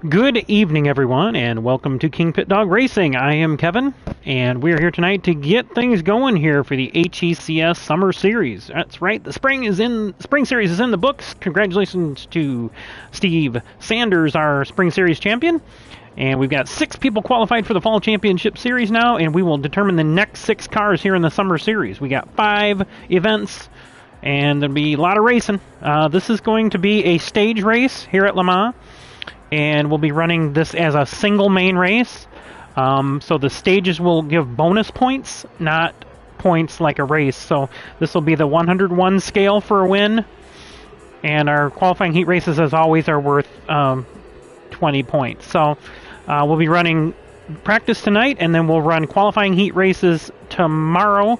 Good evening, everyone, and welcome to KingPittdawg Racing. I am Kevin, and we're here tonight to get things going here for the HECS Summer Series. That's right, the Spring Series is in the books. Congratulations to Steve Sanders, our Spring Series champion. And we've got 6 people qualified for the Fall Championship Series now, and we will determine the next 6 cars here in the Summer Series. We got 5 events, and there'll be a lot of racing. This is going to be a stage race here at LeMans. And we'll be running this as a single main race. So the stages will give bonus points, not points like a race. So this will be the 101 scale for a win. And our qualifying heat races, as always, are worth 20 points. So we'll be running practice tonight, and then we'll run qualifying heat races tomorrow.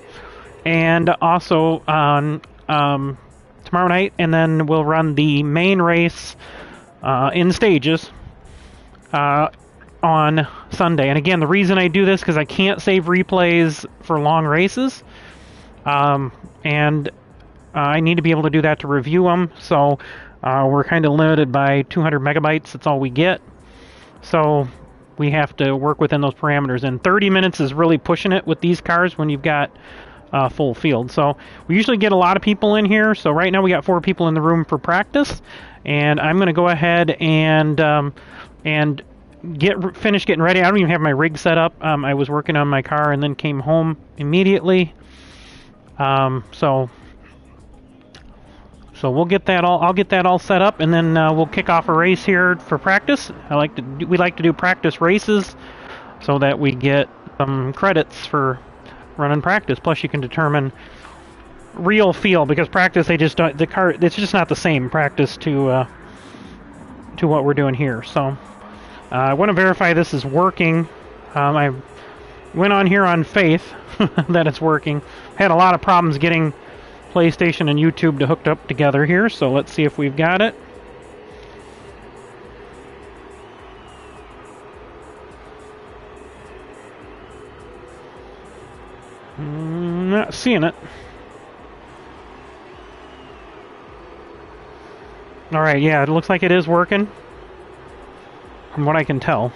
And also on tomorrow night, and then we'll run the main race in stages on Sunday. And again, the reason I do this because I can't save replays for long races, and I need to be able to do that to review them. So we're kind of limited by 200 megabytes. That's all we get. So we have to work within those parameters. And 30 minutes is really pushing it with these cars when you've got full field. So we usually get a lot of people in here. So right now we got 4 people in the room for practice. And I'm going to go ahead and finish getting ready. I don't even have my rig set up. I was working on my car and then came home immediately. So we'll get that all. I'll get that all set up, and then we'll kick off a race here for practice. We like to do practice races so that we get some credits for running practice. Plus, you can determine real feel, because practice the car, it's just not the same practice to what we're doing here. So I want to verify this is working. I went on here on faith that it's working. Had a lot of problems getting PlayStation and YouTube to hooked up together here, so let's see if we've got it. Not seeing it. Alright, yeah, it looks like it is working, from what I can tell.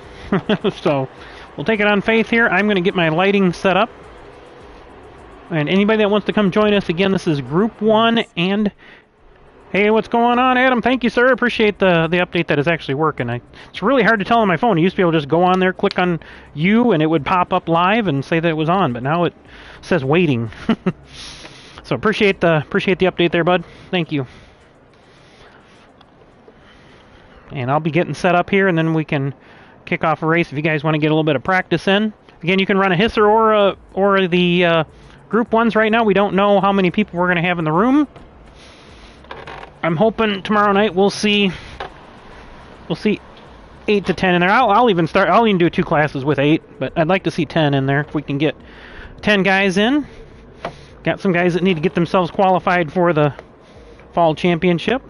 So, we'll take it on faith here. I'm going to get my lighting set up. And anybody that wants to come join us, again, this is Group 1, and... Hey, what's going on, Adam? Thank you, sir. Appreciate the update that is actually working. It's really hard to tell on my phone. I used to be able to just go on there, click on you, and it would pop up live and say that it was on, but now it says waiting. So appreciate the update there, bud. Thank you. And I'll be getting set up here, and then we can kick off a race if you guys want to get a little bit of practice in. Again, you can run a HSSR or the Group 1s right now. We don't know how many people we're going to have in the room. I'm hoping tomorrow night we'll see 8 to 10 in there. I'll even do 2 classes with 8, but I'd like to see 10 in there if we can get 10 guys in. Got some guys that need to get themselves qualified for the Fall Championship.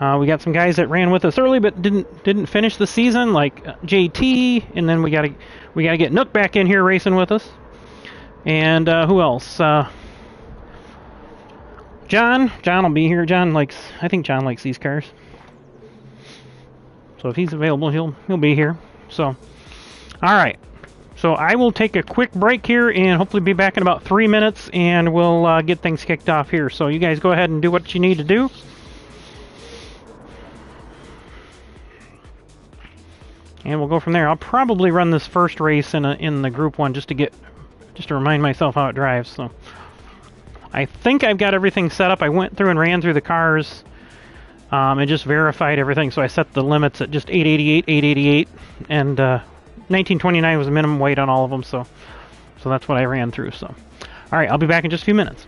We got some guys that ran with us early but didn't finish the season, like JT, and then we gotta get Nook back in here racing with us. And who else? John will be here. I think John likes these cars. So if he's available, he'll be here. So, all right. So I will take a quick break here and hopefully be back in about 3 minutes, and we'll get things kicked off here. So you guys go ahead and do what you need to do. And we'll go from there. I'll probably run this first race in the Group 1 just to remind myself how it drives. So I think I've got everything set up. I went through and ran through the cars and just verified everything. So I set the limits at just 888, and 1929 was the minimum weight on all of them. So that's what I ran through. So, all right, I'll be back in just a few minutes.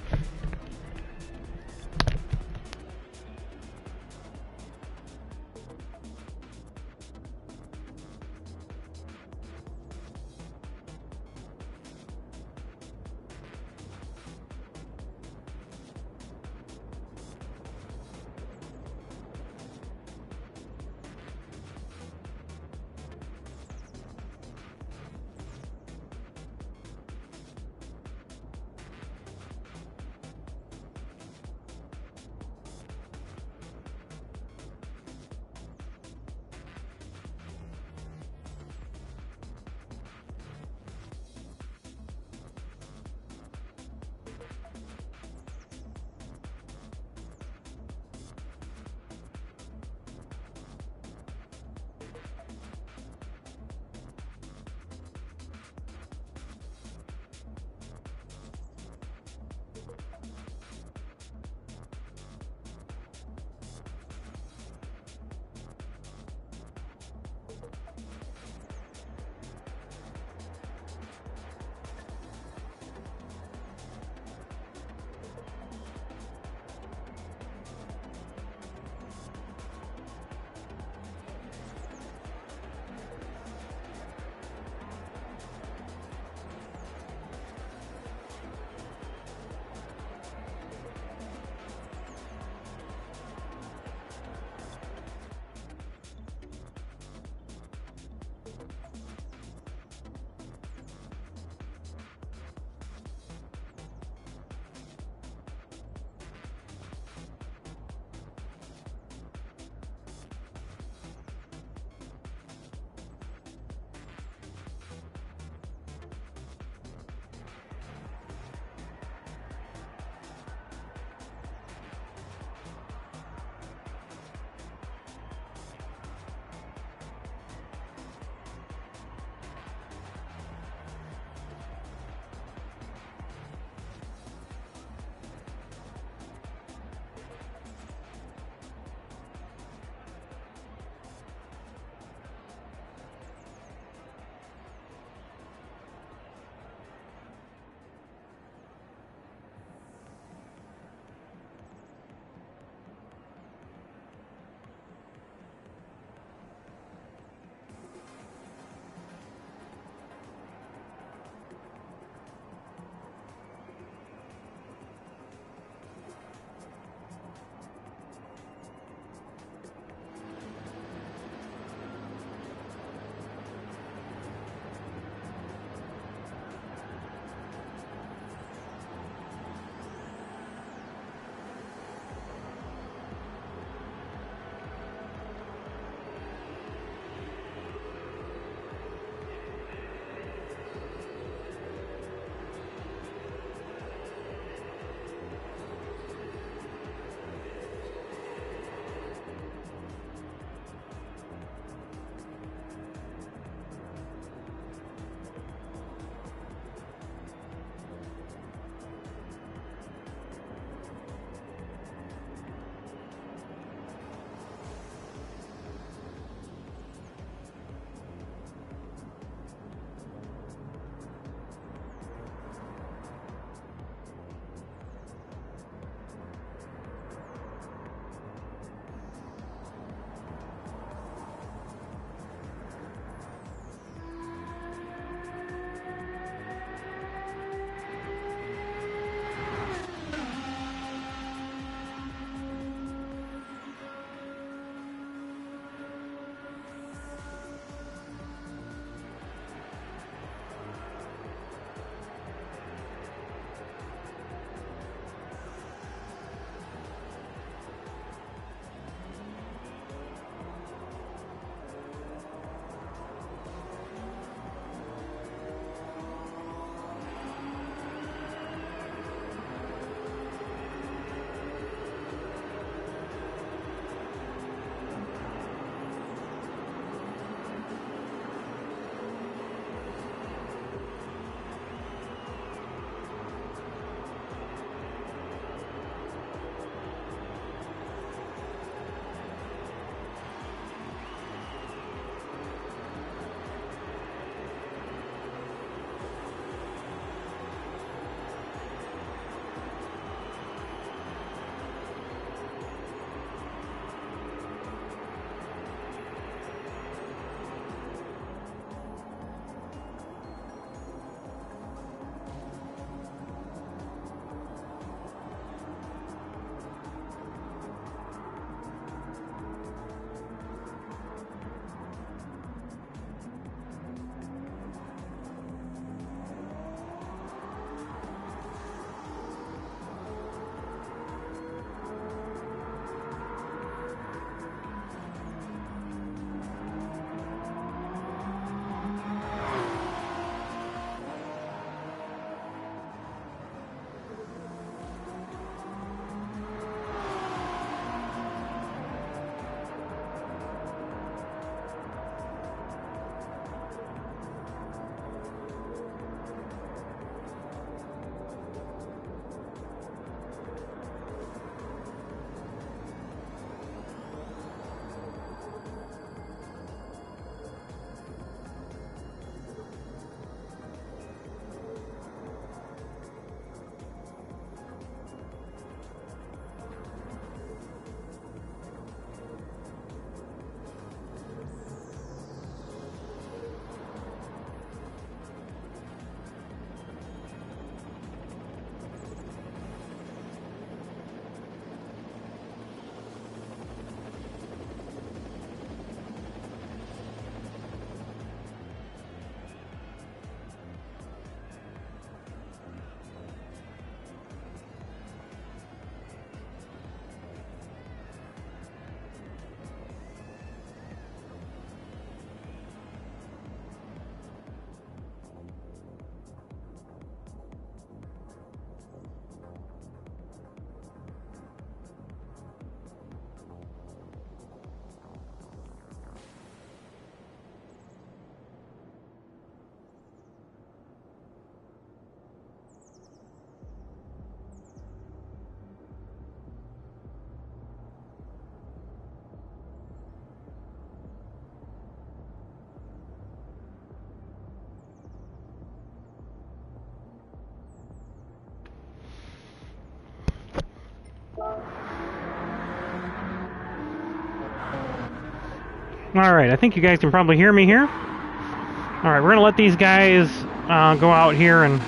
Alright, I think you guys can probably hear me here. Alright, we're going to let these guys go out here and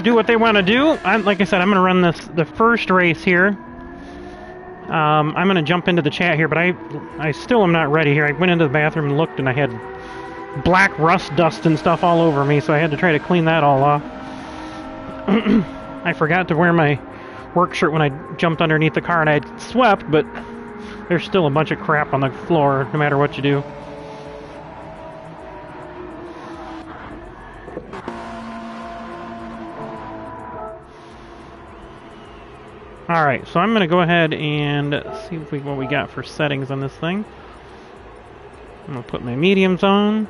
do what they want to do. Like I said, I'm going to run the first race here. I'm going to jump into the chat here, but I still am not ready here. I went into the bathroom and looked, and I had black rust dust and stuff all over me, so I had to try to clean that all off. I forgot to wear my work shirt when I jumped underneath the car, and I had swept, but there's still a bunch of crap on the floor, no matter what you do. Alright, so I'm going to go ahead and see what we got for settings on this thing. I'm going to put my mediums on.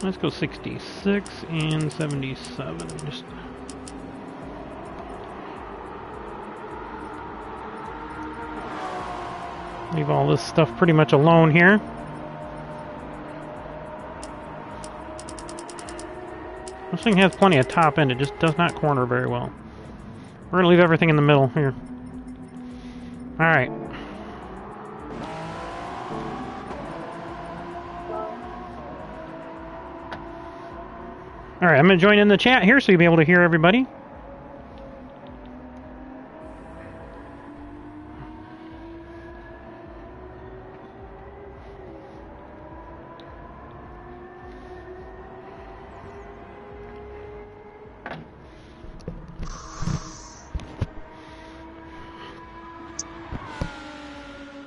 Let's go 66 and 77. Just leave all this stuff pretty much alone here. This thing has plenty of top end, it just does not corner very well. We're going to leave everything in the middle here. Alright. Alright, I'm going to join in the chat here so you'll be able to hear everybody.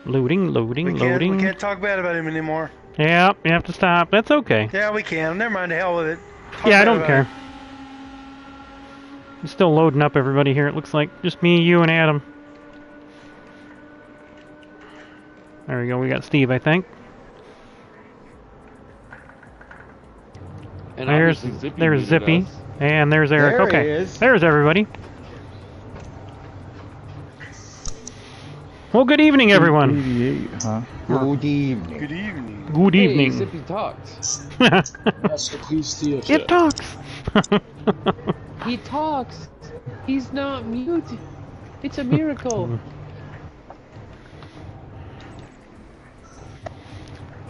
Loading. We can't talk bad about him anymore. Yeah, you have to stop. That's okay. Yeah, we can. Never mind, the hell with it. Yeah, I don't care. I'm still loading up everybody here, it looks like. Just me, you, and Adam. There we go, we got Steve, I think. And there's Zippy. And there's Eric. There okay, he is. There's everybody. Well, good evening, everyone. 88, huh? Good evening. Good evening. Good evening. Hey, Zippy talks. It talks. He talks. He's not mute. It's a miracle.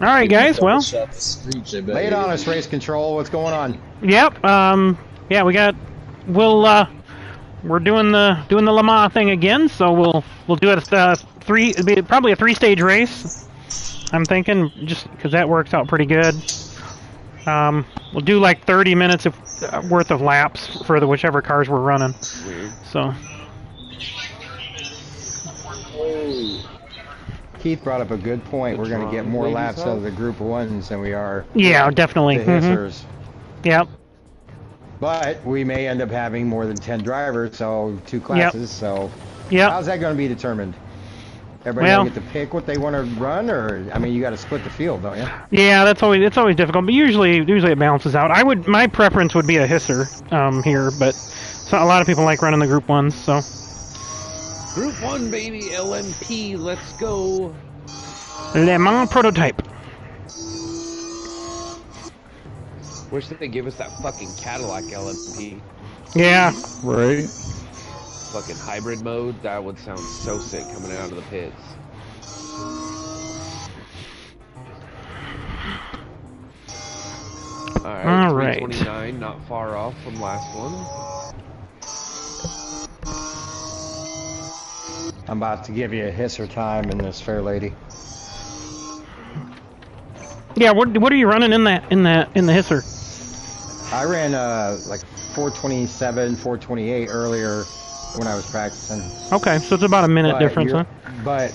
All right, guys. Well, Lay it on us, race control. What's going on? Yep. Yeah, we're doing the LeMans thing again, so we'll do it it'll be probably a 3-stage race. I'm thinking, just because that works out pretty good. We'll do like 30 minutes worth of laps for whichever cars we're running. Weird. So. Keith brought up a good point. We're going to get more laps out of the group ones than we are. Yeah, definitely. The HECS. Yep. But we may end up having more than 10 drivers, so 2 classes. Yep. So yep. How's that going to be determined? Everybody gonna get to pick what they want to run, or I mean, you got to split the field, don't you? Yeah, it's always difficult, but usually it balances out. My preference would be a HECS here, but a lot of people like running the Group 1s, so. Group 1, baby, LMP, let's go. LeMans prototype. Wish that they give us that fucking Cadillac LMP. Yeah. Right. Fucking hybrid mode, that would sound so sick coming out of the pits. Alright, 329, not far off from last one. I'm about to give you a HECS time in this fair lady. Yeah, what are you running in the HECS? I ran like 427, 428 earlier when I was practicing. Okay, so it's about a minute difference, huh? But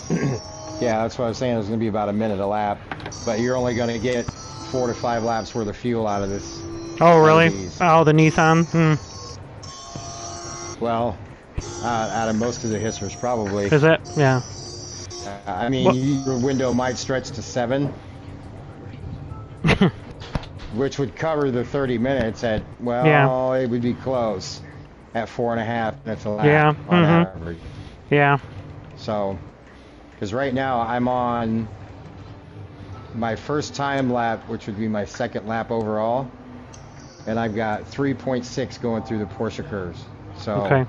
yeah, that's what I was saying. It was going to be about a minute a lap, but you're only going to get 4 to 5 laps worth of fuel out of this. Oh, really? Oh, the Nissan. Well, out of most of the HECS, probably. Is it? Yeah. I mean, your window might stretch to 7. Which would cover the 30 minutes at, well, yeah. It would be close at 4.5 minutes a lap on average. Yeah. So, because right now I'm on my first time lap, which would be my second lap overall, and I've got 3.6 going through the Porsche curves. So okay.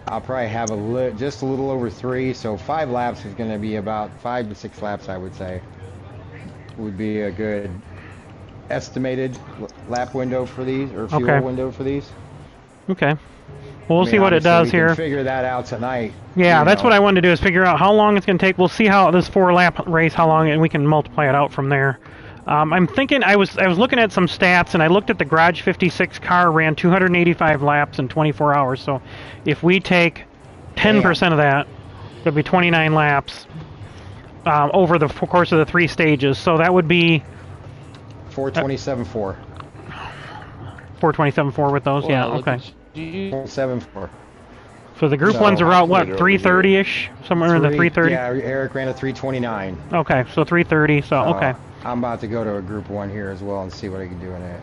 I'll probably have just a little over 3. So 5 laps is going to be about 5 to 6 laps, I would say, would be a good estimated lap window for these, or fuel window for these. Okay. Well, we'll see what it does here. Figure that out tonight. Yeah, that's what I wanted to do, is figure out how long it's going to take. We'll see how this 4-lap race, how long, and we can multiply it out from there. I'm thinking, I was looking at some stats, and I looked at the Garage 56 car ran 285 laps in 24 hours. So if we take 10% of that, it'll be 29 laps over the course of the 3 stages. So that would be 427.4. 427.4 with those, yeah, okay. 474. So the group ones are out, what, 330-ish? Somewhere in the 330? Yeah, Eric ran a 329. Okay, so 330, so okay. I'm about to go to a group 1 here as well and see what I can do in it.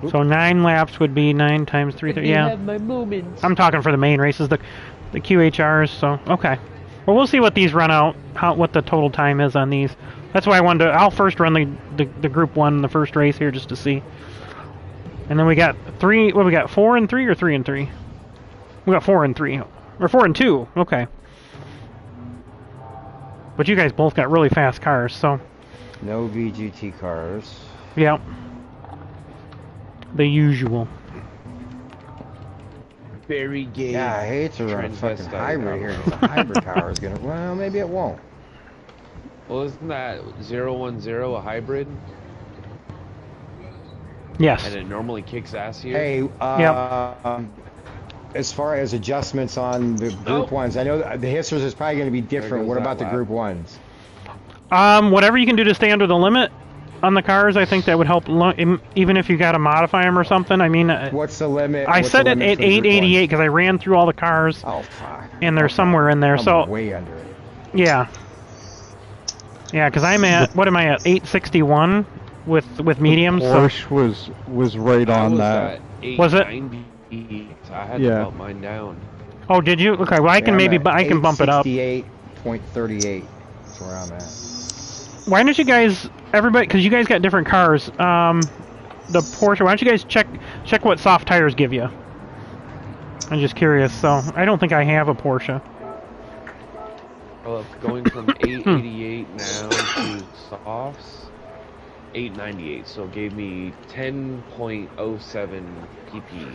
Oop. So 9 laps would be 9 times 330, yeah. Have my moments. I'm talking for the main races, the QHRs, so, okay. Well, we'll see what these run out, what the total time is on these. That's why I wanted to, I'll first run the group 1, the first race here, just to see. And then we got 3, what we got, 4 and 3 or 3 and 3? We got 4 and 3, or 4 and 2, okay. But you guys both got really fast cars, so. No VGT cars. Yep. The usual. Very gay. Yeah, I hate to run a fucking hybrid here, because the hybrid car is gonna, well, maybe it won't. Well, isn't that 010 a hybrid? Yes. And it normally kicks ass here? Hey, as far as adjustments on the group 1s, I know the HISRs is probably going to be different. What about the group 1s? Whatever you can do to stay under the limit on the cars, I think that would help, even if you got to modify them or something. I mean, what's the limit? I set it at 888 because I ran through all the cars. Oh, fuck. And they're somewhere in there, so. Way under it. Yeah. Yeah, because I'm at, what am I at, 861 with mediums? Porsche was right on that. Was it? I had to bump mine down. Oh, did you? Okay, well I can I can bump it up. 868.38. That's where I'm at. Why don't you guys, everybody, because you guys got different cars, the Porsche, why don't you guys check what soft tires give you? I'm just curious, so I don't think I have a Porsche. Well, going from 888 now to softs, 898, so it gave me 10.07 pp.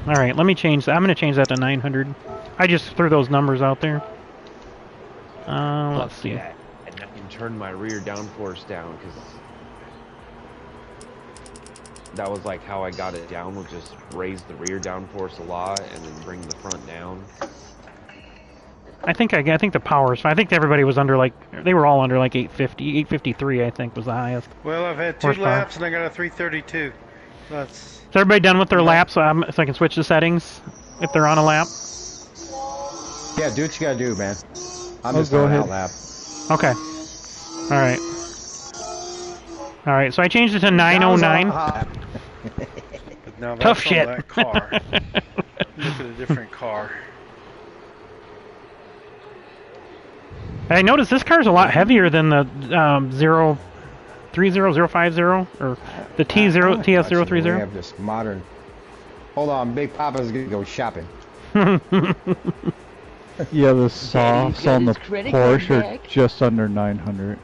Alright, let me change that. I'm going to change that to 900. I just threw those numbers out there. Let's see. And I can turn my rear downforce down, because that was like how I got it down, was just raise the rear downforce a lot and then bring the front down. I think the powers. I think everybody was under they were all under 850, 853. I think was the highest. Well, I've had 2 laps and I got a 332. Is everybody done with their laps? So I can switch the settings if they're on a lap. Yeah, do what you gotta do, man. I'm just going out lap. Okay. All right. All right. So I changed it to 909. Now Tough shit. That car. Look at a different car. I noticed this car's a lot heavier than the 03050 or the TS030. We have this modern. Hold on, Big Papa's gonna go shopping. Yeah, the softs on the Porsche are just under 900.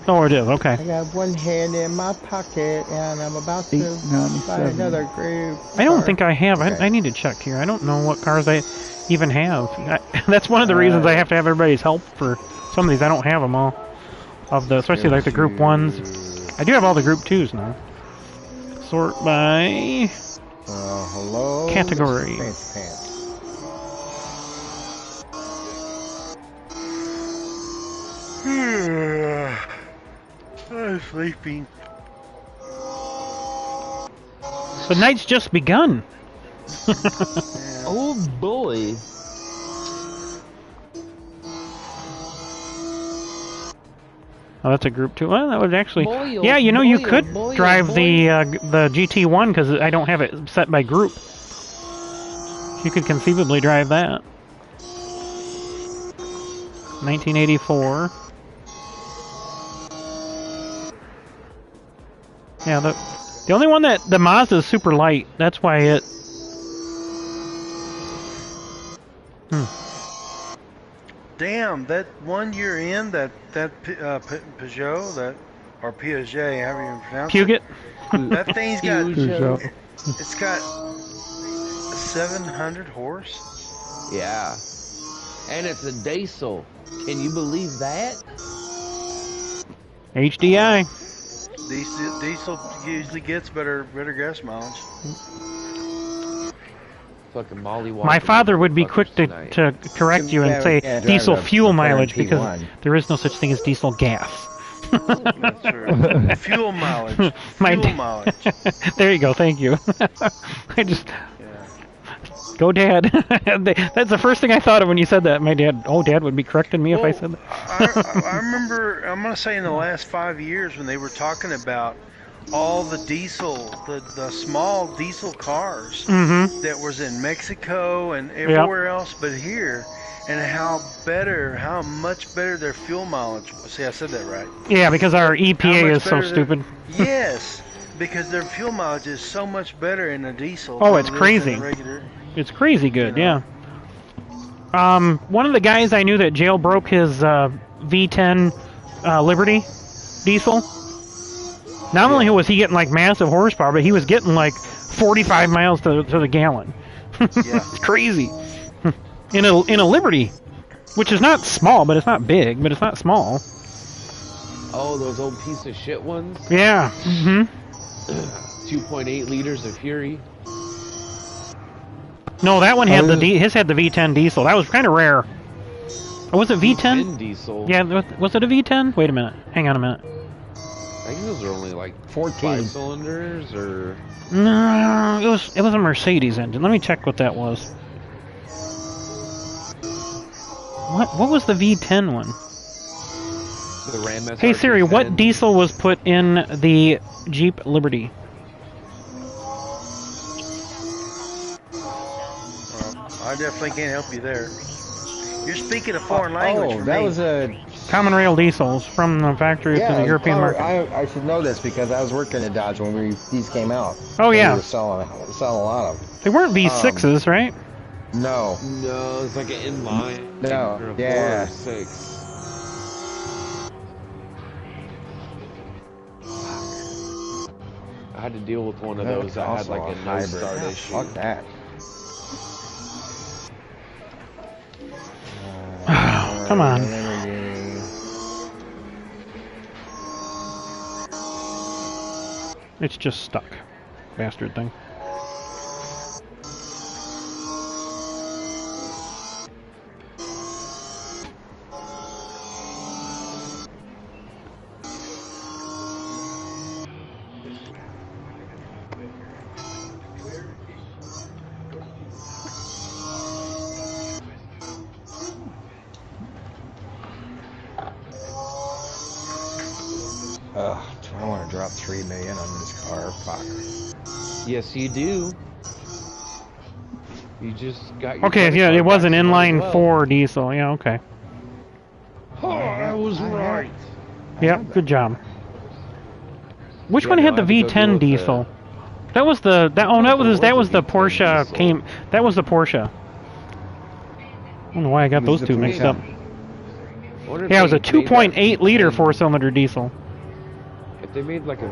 Oh, it is. Okay. I got one hand in my pocket and I'm about to buy another group. I don't think I have. Okay. I need to check here. I don't know what cars I even have. That's one of the reasons I have to have everybody's help for some of these. I don't have them all. Especially like the group 1s. I do have all the group 2s now. Sort by hello. category. I'm sleeping. The night's just begun. Oh boy. Oh, that's a group 2. Well, that would actually. Yeah, you know, you could drive the GT1 because I don't have it set by group. You could conceivably drive that. 1984. Yeah, the only one that the Mazda is super light. That's why it. Damn, that 1 year in that Peugeot or Piaget, however you pronounce Puget. it. That thing's got Peugeot. it's got 700 horse. Yeah. And it's a diesel. Can you believe that? HDI. Diesel usually gets better gas mileage. Fucking Molly. My father would be quick to correct you and say diesel fuel mileage because there is no such thing as diesel gas. That's true. Fuel mileage. Fuel mileage. There you go. Thank you. I just. Go, Dad. That's the first thing I thought of when you said that. My dad, Dad would be correcting me if I said that. I remember, I'm going to say in the last 5 years when they were talking about all the diesel, the small diesel cars that was in Mexico and everywhere else but here, and how much better their fuel mileage was. See, I said that right. Yeah, because our EPA is so stupid. Yes, because their fuel mileage is so much better in a diesel. Oh, it's crazy. It's crazy good, yeah. One of the guys I knew that jailbroke his V10 Liberty diesel. Not only was he getting like massive horsepower, but he was getting like 45 miles to the gallon. It's crazy. In a Liberty, which is not small, but it's not big, but it's not small. Oh, those old piece of shit ones? Yeah. 2.8 liters of Fury. No, that one had his had the V10 diesel. That was kind of rare. Oh, was it V10? V10 diesel. Yeah, was it a V10? Wait a minute. Hang on a minute. I think those are only like 14 5 cylinders, or no, it was a Mercedes engine. Let me check what that was. What was the V10 one? the Ram SRT. Hey Siri, what diesel was put in the Jeep Liberty? I definitely can't help you there. You're speaking a foreign language for that me. was a... Common rail diesels from the factory to the European market. I should know this because I was working at Dodge when these came out. Oh yeah. We were selling a lot of them. They weren't V6s, right? No. No, it's like an inline. No, or a yeah. 4 or 6. I had to deal with one of those that had like a no start issue. Fuck that. Come on. It's just stuck. Bastard thing. I want to drop $3 million on this car. Fuck. Yes, you do. You just got your Okay, yeah, it was an inline 4 diesel. Yeah, okay. Oh, I was right. Yep, good job. Which Yeah, one no, had the I had to go deal V10 with diesel? That was the that was the Porsche diesel. That was the Porsche. I don't know why I got It was those the two mixed Porsche. up. Yeah, it was a 2.8 liter 4-cylinder diesel. If they made like a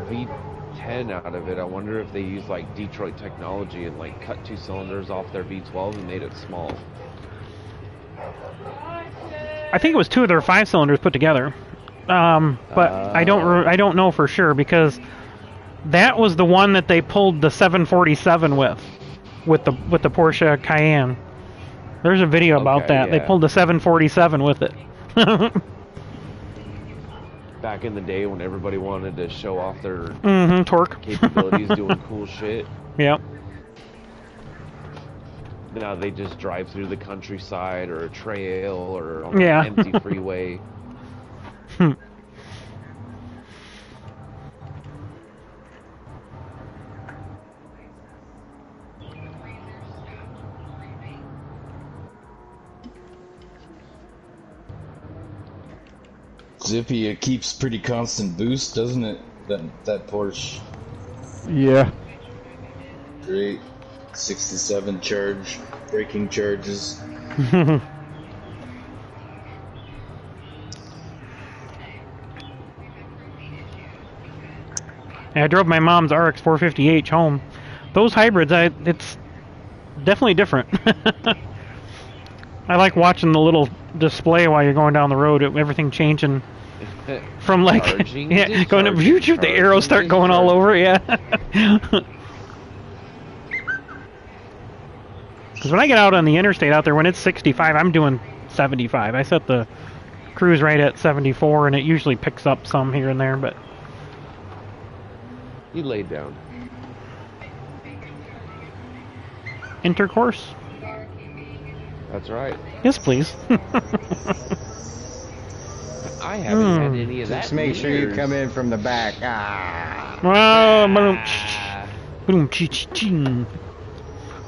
V10 out of it, I wonder if they used like Detroit technology and like cut 2 cylinders off their V12 and made it small. I think it was 2 of their 5 cylinders put together. But I don't know for sure because that was the one that they pulled the 747 with the Porsche Cayenne. There's a video about that. Yeah. They pulled the 747 with it. Back in the day when everybody wanted to show off their torque capabilities doing cool shit. Yep. Now they just drive through the countryside or a trail or on Yeah. an empty freeway. zippy. It keeps pretty constant boost, doesn't it? That Porsche. Yeah. Great. 67 charge, braking charges. I drove my mom's RX 450H home. Those hybrids, it's definitely different. I like watching the little display while you're going down the road. Everything changing from like yeah, going up. The arrows start going all over. Yeah. Because when I get out on the interstate out there, when it's 65, I'm doing 75. I set the cruise right at 74, and it usually picks up some here and there, but. You laid down. Intercourse? That's right. Yes, please. I haven't had any of that. Just make sure you come in from the back. Ah. Boom.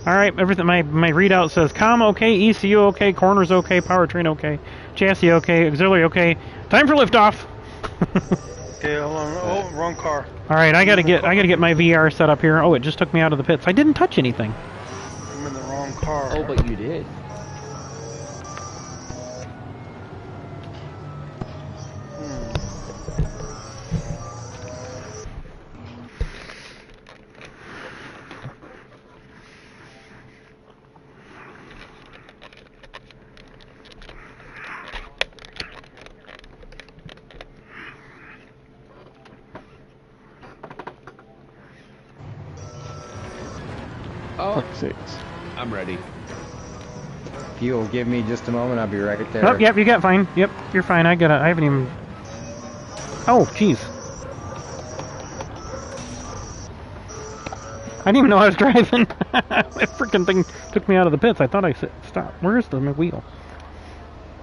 All right, everything. My readout says comm okay, ECU okay, corners okay, powertrain okay, chassis okay, auxiliary okay. Time for liftoff. Okay, hold on. Oh, wrong car. All right, I gotta get my VR set up here. Oh, it just took me out of the pits. I didn't touch anything. I'm in the wrong car. Oh, but you did. Oh, I'm ready. If you'll give me just a moment, I'll be right there. Oh, yep, you got fine. Yep, you're fine. I haven't even. Oh, jeez. I didn't even know I was driving. That freaking thing took me out of the pits. I thought I said stop. Where's my wheel?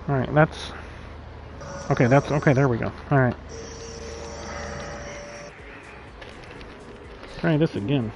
All right, that's. Okay, that's okay. There we go. All right. Try this again.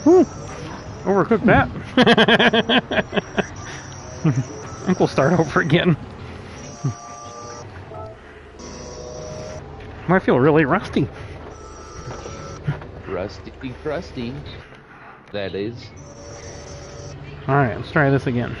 Whew. Overcooked that. I think we'll start over again. I feel really rusty. Rusty, crusty. That is. Alright, let's try this again.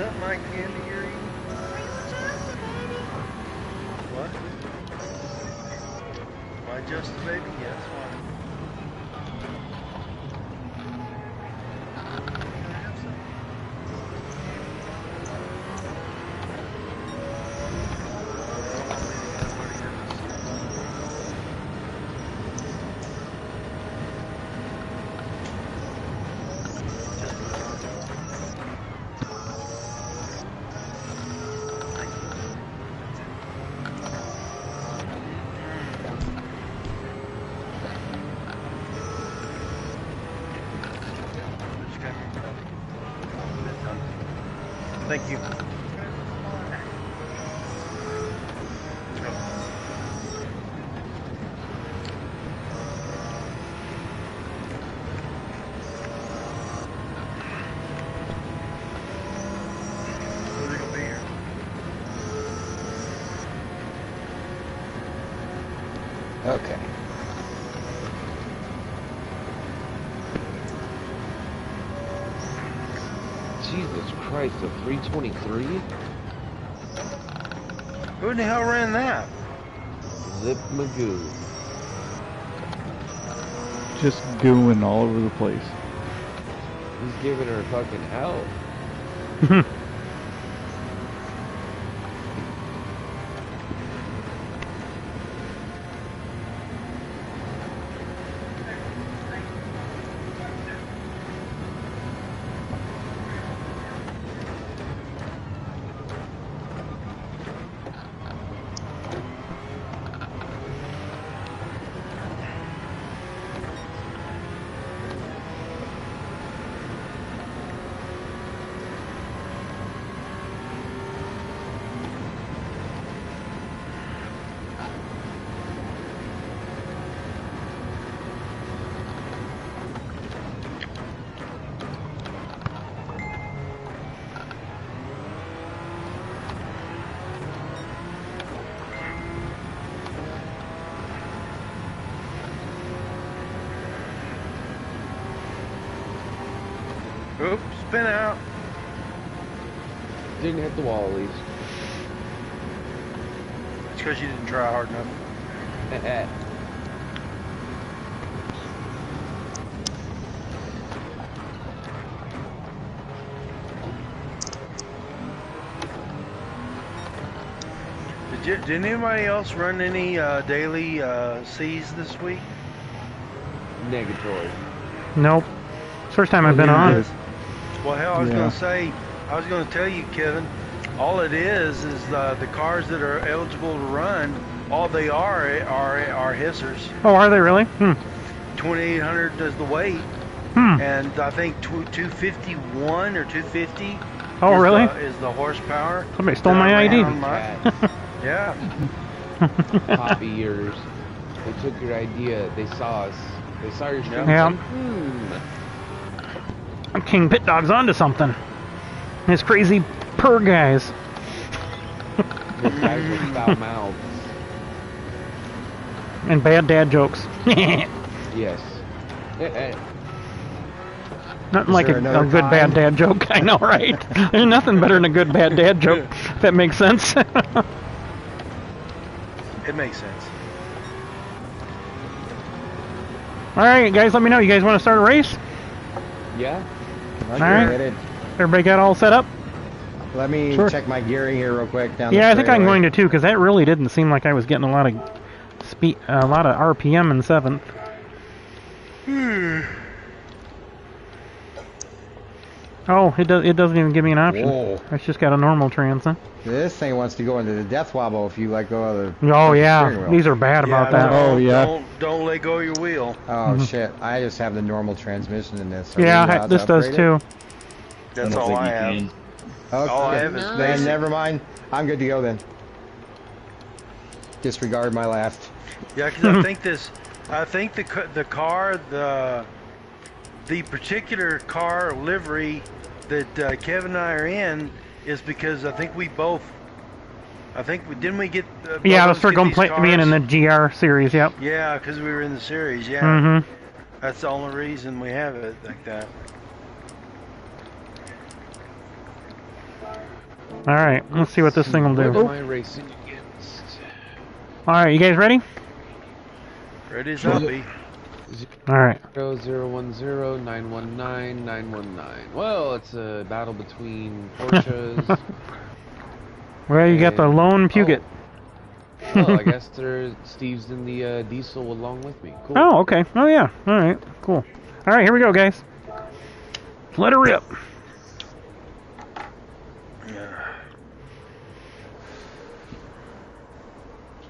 that my candy you're eating? What? My just a baby? Yes, fine. Thank you. Okay. Jesus Christ, a 323? Who in the hell ran that? Zip Magoo. Just gooing all over the place. He's giving her a fucking L. Oops, spin out. Didn't hit the wall at least. It's because you didn't try hard enough. Did anybody else run any daily C's this week? Negatory. Nope. First time I've been on. Well, hell, I was going to say, I was going to tell you, Kevin, all it is the cars that are eligible to run, all they are HISSers. Oh, are they really? 2,800 does the weight. And I think 251 or 250 oh, really? Is the horsepower. Somebody stole my ID. Yeah. Poppy ears. They took your idea. They saw us. They saw your stream. Yeah. KingPittdawg's onto something. His crazy purr guys. Those guys with foul mouths. And bad dad jokes. Yes. Nothing like a good bad dad joke. I know, right? There's nothing better than a good bad dad joke. If that makes sense. It makes sense. All right, guys, let me know. You guys want to start a race? Yeah. All right. Everybody got all set up? Let me check my gearing here real quick. Yeah, I think I'm going to too, because that really didn't seem like I was getting a lot of speed, a lot of RPM in 7th. Oh, it doesn't even give me an option. Whoa. It's just got a normal trans. Huh? This thing wants to go into the death wobble if you let go of the. Oh yeah, these are bad about that. Oh yeah. Don't let go of your wheel. Oh shit! I just have the normal transmission in this. Yeah, this does too. That's all I have. Okay. All I have is then never mind. I'm good to go then. Disregard my last. Yeah, because I think the car, the particular car livery that Kevin and I are in is because I think didn't we get yeah, the circle being in the GR series, yep. Yeah, because we were in the series, yeah. That's the only reason we have it like that. All right, let's see what this thing will do. What am I racing against? All right, you guys ready? Ready as I'll be. All right. 0010-919-919. Well, it's a battle between Porsches. Well, you got the lone Puget. Oh, I guess Steve's in the diesel along with me. Cool. Oh, okay. Oh, yeah. All right, cool. All right, here we go, guys. Let her rip.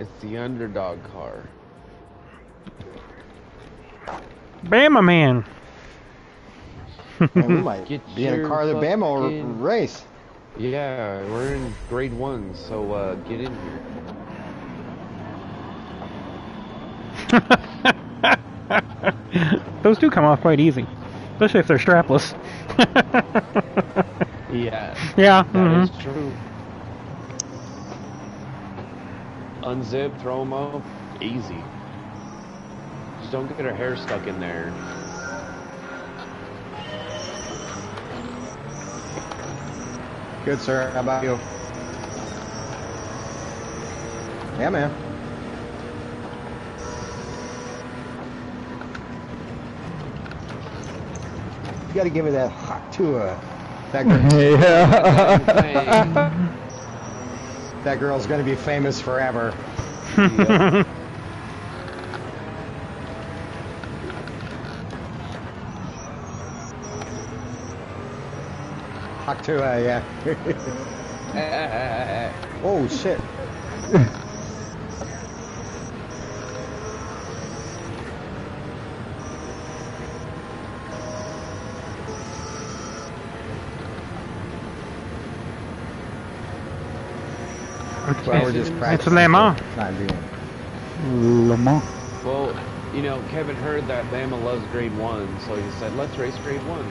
It's the underdog car. Bama man. Well, we might be in a car that Bama will race. Yeah, we're in grade 1, so get in here. Those do come off quite easy, especially if they're strapless. Yeah. Yeah. That is true. Unzip, throw them up, easy. Just don't get her hair stuck in there. Good, sir. How about you? Yeah, man. You gotta give me that hot tour. That girl, that girl's gonna be famous forever. Yep. Hot tour, yeah. Oh shit. Well, we're just practicing. It's LeMans. LeMans. Well, you know, Kevin heard that Bama loves grade 1, so he said, let's race grade 1s.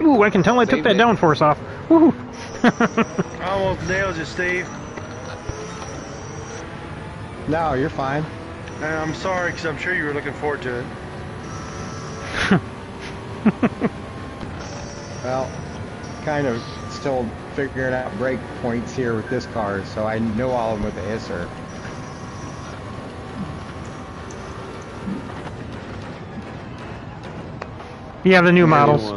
Ooh, I can tell I took that downforce off. Woohoo! I almost nailed you, Steve. No, you're fine. I'm sorry, because I'm sure you were looking forward to it. Well, kind of still figuring out break points here with this car, so I know all of them with the HSSR. Yeah, the new models.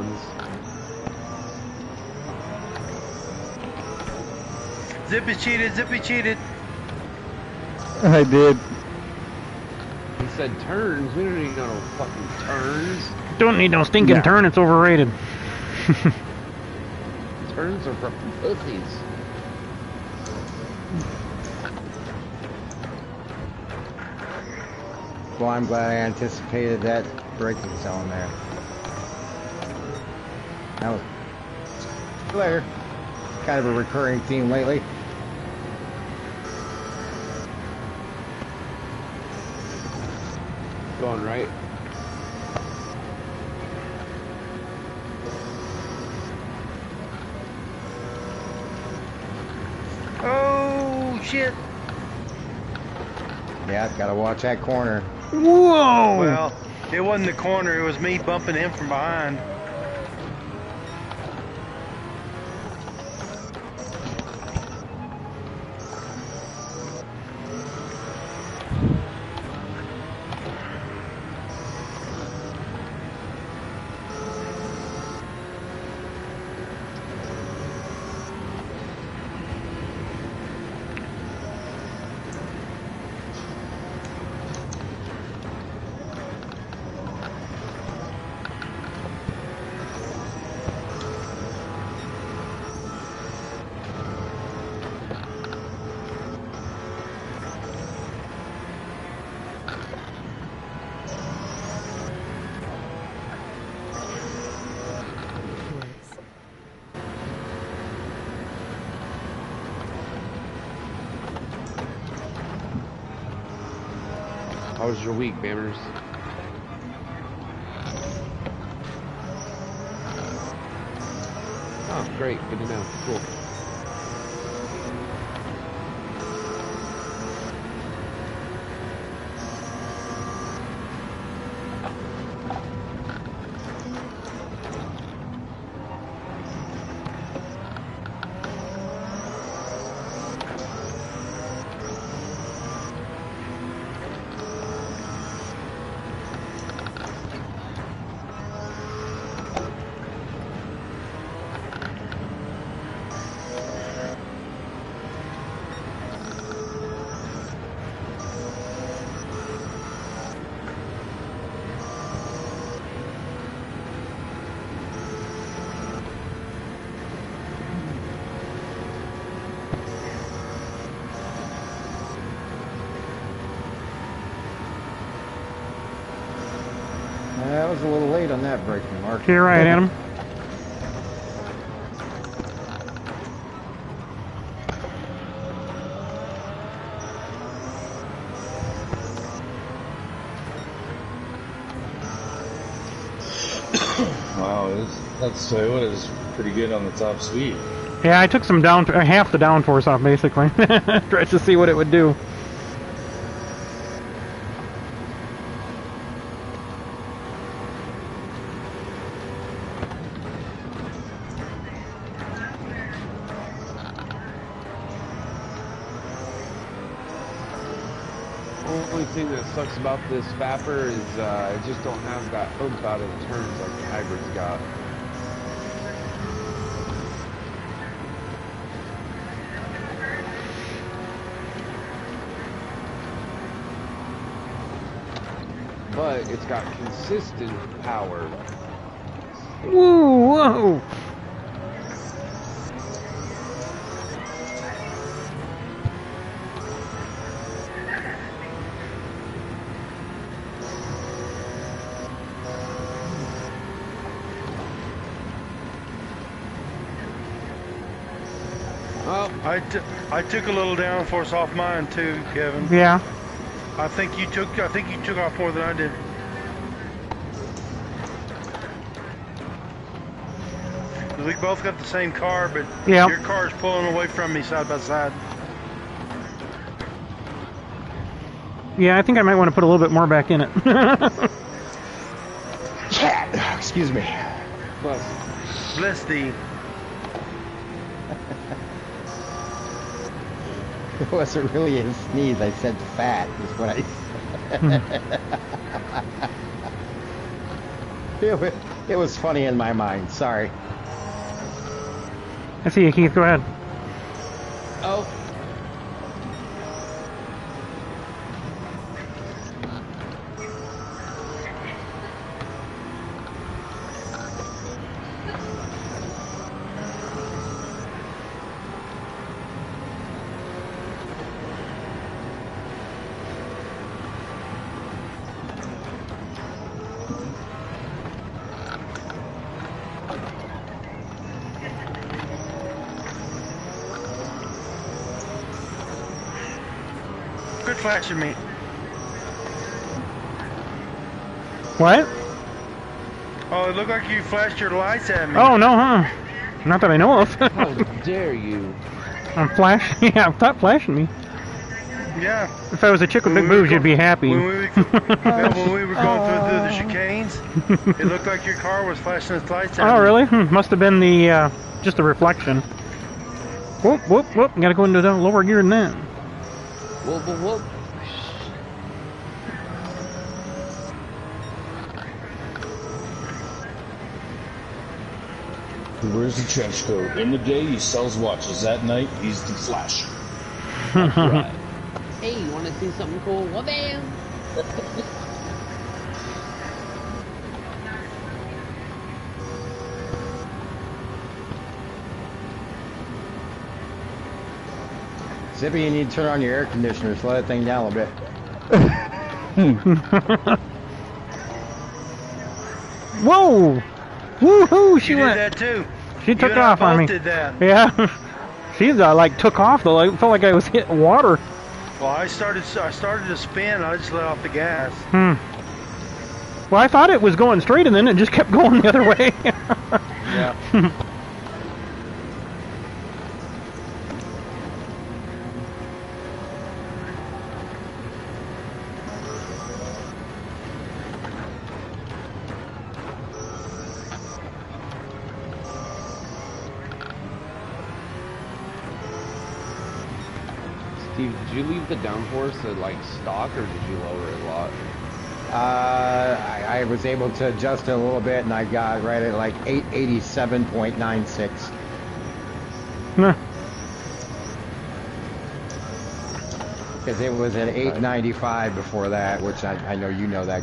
Zippy cheated, Zippy cheated. I did. He said turns. We don't need no fucking turns. Don't need no stinking turn, it's overrated. Turns are for pussies. Well, I'm glad I anticipated that braking zone there. That was clear. Kind of a recurring theme lately. Going right. Oh, shit. Yeah, gotta watch that corner. Whoa! Well, it wasn't the corner, it was me bumping him from behind. How was your week, Bammers? Oh, great. Good to know. Cool. That was a little late on that braking mark. You're right, Adam. Wow, that's Toyota's pretty good on the top speed. Yeah, I took some half the downforce off, basically. Tried to see what it would do. The only thing that sucks about this Fapper is I just don't have that oomph out of the turns like the hybrid's got. But it's got consistent power. Whoa, whoa! Oh, I took a little downforce off mine too, Kevin. Yeah. I think you took off more than I did. We both got the same car, but Yeah. your car is pulling away from me side by side. Yeah, I think I might want to put a little bit more back in it. Cat! Excuse me. Bless thee. It wasn't really a sneeze. I said fat is what I said. It was funny in my mind. Sorry. I see you, Keith. Go ahead. oh. Quit flashing me. What? Oh, it looked like you flashed your lights at me. Oh, no, huh? Not that I know of. How dare you? I'm flashing. Yeah, stop flashing me. Yeah. If I was a chick with big boobs, you'd be happy. When we were going through the chicanes, it looked like your car was flashing its lights at me. Oh, really? Must have been the, just the reflection. Whoop, whoop, whoop. Gotta go into the lower gear than that. Whoop, whoop, whoop. Where's the trench coat? In the day, he sells watches. At night, he's the flasher. Right. Hey, you want to see something cool? Well, bam! Zippy, you need to turn on your air conditioner. Slow that thing down a bit. Whoa! Woohoo! She You went. did that too. She took You and off I on both me. did that. Yeah. She like took off though. Like, felt like I was hitting water. Well, I started to spin. I just let off the gas. Well, I thought it was going straight, and then it just kept going the other way. Yeah. Steve, did you leave the downforce at like stock or did you lower it a lot? I was able to adjust it a little bit, and I got right at like 887.96. Huh. Because it was at 895 before that, which I know you know that.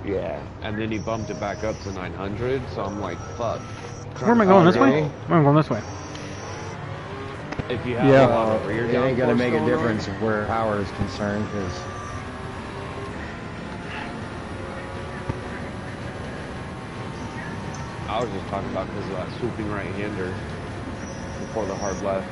Yeah. And then he bumped it back up to 900, so I'm like, fuck. Where am I going? This way? I'm going this way. If you have a lot of rear it ain't gonna downforce make a going difference on. where power is concerned, because I was just talking about because of that swooping right-hander before the hard left.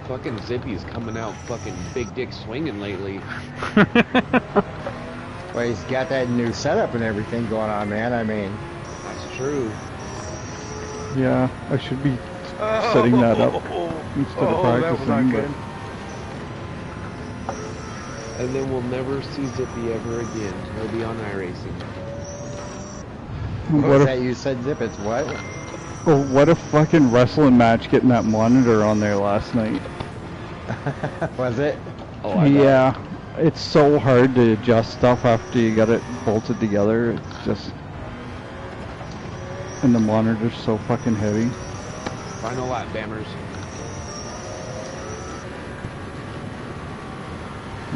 Fucking Zippy's coming out fucking big dick swinging lately. Well, he's got that new setup and everything going on, man. I mean, that's true. Yeah, I should be setting that up instead of practicing. That was not good. And then we'll never see Zippy ever again. He'll be on iRacing. What was that you said, Zip? It's what? Oh, what a fucking wrestling match getting that monitor on there last night. Was it? Oh, yeah. It's so hard to adjust stuff after you got it bolted together. It's just... And the monitor's so fucking heavy. Final lap, Bammers.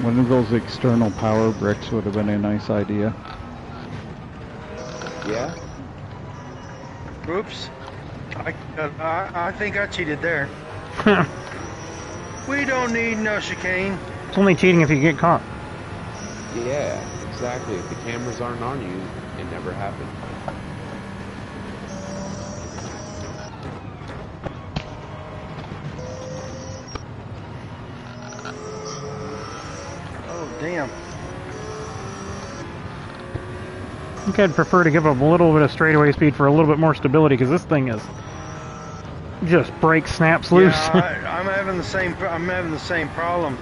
One of those external power bricks would have been a nice idea. Yeah? Oops. I think I cheated there. We don't need no chicane. It's only cheating if you get caught. Yeah, exactly. If the cameras aren't on you, it never happened. Oh, damn. I think I'd prefer to give up a little bit of straightaway speed for a little bit more stability, because this thing is just breaks, snaps loose. Yeah, I'm having the same problem.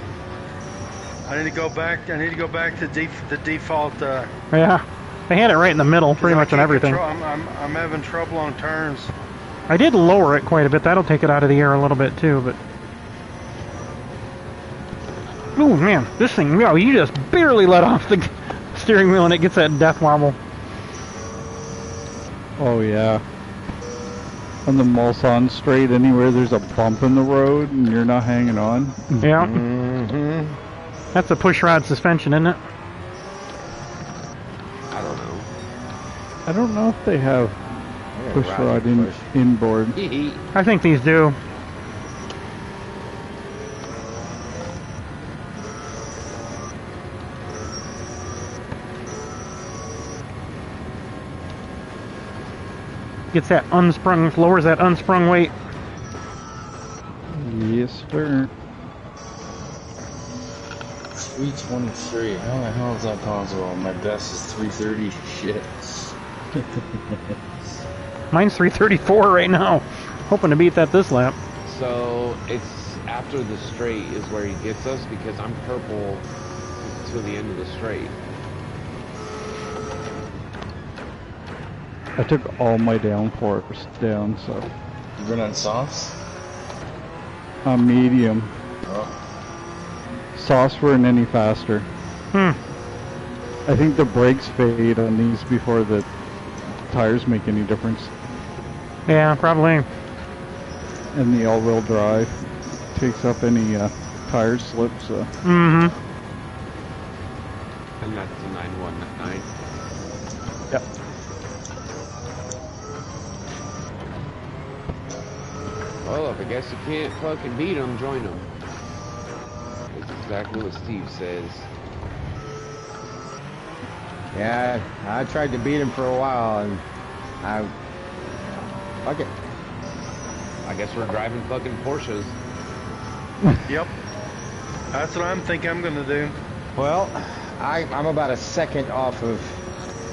I need to go back. I need to go back to the default. Yeah, they had it right in the middle, pretty much on everything. I'm having trouble on turns. I did lower it quite a bit. That'll take it out of the air a little bit too, but. Oh man, this thing! Wow, you just barely let off the steering wheel and it gets that death wobble. Oh yeah. On the Mulsanne straight, anywhere there's a bump in the road and you're not hanging on. Yeah. Mm-hmm. That's a push rod suspension, isn't it? I don't know. I don't know if they have push rod inboard. I think these do. Gets that unsprung, lowers that unsprung weight. Yes, sir. 323. How the hell is that possible? My best is 330. Shit. Mine's 334 right now. Hoping to beat that this lap. So it's after the straight is where he gets us because I'm purple to the end of the straight. I took all my downforce down, so. You been on softs? Medium. Oh. Softs weren't any faster. I think the brakes fade on these before the tires make any difference. Yeah, probably. And the all-wheel drive takes up any tire slip, so. Mm-hmm. And that's a 919. Yep. Well, if I guess you can't fucking beat them, join them. That's exactly what Steve says. Yeah, I tried to beat him for a while, and fuck it. I guess we're driving fucking Porsches. Yep. That's what I'm thinking I'm gonna do. Well, I'm about a second off of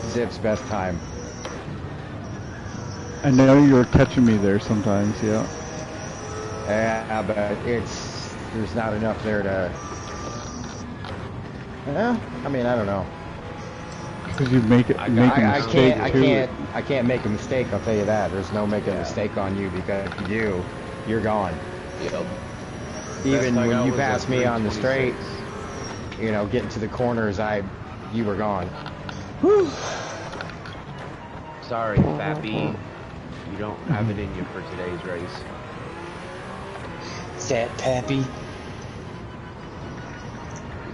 Zip's best time. I know you're catching me there sometimes, yeah. Yeah, but there's not enough there to. Yeah, I mean, I don't know. Because you make a mistake I can't make a mistake. I'll tell you that. There's no making a mistake on you, because if you do, you're gone. Yep. Even when you passed me on the straight, you know, getting to the corners, you were gone. Whew. Sorry, Fat B. You don't have it in you for today's race. Fat Pappy.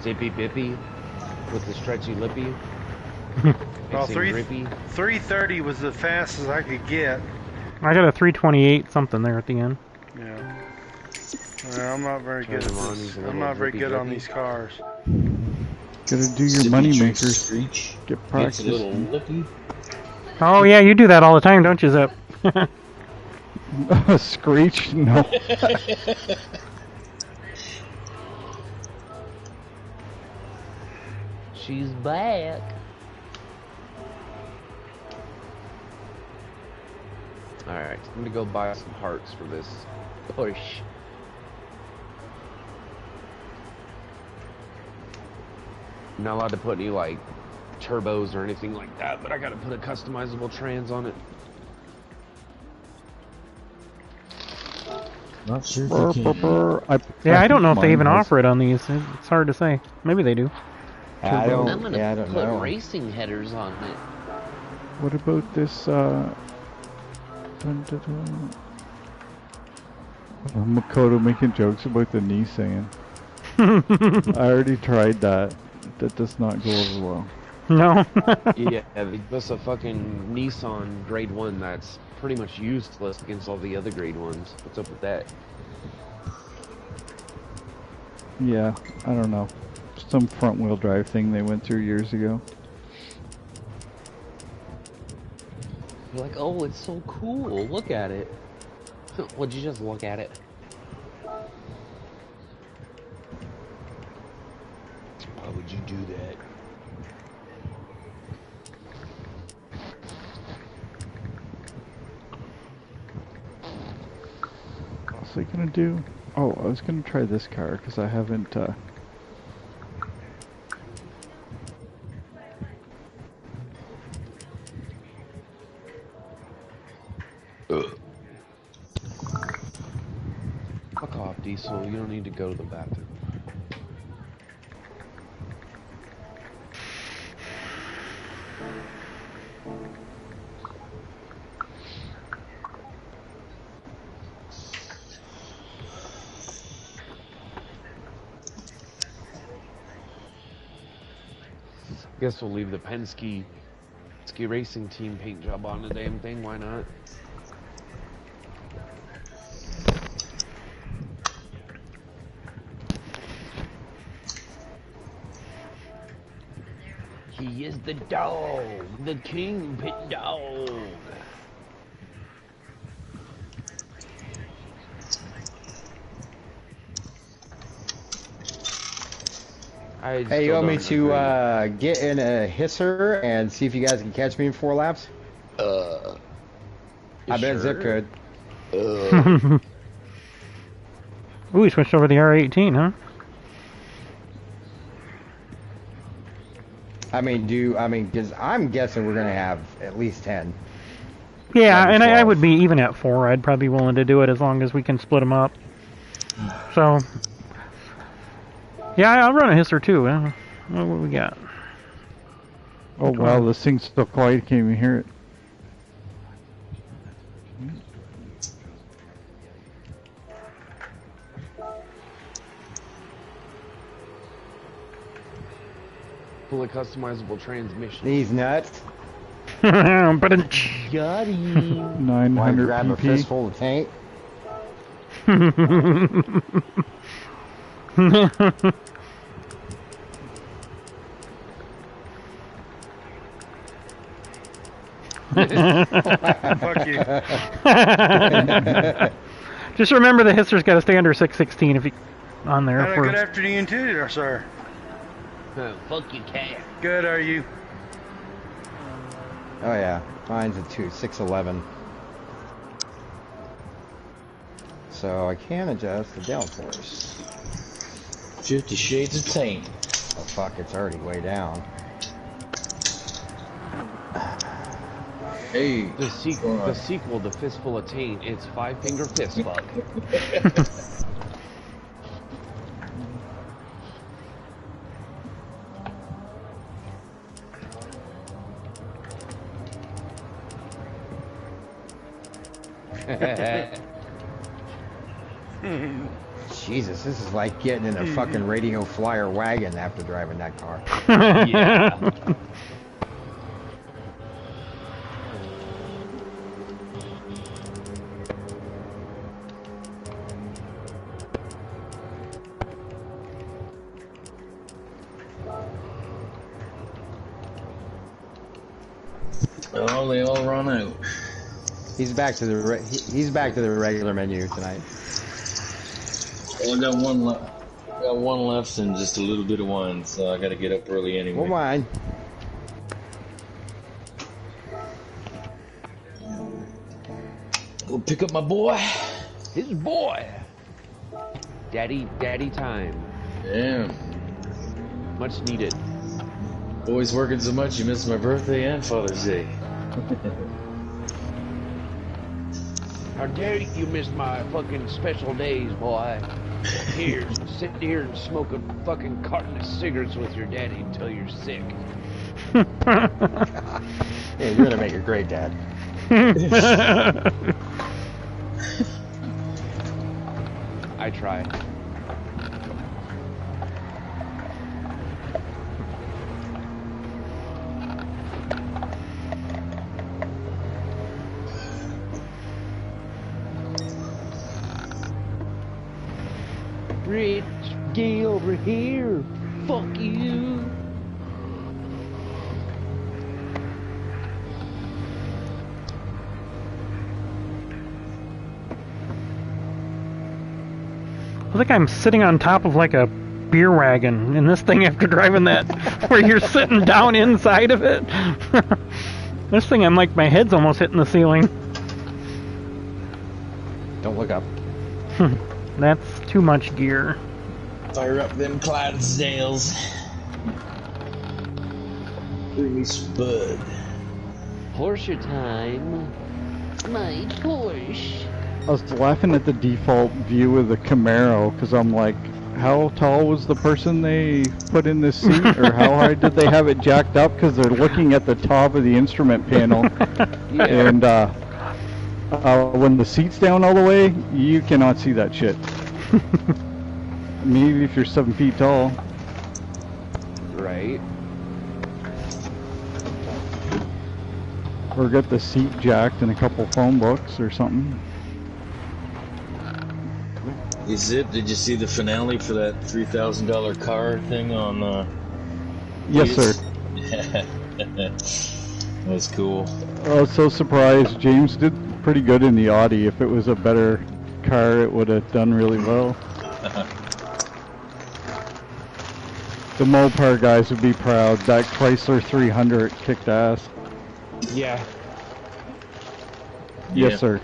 Zippy Bippy with the stretchy lippy. Well, 330 was the fastest I could get. I got a 328 something there at the end. Yeah. Well, I'm not very good at this. I'm not very good on these cars. Gotta do your money makers. Get practice. It's a little lippy. Oh yeah, you do that all the time, don't you, Zip? Screech? No. She's back. Alright, I'm gonna go buy some parts for this push. I'm not allowed to put any like turbos or anything like that, but I gotta put a customizable trans on it. Not sure if you can. Yeah, I don't know if they even offer it on these. It's hard to say. Maybe they do. I don't put know. racing headers on it. What about this, Makoto making jokes about the Nissan. I already tried that. That does not go over well. No. Yeah, that's a fucking Nissan Grade 1 that's pretty much useless against all the other Grade 1s. What's up with that? Yeah, I don't know. Some front-wheel drive thing they went through years ago. You're like, oh, it's so cool. Look at it. Would you just look at it? Why would you do that? What was I gonna do? Oh, I was gonna try this car because I haven't. Fuck off, Diesel. You don't need to go to the bathroom. Guess we'll leave the Penske ski racing team paint job on the damn thing. Why not? He is the dog, the KingPittdawg. Hey, you want me to get in a hisser and see if you guys can catch me in 4 laps? I bet Zip could. Ooh, he switched over the R18, huh? Because I'm guessing we're gonna have at least 10. Yeah, and I would be even at 4. I'd probably be willing to do it as long as we can split them up. So, yeah, I'll run a hisser too. What do we got? Oh wow, this thing's so quiet, you can't even hear it. Fully customizable transmission. These nuts. But Got him. 900 grab a pp. fistful of paint. Fuck you. Just remember the hisser's got to stay under 616 if you on there. Had a good afternoon too, sir. Fuck you, cat. Good, are you? Oh yeah, mine's a 611. So I can adjust the downforce. 50 Shades of Taint. Oh fuck, it's already way down. Hey, The sequel to Fistful of Taint, it's Five Finger Fist Fuck. Jesus, this is like getting in a fucking radio flyer wagon after driving that car. Yeah. Oh, they all run out. He's back to the regular menu tonight. Well, I got one left. Got one left and just a little bit of wine, so I got to get up early anyway. What wine? Go pick up my boy. His boy. Daddy time. Yeah. Much needed. Boys working so much, you missed my birthday and Father's Day. How dare you miss my fucking special days, boy. Here, sit here and smoke a fucking carton of cigarettes with your daddy until you're sick. Yeah, you're gonna make a great dad. I try. Rich, get over here. Fuck you. I think I'm sitting on top of like a beer wagon in this thing after driving that, where you're sitting down inside of it. This thing, I'm like, my head's almost hitting the ceiling. Don't look up. That's too much gear. Fire up them Clydesdales. Bring me some bud. Porsche time. My Porsche. I was laughing at the default view of the Camaro because I'm like, how tall was the person they put in this seat, or how high did they have it jacked up? Because they're looking at the top of the instrument panel, Yeah. and when the seat's down all the way, you cannot see that shit. Maybe if you're 7 feet tall. Right. Or get the seat jacked and a couple phone books or something. Is it? Did you see the finale for that $3,000 car thing on? Yes, sir. That's cool. I was so surprised. James did pretty good in the Audi. If it was a better car, it would have done really well. The Mopar guys would be proud. That Chrysler 300 kicked ass. Yeah. Yes, Yeah. sir.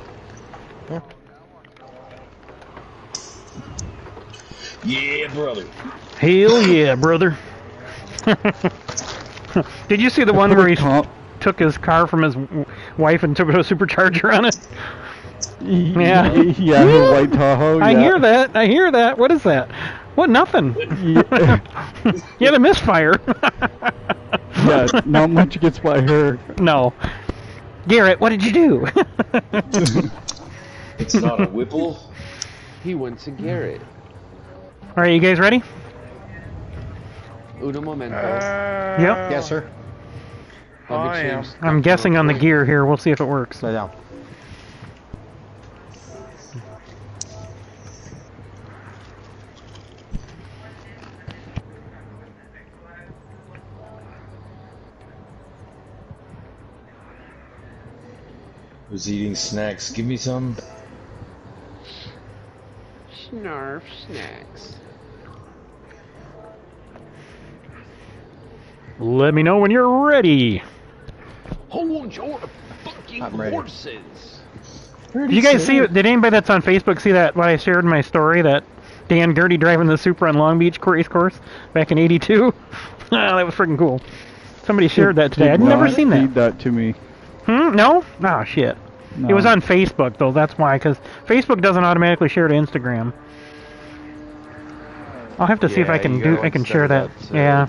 Yeah, brother. Hell yeah, brother. Did you see the one where he took his car from his wife and took a supercharger on it? Yeah. Yeah, the white Tahoe. I yeah. hear that. I hear that. What is that? What? Nothing. Yeah, Yeah, the misfire. yeah, not much gets by her. No. Garrett, what did you do? It's not a Whipple. He went to Garrett. All right, you guys ready? Uno momento. Yep. Yes, sir. Public I am. change. I'm guessing on the gear here. We'll see if it works. Slow down. Who's eating snacks? Give me some. Snarf snacks. Let me know when you're ready. Hold your fucking I'm ready. horses. Did you guys see? Did anybody that's on Facebook see that? What I shared in my story, that Dan Gertie driving the Supra on Long Beach race course back in '82. That was freaking cool. Somebody shared that today. I'd never seen that. Feed that to me. No? Oh shit. No. It was on Facebook though. That's why, because Facebook doesn't automatically share to Instagram. I'll have to see if I can do. I can share that. Yeah.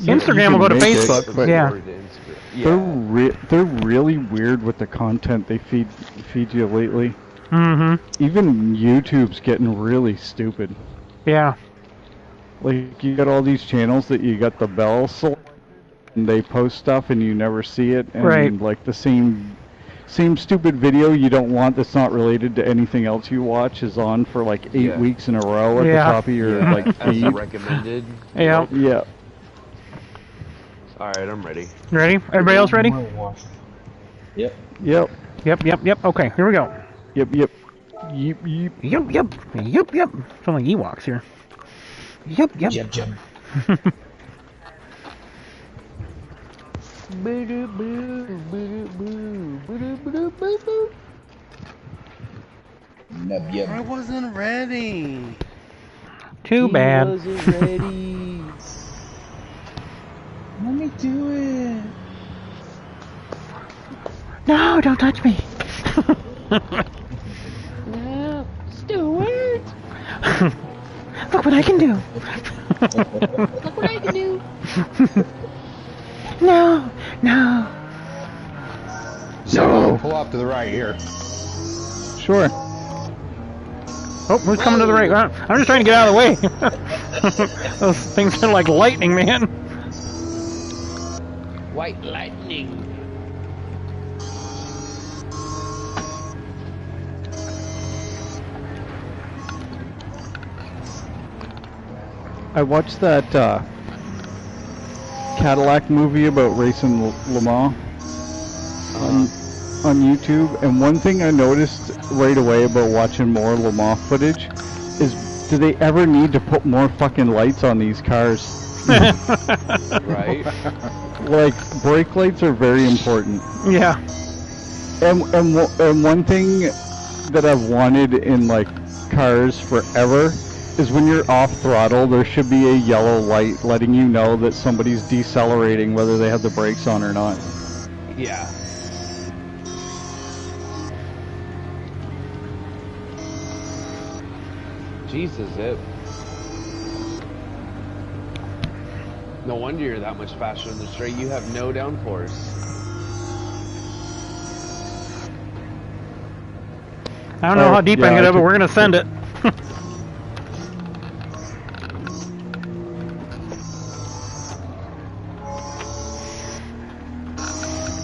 Instagram will go to make it, Facebook. but- Yeah. They're really weird with the content they feed you lately. Mm-hmm. Even YouTube's getting really stupid. Yeah. Like, you got all these channels that you got the bell selected, and they post stuff and you never see it, and Right. like the same stupid video you don't want that's not related to anything else you watch is on for like 8 Yeah. weeks in a row at Yeah. the top of your like As feed. recommended. Yeah. Yeah. Alright, I'm ready. You ready? Everybody else ready? Yep. Yep. Yep. Okay, here we go. Yep. Yep. Yep. Sound like Ewoks here. Yep. Jump. Yep. I wasn't ready. Too bad. Wasn't ready. Let me do it. No, don't touch me. No, Stuart. Look what I can do. Look what I can do. No. So pull off to the right here. Sure. Oh, who's coming to the right? I'm just trying to get out of the way. Those things are like lightning, man. White lightning. I watched that Cadillac movie about racing Le Mans on YouTube, and one thing I noticed right away about watching more Le Mans footage is, do they ever need to put more fucking lights on these cars? Right? Like, brake lights are very important. Yeah. And one thing that I've wanted in like cars forever is when you're off throttle, there should be a yellow light letting you know that somebody's decelerating, whether they have the brakes on or not. Yeah. Jesus, it. No wonder you're that much faster in the straight. You have no downforce. I don't know how deep I can get it, but we're gonna send it.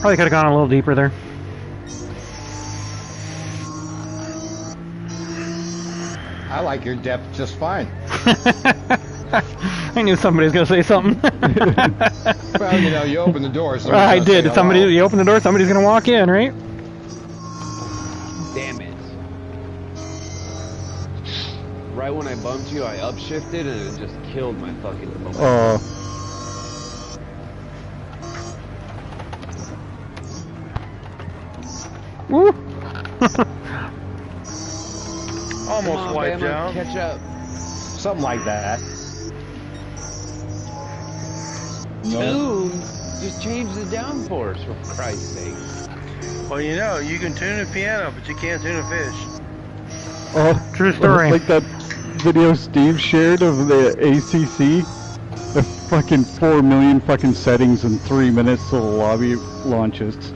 Probably could have gone a little deeper there. I like your depth just fine. I knew somebody was gonna say something. Well, you know, you open the door. I did. You open the door, somebody's gonna walk in, right? Damn it. Right when I bumped you, I upshifted and it just killed my fucking momentum. Woo! Almost wiped out. Catch up. Something like that. Dude, just change the downforce for Christ's sake. Well, you know, you can tune a piano, but you can't tune a fish. Oh, true story. Like that video Steve shared of the ACC. The fucking 4 million fucking settings in 3 minutes till the lobby launches.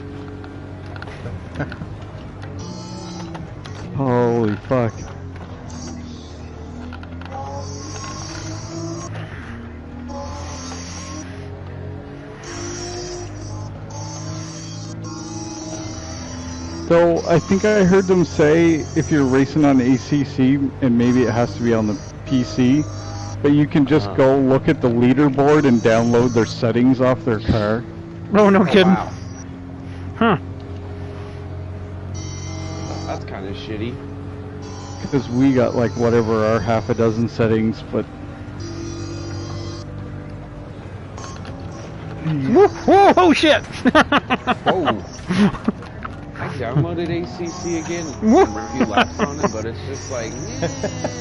Holy fuck. So I think I heard them say if you're racing on ACC, and maybe it has to be on the PC, but you can just go look at the leaderboard and download their settings off their car. Oh, no kidding. Wow. Huh. That's kind of shitty. Because we got like whatever our half a dozen settings, but... Whoa, oh shit! Whoa. I downloaded ACC again and a few laps on it, but it's just like,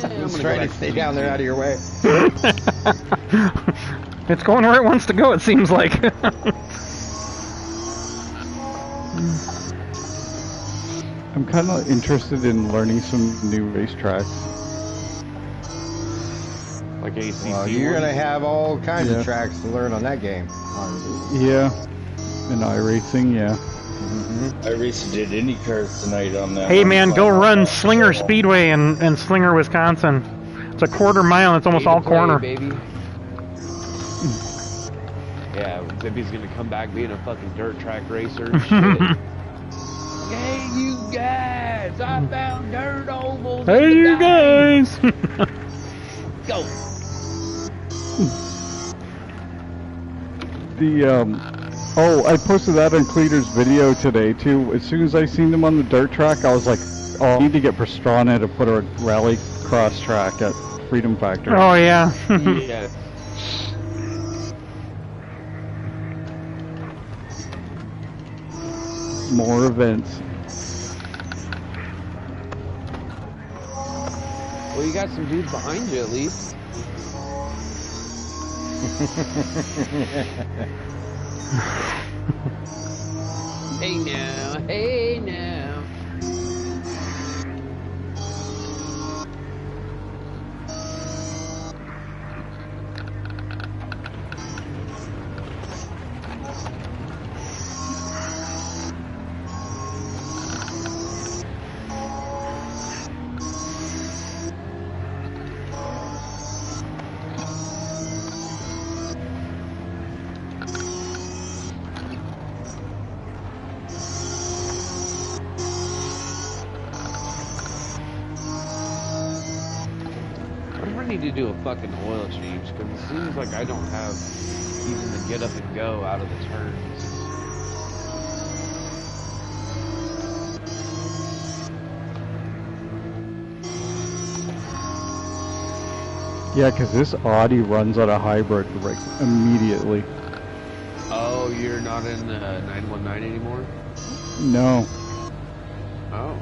I'm Just trying to stay down there out of your way. It's going where it wants to go, it seems like. I'm kind of interested in learning some new racetracks. like ACC. Well, you're going to have all kinds of tracks to learn on that game. Yeah. And iRacing, yeah. I recently did IndyCars tonight on that. Hey man, go run Slinger Speedway in Slinger, Wisconsin. It's a quarter mile and it's almost all corner. Baby. Yeah, Zippy's gonna come back being a fucking dirt track racer and shit. Hey you guys, I found dirt ovals. Hey you guys! Go. Oh, I posted that on Cleater's video today too. As soon as I seen them on the dirt track, I was like, oh, I need to get Pastrana to put a rally cross track at Freedom Factory. Oh yeah. Yeah. More events. Well, you got some dudes behind you at least. Hey now, hey now. I need to do a fucking oil change because it seems like I don't have even the get up and go out of the turns. Yeah, because this Audi runs out of hybrid like immediately. Oh, you're not in the 919 anymore? No. Oh.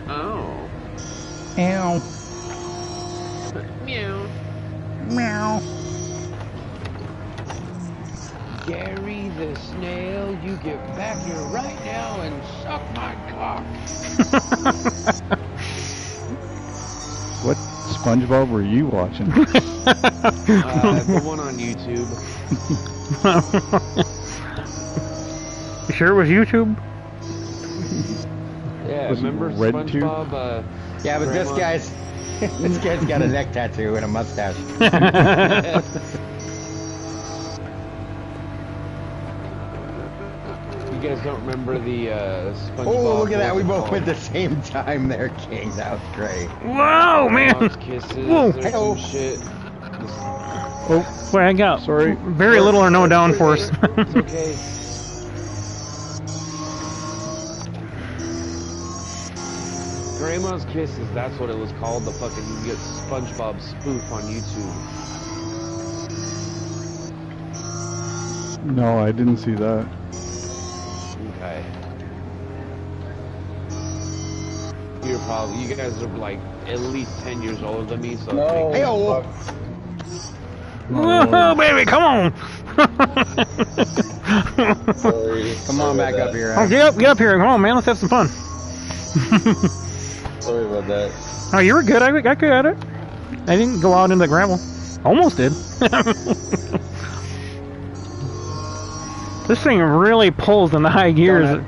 Oh. Ow. Meow. Meow. Gary the snail, you get back here right now and suck my cock. What SpongeBob were you watching? The one on YouTube. You sure it was YouTube? Yeah, Was it remember Red SpongeBob? Yeah, but this guy's got a neck tattoo and a mustache. You guys don't remember the SpongeBob? Oh, look at that. We both went the same time there, King. That was great. Whoa, man! Mom's kisses Whoa. or some shit. Oh, Wait, I got sorry. very little or no downforce. It's okay. Grandma's Kisses, that's what it was called. The fucking, you get SpongeBob spoof on YouTube. No, I didn't see that. Okay. You guys are like at least 10 years older than me, so. No. Hey, oh, Whoa, baby, come on! Sorry. come on back up here. Oh, get up here. Come on, man. Let's have some fun. Sorry about that. Oh, you were good. I got good at it. I didn't go out into the gravel. Almost did. This thing really pulls in the high gears.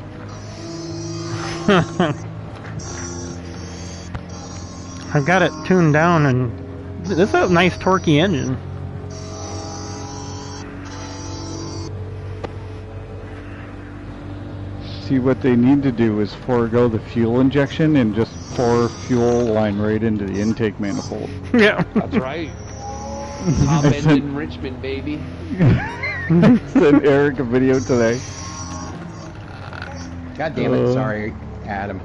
I've got it tuned down, and this is a nice torquey engine. See, what they need to do is forego the fuel injection and just pour fuel line right into the intake manifold. Yeah. That's right. Top end in Richmond, baby. Sent Eric a video today. God damn it. Sorry, Adam.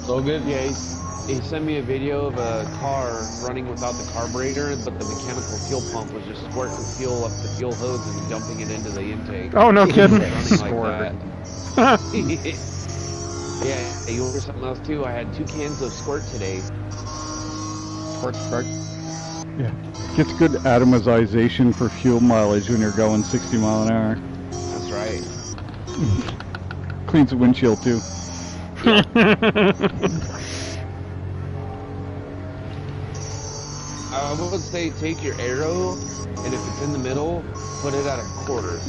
So good? Yeah, he sent me a video of a car running without the carburetor, but the mechanical fuel pump was just squirting fuel up the fuel hose and dumping it into the intake. Oh, no kidding. Running like that. Yeah, you ordered something else too. I had 2 cans of squirt today. Squirt, squirt. Yeah. Gets good atomization for fuel mileage when you're going 60 mile an hour. That's right. Cleans the windshield too. I would say take your arrow, and if it's in the middle, put it at a quarter.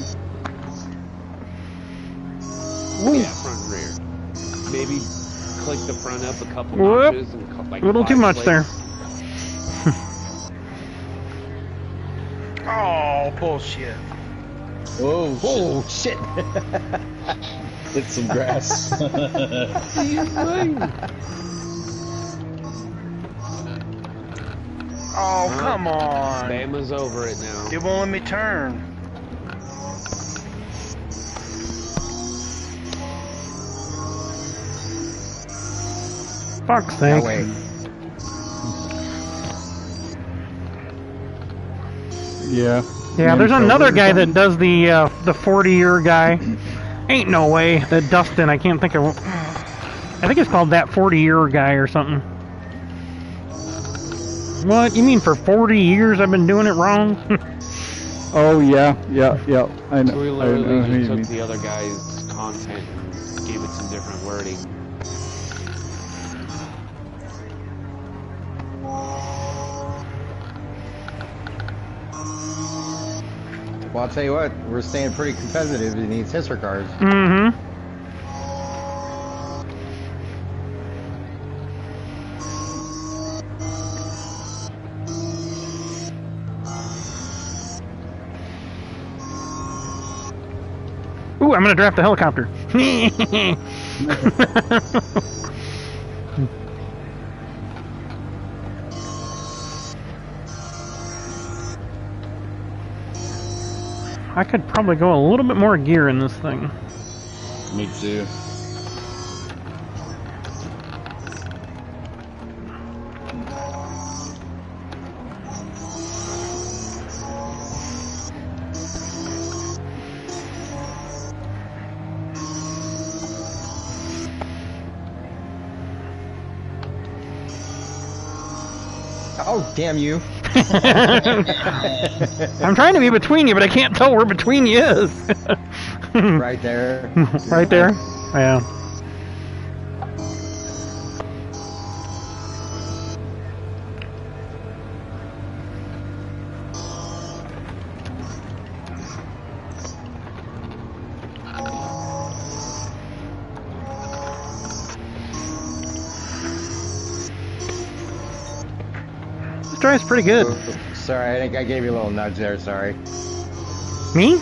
Yeah, front and rear. Maybe click the front up a couple notches and like a little too much there. Oh, bullshit. Oh, shit. Hit some grass. Oh, come on. Bama's over it now. It won't let me turn. Fuck's sake. Oh, wait. Yeah. Yeah, there's another guy that does the 40-year guy. Ain't no way. That Dustin, I can't think of. I think it's called that 40-year guy or something. What? You mean for 40 years I've been doing it wrong? Oh yeah. I know. We I literally know who you just took mean. the other guy's content and gave it some different wording. Well, I'll tell you what, we're staying pretty competitive in these HISR cars. Mm-hmm. Ooh, I'm gonna draft the helicopter. I could probably go a little bit more gear in this thing. Me too. Oh, damn you. I'm trying to be between you, but I can't tell where between you is. Right there. Right there? Yeah. This drive's pretty good. Sorry, I think I gave you a little nudge there, sorry. Me?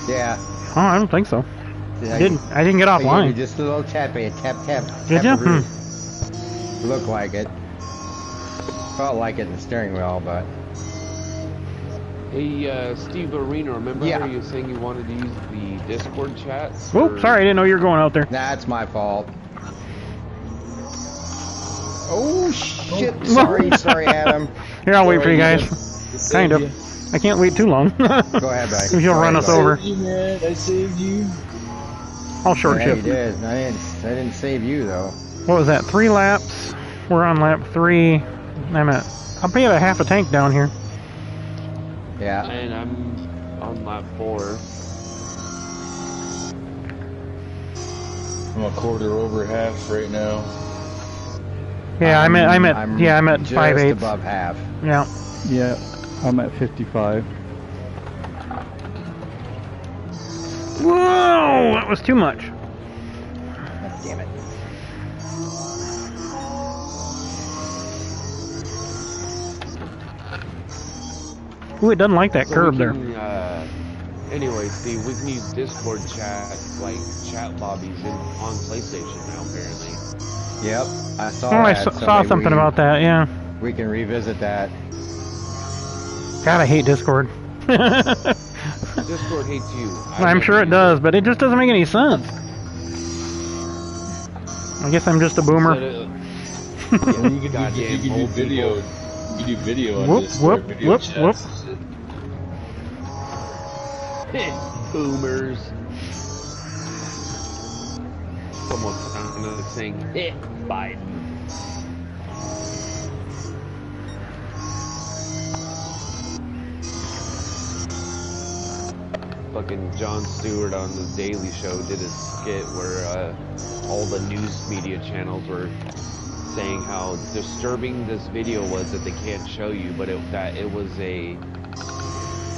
Yeah. Oh, I don't think so. Yeah, I didn't get I gave you offline. just a little tap. Did Did ya? Looked like it. Felt like it in the steering wheel, but... Hey, Steve Arena, remember Yeah. how you were saying you wanted to use the Discord chats? Whoop, sorry, I didn't know you were going out there. That's my fault. Oh, shit. Sorry, Adam. Here, I'll wait for you guys. Kind of. I can't wait too long. Go ahead, buddy. If you'll run us over. I saved you. I'll short Yeah, shift. you did. I didn't save you, though. What was that? 3 laps. We're on lap 3. I'll pay a half a tank down here. Yeah. And I'm on lap 4. I'm a quarter over half right now. Yeah, I'm at just 5/8. above half. Yeah. Yeah, I'm at 55. Whoa, that was too much. God damn it. Ooh, it doesn't like that curve there. Anyway, Steve, we can use Discord chat, like chat lobbies on PlayStation now, apparently. Yep, I saw Oh, I that. saw something about that, yeah. We can revisit that. God, I hate Discord. Discord hates you. I'm sure it does, but it just doesn't make any sense. I guess I'm just a boomer. You can do video. You can do video on Whoop, Discord. whoop, Video whoop, chats whoop. and shit. Boomers. Almost sounded saying, Biden. Fucking Jon Stewart on the Daily Show did a skit where all the news media channels were saying how disturbing this video was that they can't show you, but that it was a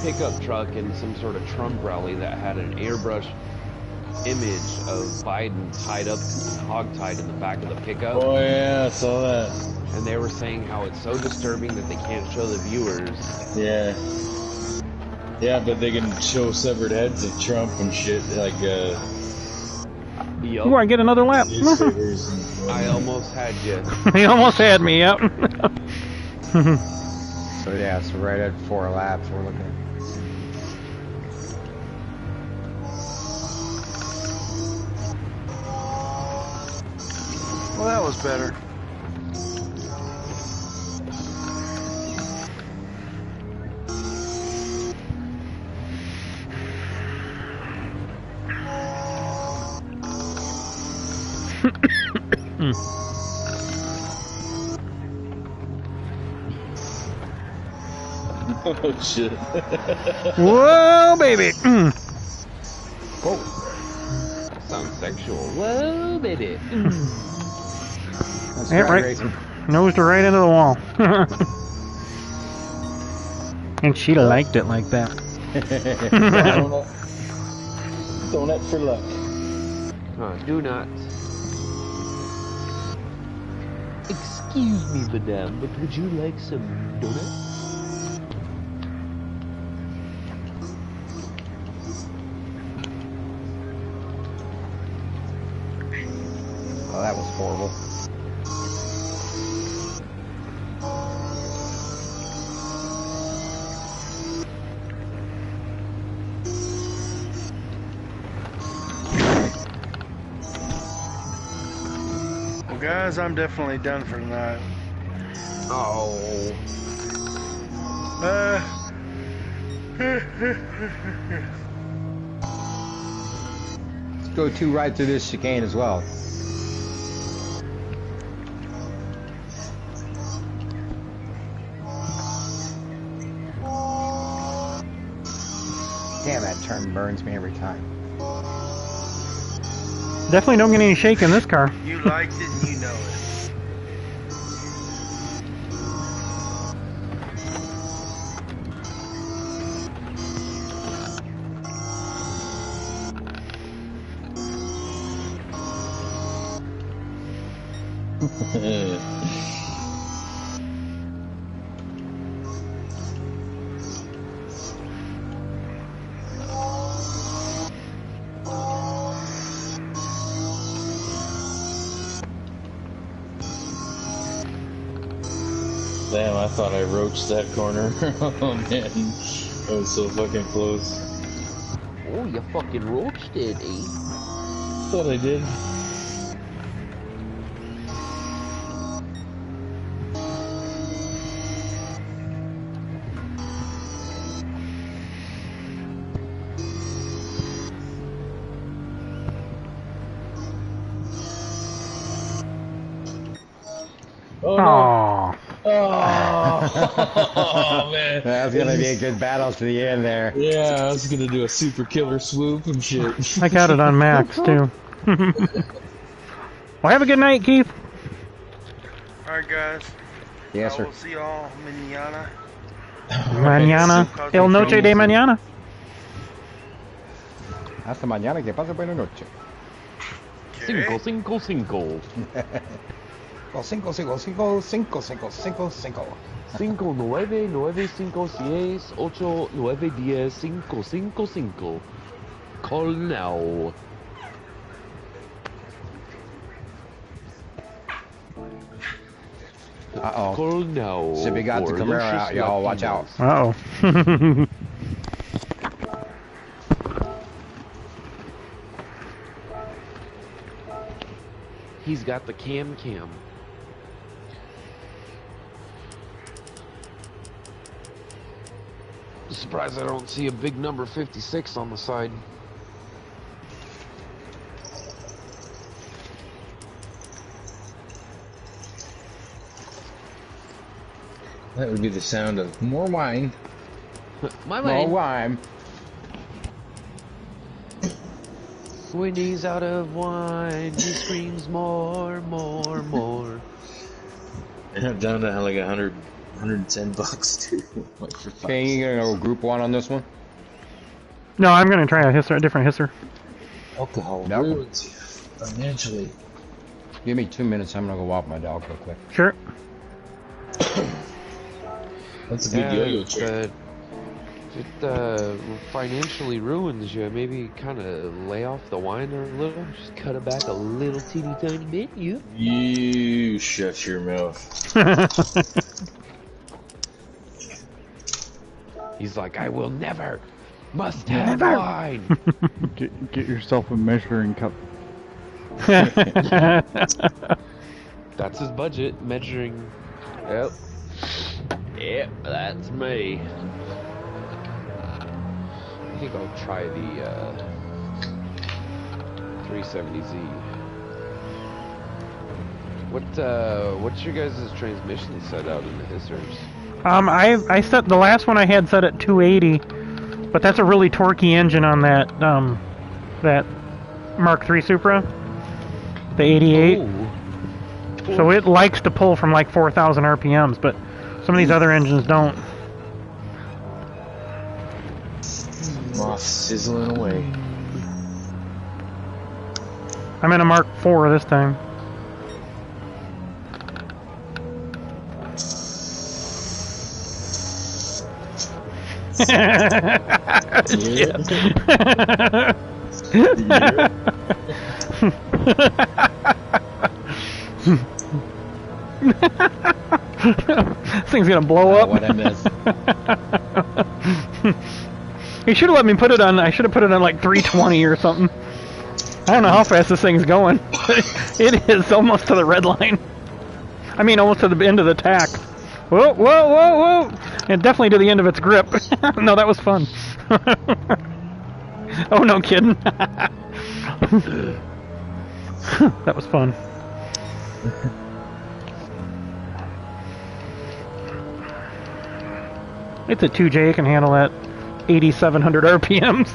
pickup truck in some sort of Trump rally that had an airbrush image of Biden tied up, hog-tied in the back of the pickup. Oh yeah, I saw that. And they were saying how it's so disturbing that they can't show the viewers. Yeah. Yeah, but they can show severed heads of Trump and shit, like, Ooh, I get another lap. newspapers and I almost had you. He almost had me, yep. So yeah, so right at 4 laps we're looking at. Well, that was better. Oh shit. Whoa, baby. Whoa. Sounds sexual. Whoa, baby. That's Yeah, drag right. racing. Nosed her right into the wall. And she liked it like that. Donut for luck. Do not. Excuse me, madame, but would you like some donuts? Oh, that was horrible. Well, guys, I'm definitely done for tonight. Oh. Let's go 2 right through this chicane as well. Damn, that turn burns me every time. Definitely don't get any shake in this car. You liked it and you know it. Damn, I thought I roached that corner. Oh man, that was so fucking close. Oh, you fucking roached it, eh? Thought I did. Oh no! Aww. Oh man, That's gonna be a good battle to the end there. Yeah, I was gonna do a super killer swoop and shit. I got it on max, too. Well, have a good night, Keith. Alright, guys. Yes, I sir. will see y'all mañana. Mañana. El noche de mañana. Hasta mañana, que pase buena noche. Cinco, cinco, cinco. 5, 5, 5, 5, 5, 5, 5, 5. 5, 9, 9, 5, 6, 8, 9, 10, 5, 5, 5. Call now. Uh-oh. Call now. Sippy got the for Camaro luscious out, y'all. Watch out. Uh-oh. He's got the cam. Surprised I don't see a big number 56 on the side. That would be the sound of more wine. My More man. wine. When he's out of wine, he screams more, more, more. And I'm down to like 100, 110 bucks too. Like for Okay, you gonna go group 1 on this one? No, I'm going to try a different hisser. alcohol Nope. ruins you financially. Give me 2 minutes. I'm gonna go walk my dog real quick. Sure. That's a good yo-yo trick. If it financially ruins you, maybe kind of lay off the wine a little, just cut it back a little teeny tiny bit. You You shut your mouth. He's like, I will never. Must have wine. Get yourself a measuring cup. That's his budget, measuring. Yep. Yep, that's me. I think I'll try the 370Z. What's your guys' transmission set out in the hissers? I set the last one I had set at 280, but that's a really torquey engine on that that Mark III Supra, the 88. Ooh. So it likes to pull from like 4,000 RPMs, but some of these other engines don't. Off sizzling away. I'm in a Mark IV this time. This thing's gonna blow up. What I missed. You should have let me put it on. I should have put it on like 320 or something. I don't know how fast this thing's going. It is almost to the red line. I mean, almost to the end of the tack. Whoa, whoa, whoa, whoa! And definitely to the end of its grip. No, that was fun. Oh, no kidding. That was fun. It's a 2J, it can handle that 8,700 RPMs.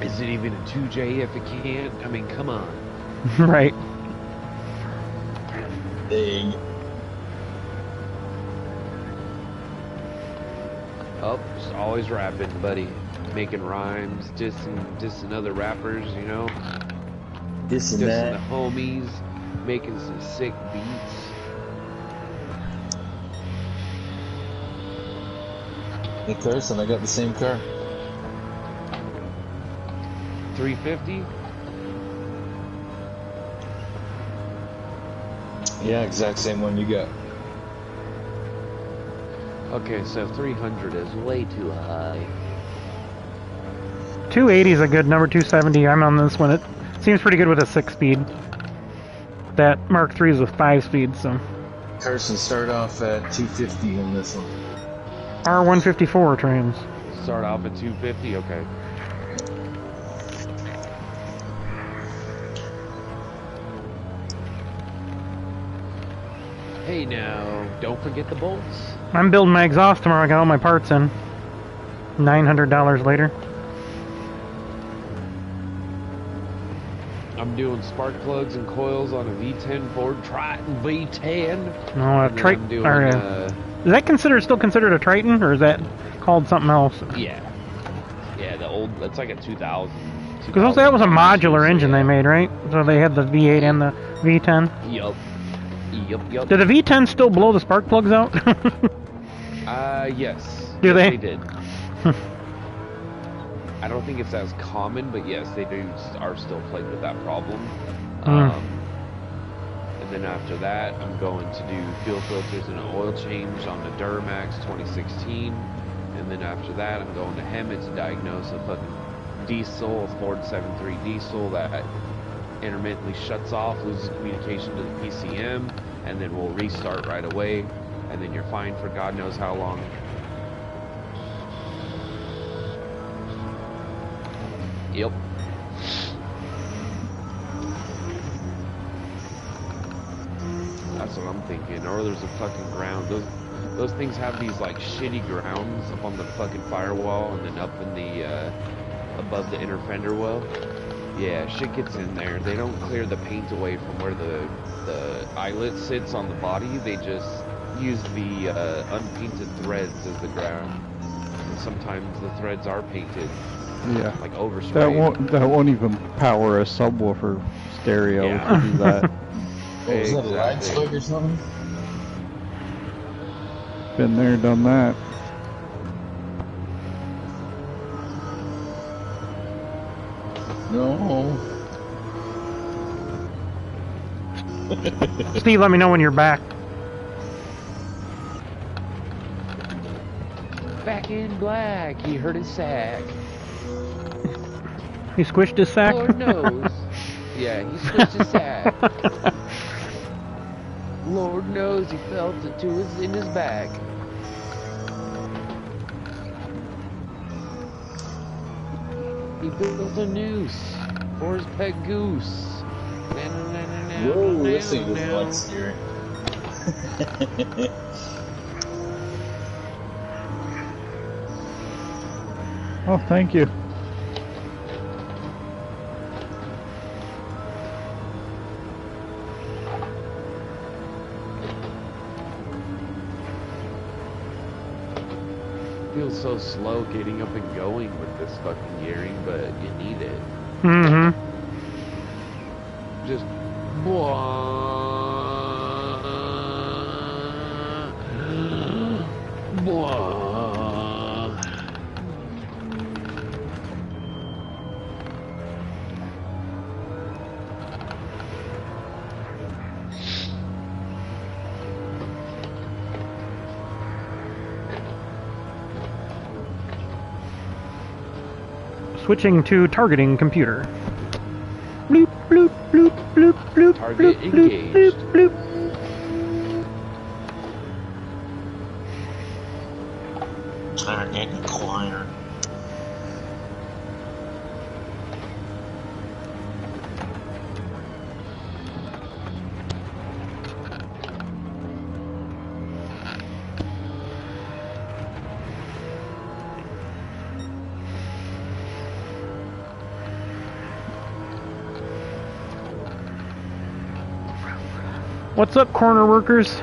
Is it even a 2J if it can't? I mean, come on. Right. Dang. Oh, just always rapping, buddy. Making rhymes, dissing other rappers, you know? This and Dissing that. the homies, making some sick beats. Hey Carson, I got the same car. 350? Yeah, exact same one you got. Okay, so 300 is way too high. 280 is a good number, 270. I'm on this one. It seems pretty good with a 6-speed. That Mark III is with 5-speed, so. Carson, start off at 250 in this one. R154 trans. Start off at 250, okay. Hey now, don't forget the bolts. I'm building my exhaust tomorrow. I got all my parts in. $900 later. I'm doing spark plugs and coils on a V10 Ford Triton V10. No, a Triton. Is that still considered a Triton, or is that called something else? Yeah, the old. That's like a 2000. Because that was a modular engine they made, right? So they had the V8 and the V10. Yup. Did the V10 still blow the spark plugs out? Yes. Do yes, they? They did. I don't think it's as common, but yes, they are still plagued with that problem. And then after that, I'm going to do fuel filters and an oil change on the Duramax 2016. And then after that, I'm going to Hemet to diagnose a fucking diesel, a Ford 7.3 diesel that intermittently shuts off, loses communication to the PCM, and then we'll restart right away. And then you're fine for God knows how long. Yep. That's what I'm thinking. Or there's a fucking ground. Those things have these like shitty grounds up on the fucking firewall and then up in the above the inner fender well. Yeah, shit gets in there. They don't clear the paint away from where the eyelet sits on the body. They just use the unpainted threads as the ground. And sometimes the threads are painted. Yeah. Like overspray. That won't even power a subwoofer stereo to do that. Oh, was that a ride slug or something? Been there, done that. No. Steve, let me know when you're back. in black. He hurt his sack. He squished his sack? Lord knows. Yeah, he squished his sack. Lord knows he felt it in his back. He built a noose for his pet goose. Whoa, this thing doesn't like steering. Oh, thank you. Feels so slow getting up and going with this fucking gearing, but you need it. Mm-hmm. Just Switching to targeting computer. Bloop, bloop, bloop, bloop, bloop, Target bloop, bloop, engaged. bloop, bloop. Target acquired. What's up, corner workers?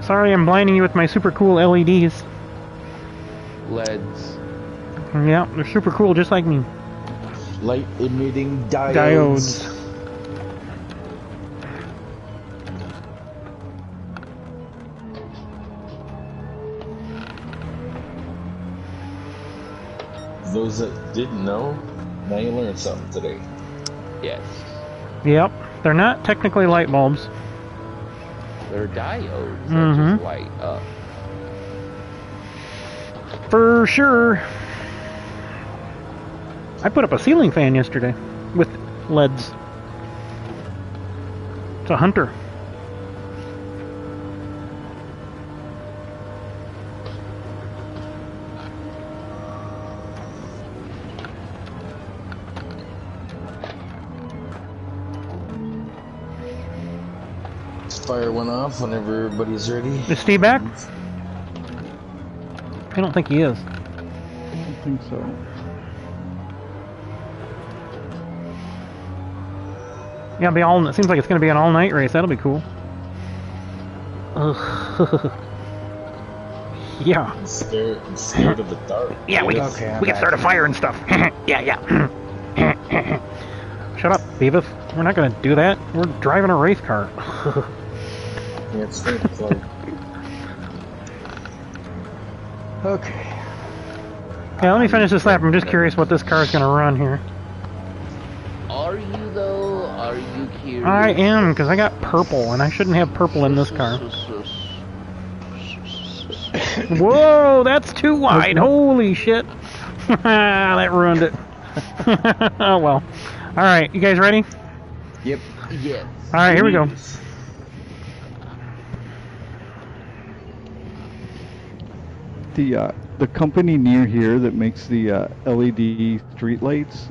Sorry I'm blinding you with my super cool LEDs. LEDs. Yeah, they're super cool, just like me. Light emitting diodes. Those that didn't know, now you learned something today. Yes. Yep, they're not technically light bulbs. They're diodes that Mhm. just light up. For sure. I put up a ceiling fan yesterday with LEDs. It's a Hunter. Fire went off whenever everybody's ready. Is Steve back? I don't think he is. I don't think so. Yeah, it'll be all. It seems like it's going to be an all-night race. That'll be cool. Ugh. Yeah. I'm scared of the dark. Yeah, we can start a fire and stuff. Yeah. Shut up, Beavis. We're not going to do that. We're driving a race car. Yeah, it's like Okay. Yeah, let me finish this lap. I'm just curious what this car is going to run here. Are you though? Are you curious? I am, because I got purple, and I shouldn't have purple in this car. Whoa, that's too wide. Holy shit. That ruined it. Oh, well. All right, you guys ready? Yep. Yes. All right, here we go. The company near here that makes the LED streetlights,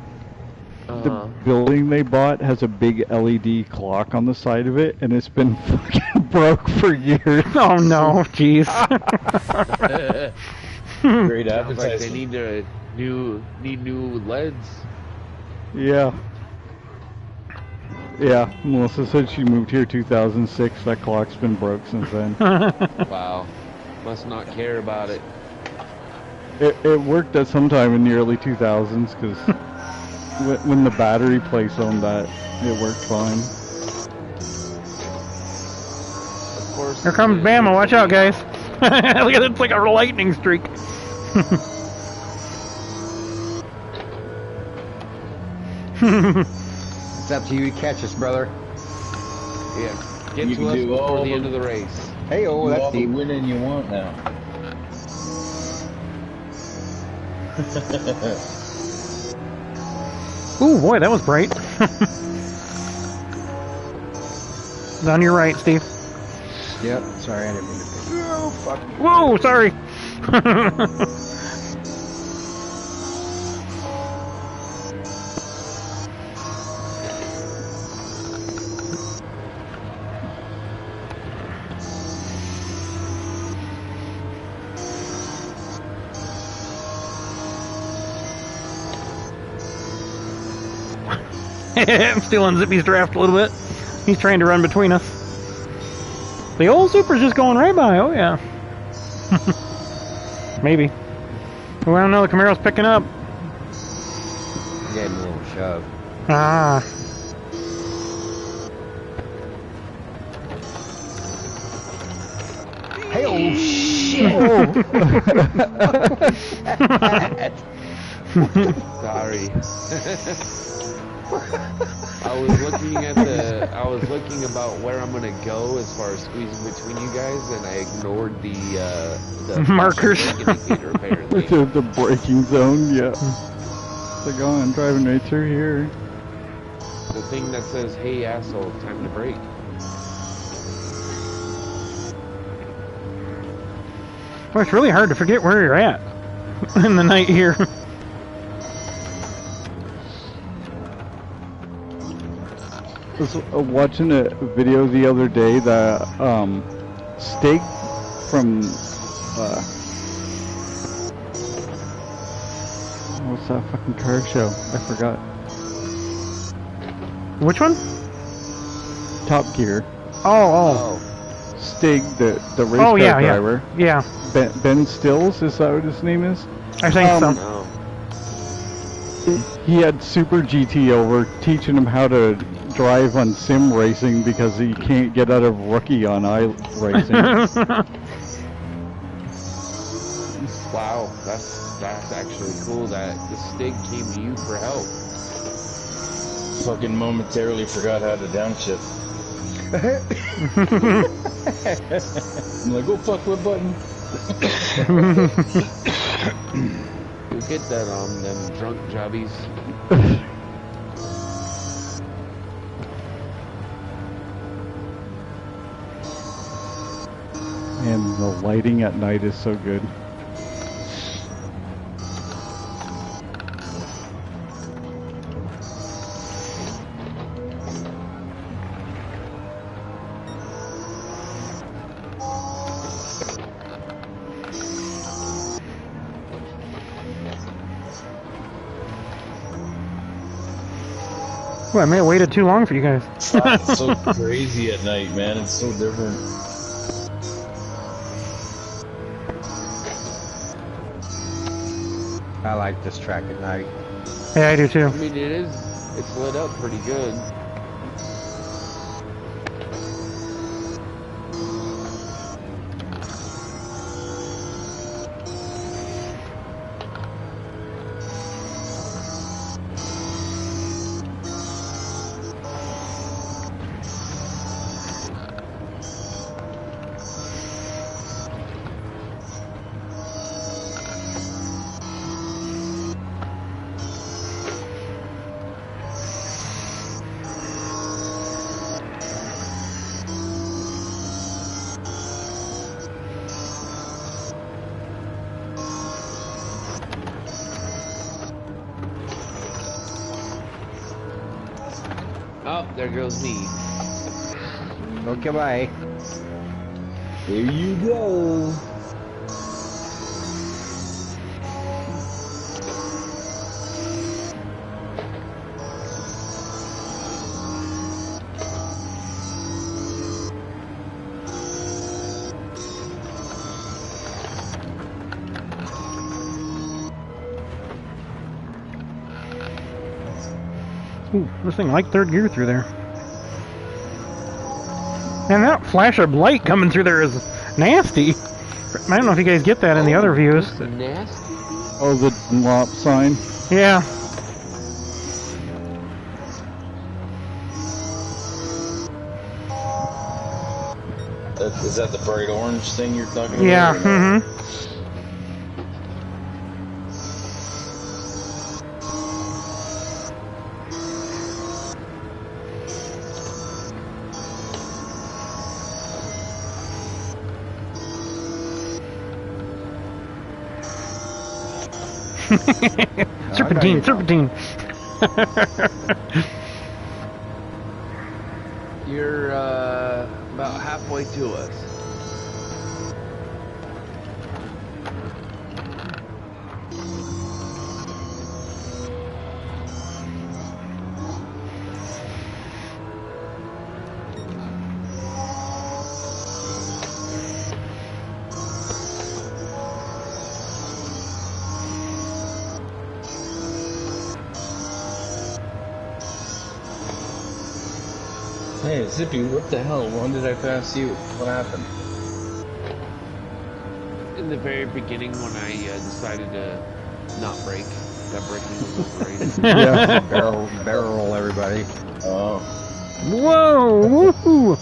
the building they bought has a big LED clock on the side of it, and it's been fucking broke for years. Oh no, jeez. great Sounds like they advertisement. need new LEDs. Yeah. Yeah, Melissa said she moved here 2006. That clock's been broke since then. Wow. Must not care about it. It worked at some time in the early 2000s because when the battery place owned that, it worked fine. Of course. Here comes Bama. Watch out, guys. Look at it. It's like a lightning streak. It's up to you to catch us, brother. Yeah. Get You to can us do before all the the- end of the race. Hey, oh, Do that's all the deep. winning you want now. Ooh, boy, that was bright. On your right, Steve. Yep, sorry, I didn't mean to pick you. Oh, fuck. Whoa, sorry. I'm stealing Zippy's draft a little bit. He's trying to run between us. The old Super's just going right by. Oh, yeah. Maybe. Well, I don't know. The Camaro's picking up. Getting a little shove. Ah. Hey, oh, shit! Sorry. I was looking about where I'm gonna go as far as squeezing between you guys, and I ignored the markers. Indicator, apparently. The braking zone, yeah. It's like, oh, I'm driving right through here. The thing that says, "Hey asshole, time to brake." Well, it's really hard to forget where you're at in the night here. I was watching a video the other day that Stig from what's that fucking car show? I forgot. Which one? Top Gear. Oh. Stig, the race car driver. Yeah. Ben Stills, is that what his name is? I think so. No. He had Super GT over teaching him how to drive on sim racing because he can't get out of rookie on iRacing. Wow, that's actually cool that the Stig came to you for help. Fucking momentarily forgot how to downshift. I'm like, go fuck what button? You get that on them drunk jobbies. And the lighting at night is so good. Well, I may have waited too long for you guys. It's so crazy at night, man. It's so different. I like this track at night. Yeah, I do too. I mean, it's lit up pretty good. Oh, there goes me. Okay, bye. There you go. Ooh, this thing like third gear through there. And that flash of light coming through there is nasty. I don't know if you guys get that in the other views. Nasty. Oh, the Dunlop sign. Yeah. Is that the bright orange thing you're talking about? Yeah. Mm-hmm. Serpentine, serpentine. You're about halfway to us. Hey, Zippy, what the hell? When did I pass you? What happened? In the very beginning, when I decided to not brake, that braking was overrated. Yeah, barrel roll everybody. Oh. Whoa! Woohoo!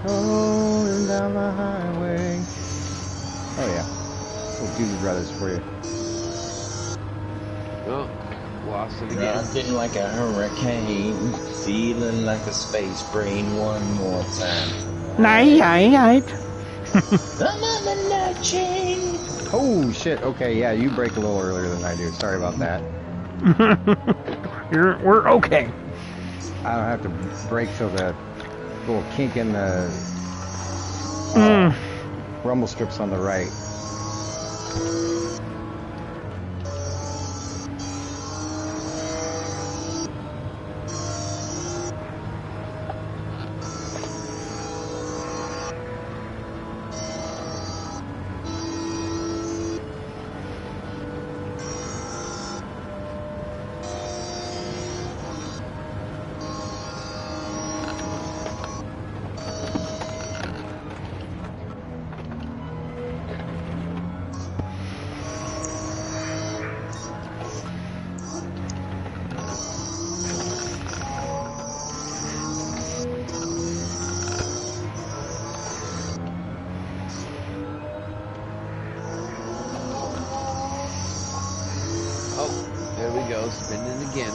Rolling down the highway. Oh yeah, we'll do the brothers for you. Oh, lost it again. Rocking like a hurricane, feeling like a space brain one more time. Night. I'm on the night chain. Oh shit. Okay, yeah, you break a little earlier than I do. Sorry about that. We're okay. I don't have to brake till the little kink in the rumble strips on the right. There we go, spinning again.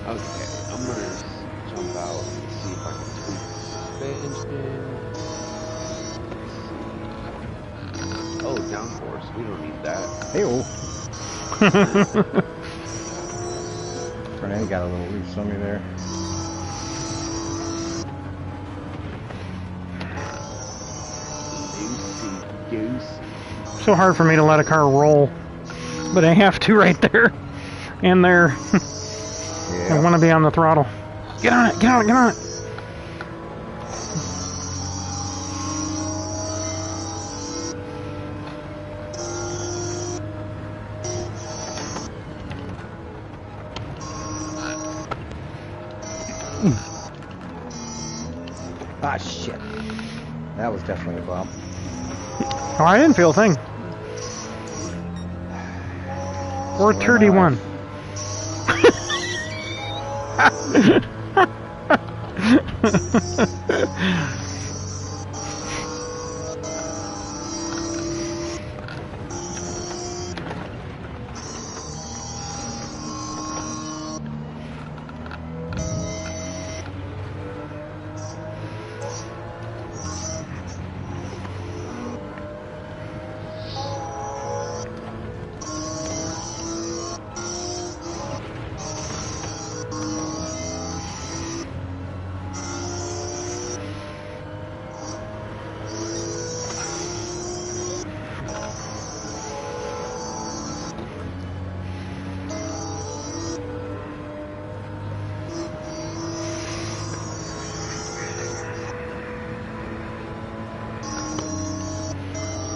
Okay, I'm gonna jump out and see if I can tweak suspension. Oh, downforce, we don't need that. Hey-oh. Fernand got a little loose on me there. So hard for me to let a car roll, but I have to right there and there. Yeah. I want to be on the throttle. Get on it, get on it, get on it. Ah, shit. That was definitely a bump. Oh, I didn't feel a thing. 431.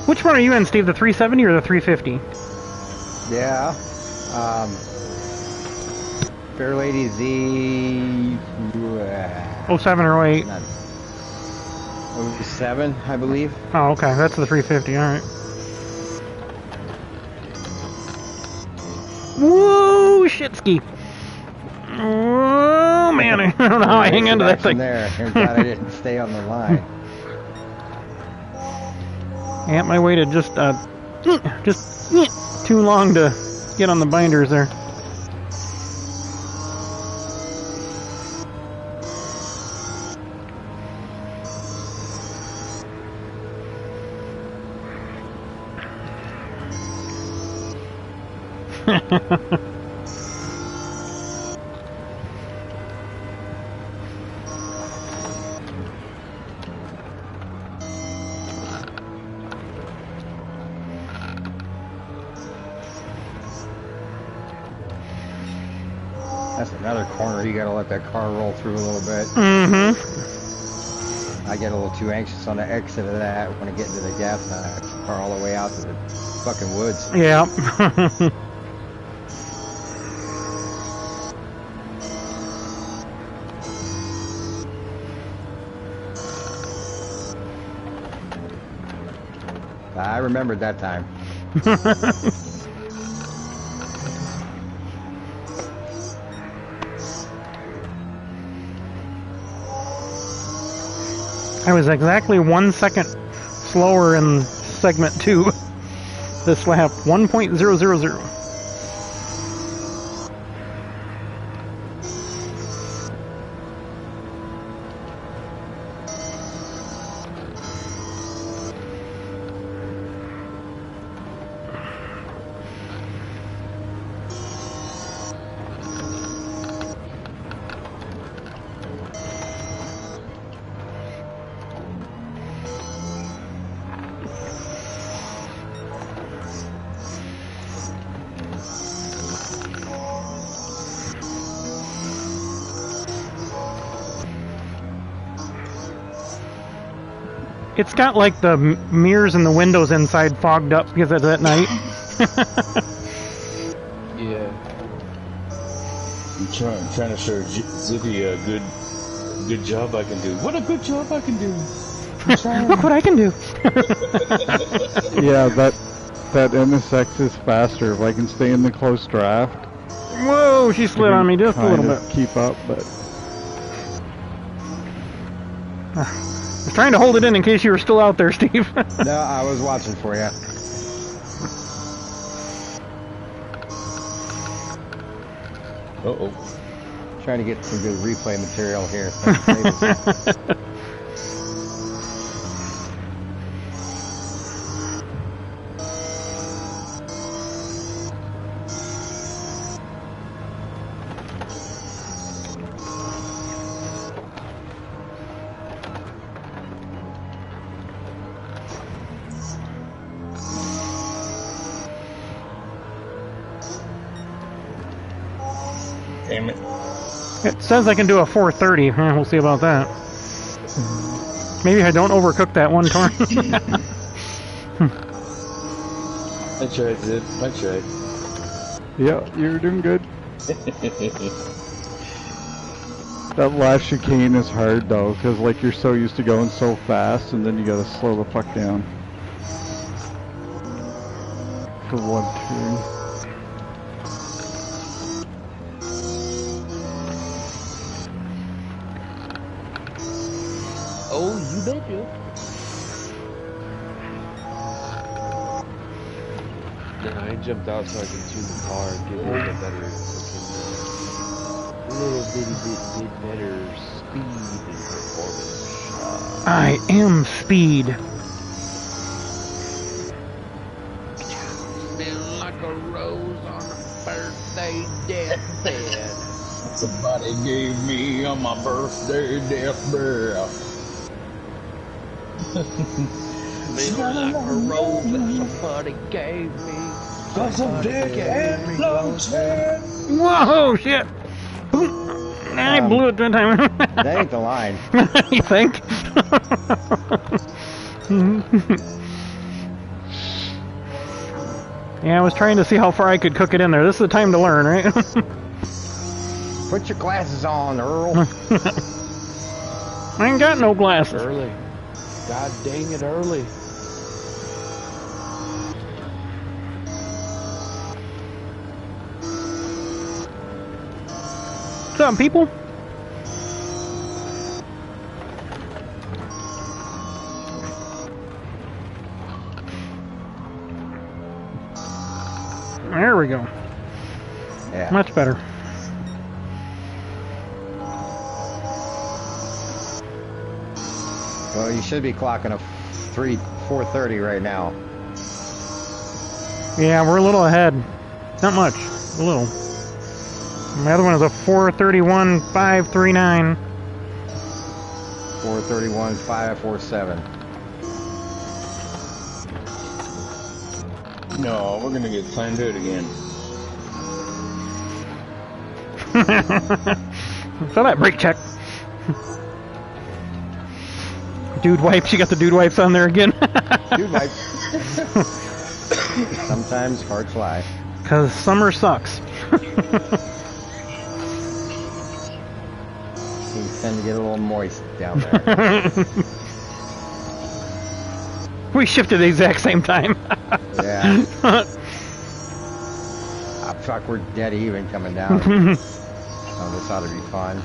Which one are you in, Steve? The 370 or the 350? Yeah. Fairlady Z... 07 or 08? 07, I believe. Oh, okay. That's the 350. All right. Whoa, shit ski. Oh, man. I don't know how I hang onto that thing. There. Thank God I didn't stay on the line. At my way to just too long to get on the binders there. That's another corner you gotta let that car roll through a little bit. Mm-hmm. I get a little too anxious on the exit of that when I get into the gas and I car all the way out to the fucking woods. Yeah. I remembered that time. I was exactly 1 second slower in segment 2 this lap. 1.000. It's got like the mirrors and the windows inside fogged up because it's at night. Yeah. I'm trying to show Zippy a good job I can do. What a good job I can do. Look what I can do. Yeah, that MSX is faster. If I can stay in the close draft. Whoa, she slid on me just a little bit. Keep up, but I was trying to hold it in case you were still out there, Steve. No, I was watching for you. Uh-oh. Trying to get some good replay material here. Damn it. It says I can do a 430. We'll see about that. Maybe I don't overcook that one turn. I tried, Zip. I tried. yeah, you're doing good. That last chicane is hard though, because like you're so used to going so fast, and then you gotta slow the fuck down for one turn. Oh, you betcha. Then I jumped out so I could tune the car and give it a better little bit better speed and performance. I am speed. Smell like a rose on a birthday deathbed. Somebody gave me on my birthday deathbed. Smell like a rose that somebody gave me. Cause I'm dead and bloated. Whoa, shit! Boom. I blew it that time. That ain't the line. You think? Yeah, I was trying to see how far I could cook it in there. This is the time to learn, right? Put your glasses on, Earl. I ain't got no glasses. Early. God dang it, early. What's up, people? we go. Yeah. Much better. Well, you should be clocking a 4:30 right now. Yeah, we're a little ahead. Not much. A little. The other one is a 4:31.539. 4:31.547. No, we're gonna get time to do it again. So that brake check. Dude wipes, you got the dude wipes on there again. Dude wipes. Sometimes hearts lie. Cause summer sucks. Things tend to get a little moist down there. We shifted at the exact same time. Yeah. Fuck, we're dead even coming down. Oh, this ought to be fun.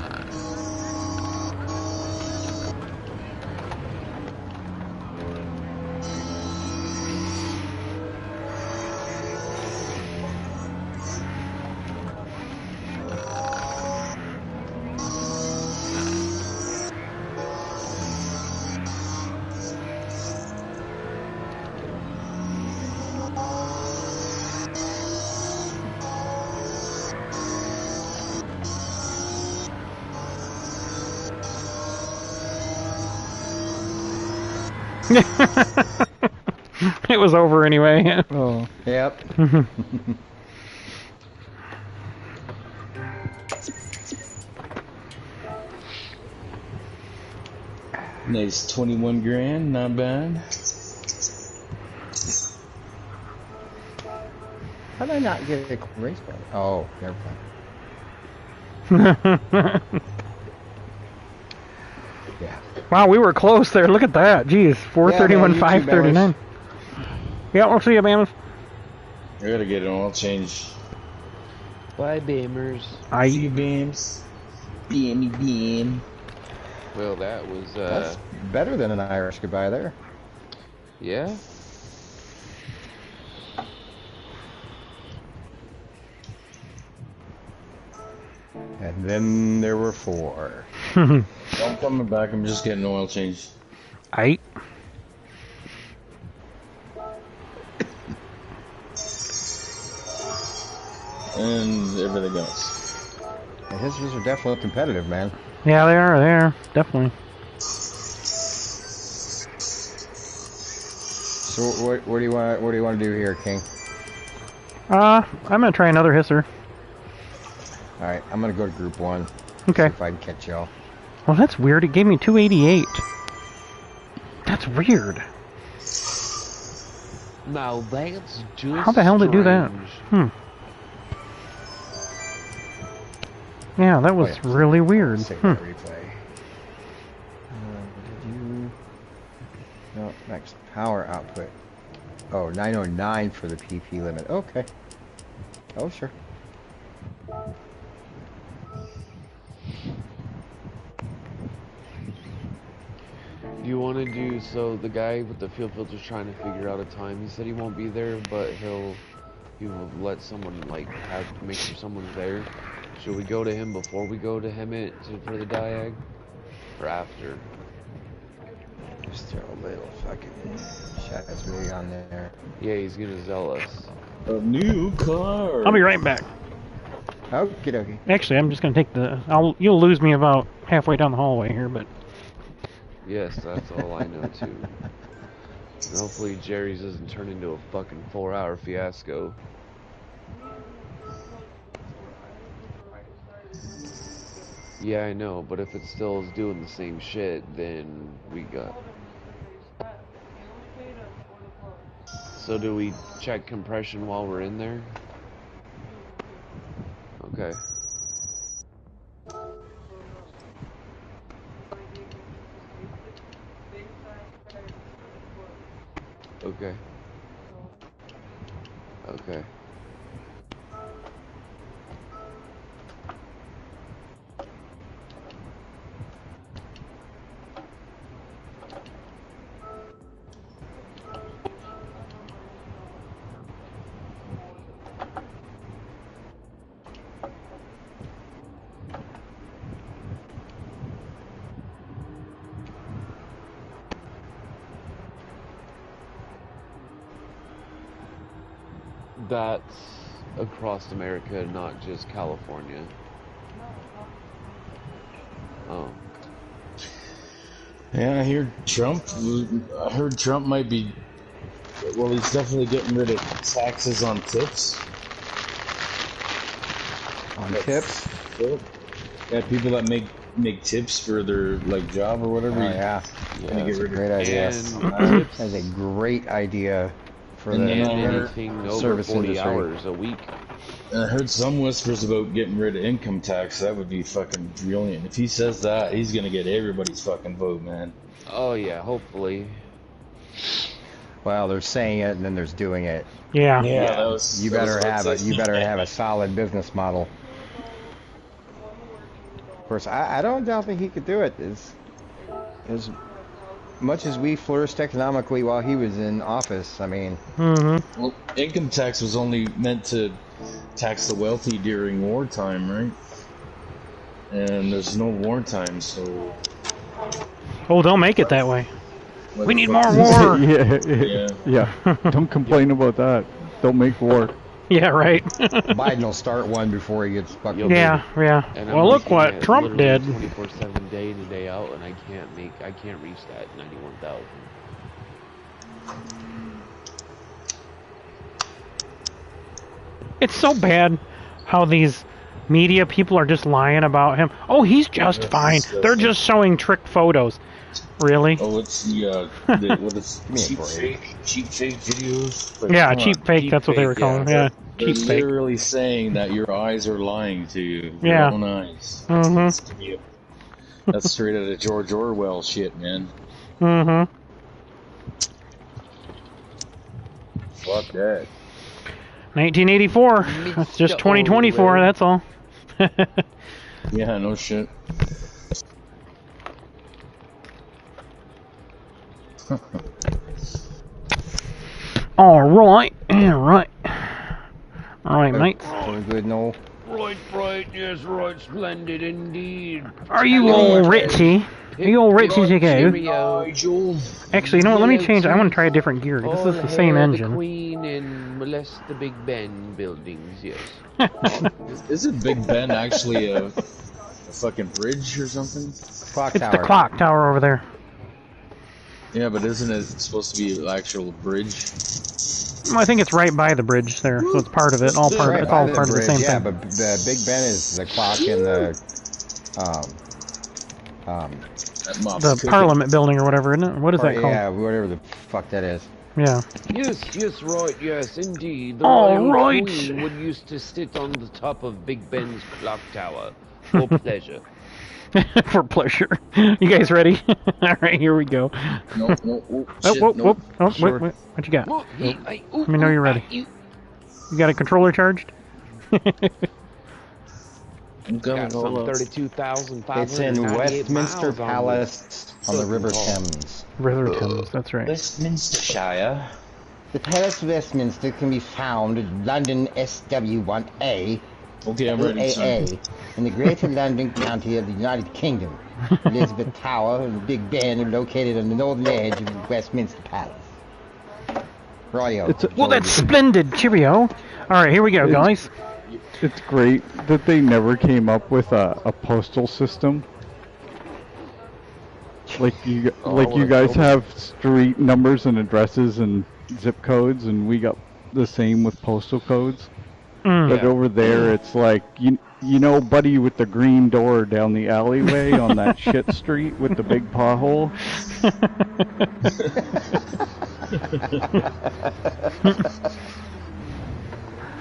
It was over anyway. Oh. Yep. Nice 21 grand, not bad. How did I not get a race car? Oh, never mind. Yeah. Wow, we were close there. Look at that. Jeez, 4:31.539. Yeah, we'll see you, Bama. I gotta get an oil change. Bye, Bamers. See you, Bams. Bam. Well, that was, That's better than an Irish goodbye there. yeah. And then there were 4. I'm coming back, I'm just getting an oil change. Aight. And everything else. The histories are definitely competitive, man. Yeah, they are, definitely. So what do you want to do here, King? I'm gonna try another hisser. All right, I'm gonna go to Group 1. Okay. See if I can catch y'all. Well, that's weird. It gave me 288. That's weird. Now that's just How the hell did it do that? strange. Yeah, that was yeah. really weird. Save that replay. Did you? No, max power output. Oh, 909 for the PP limit. Okay. Oh, sure. Do you want to do, so the guy with the fuel filter's trying to figure out a time. He said he won't be there, but he will let someone, like, make sure someone's there. Should we go to him before we go to Hemet for the diag? Or after? Just throw a little fucking Shazzy on there. Yeah, he's gonna zell us. A new car! I'll be right back. Okie dokie. Actually, I'm just gonna take the. You'll lose me about halfway down the hallway here, but. Yes, that's all I know too. And hopefully Jerry's doesn't turn into a fucking 4-hour fiasco. Yeah, I know, but if it still is doing the same shit, then we got... So do we check compression while we're in there? Okay. Okay. Okay. That's across America, not just California. Oh. Yeah, I heard Trump might be. Well, he's definitely getting rid of taxes on tips. On tips? Yeah, people that make tips for their job or whatever. Oh yeah, That's a great idea. That's a great idea for the anything over service 40 industry. hours a week. I heard some whispers about getting rid of income tax. That would be fucking brilliant. If he says that, he's gonna get everybody's fucking vote, man. Oh yeah, hopefully. Well, there's saying it and then there's doing it. Yeah. You better have a solid business model. Of course, I don't doubt that he could do it. As much as we flourished economically while he was in office, I mean. Mm-hmm. Well, income tax was only meant to tax the wealthy during wartime, right? And there's no wartime, so. Oh, don't make it that way. We need more war. Yeah. Don't complain about that. Don't make war. Yeah, right. Biden will start one before he gets fucked. Yeah. And Well, look what Trump did. 24/7 day in and day out, and I can't reach that 91,000. It's so bad how these media people are just lying about him. Oh, he's just fine. They're just showing trick photos. Really? Oh, it's what is cheap fake videos? Yeah, cheap fake. That's what they were calling. Yeah, they're cheap fake. literally saying that your eyes are lying to you. Yeah. Your own eyes. Mm-hmm. That's straight out of George Orwell shit, man. Mm-hmm. Fuck that. 1984. That's just 2024. That's all. Yeah, no shit. All right, mates. Good, no. Right, yes, right, splendid indeed. Are you all Ritzy? Are you all Ritzy to go? Nigel. Actually, you know what? Let me change. I want to try a different gear. This is the same engine. The Queen and molest the Big Ben buildings, yes. Isn't Big Ben actually a fucking bridge or something? Clock It's tower. the clock tower over there. Yeah, but isn't it supposed to be an actual bridge? Well, I think it's right by the bridge there, so it's part of it. It's all part of the same Yeah, thing. but the Big Ben is the clock and The Parliament building or whatever, isn't it? What is that called? Yeah, whatever the fuck that is. Yeah. Yes, right, yes, indeed. The All royal right. Queen would used to sit on the top of Big Ben's clock tower for pleasure. For pleasure. You guys ready? All right, here we go. No, Whoop. Wait, what you got? Let me know you're ready. You got a controller charged? Got some 32,598 It's in Westminster miles Palace on the River Thames. River Thames, that's right. Westminstershire. The Palace of Westminster can be found in London SW1A, Okay, I'm ready. AAA, in the Greater London County of the United Kingdom. Elizabeth Tower and the Big Ben are located on the northern edge of the Westminster Palace. Royal. Well, that's splendid. Cheerio. All right, here we go, guys. It's great that they never came up with a postal system. Like you guys have street numbers and addresses and zip codes, and we got the same with postal codes. But over there, it's like you know, buddy, with the green door down the alleyway on that shit street with the big pothole.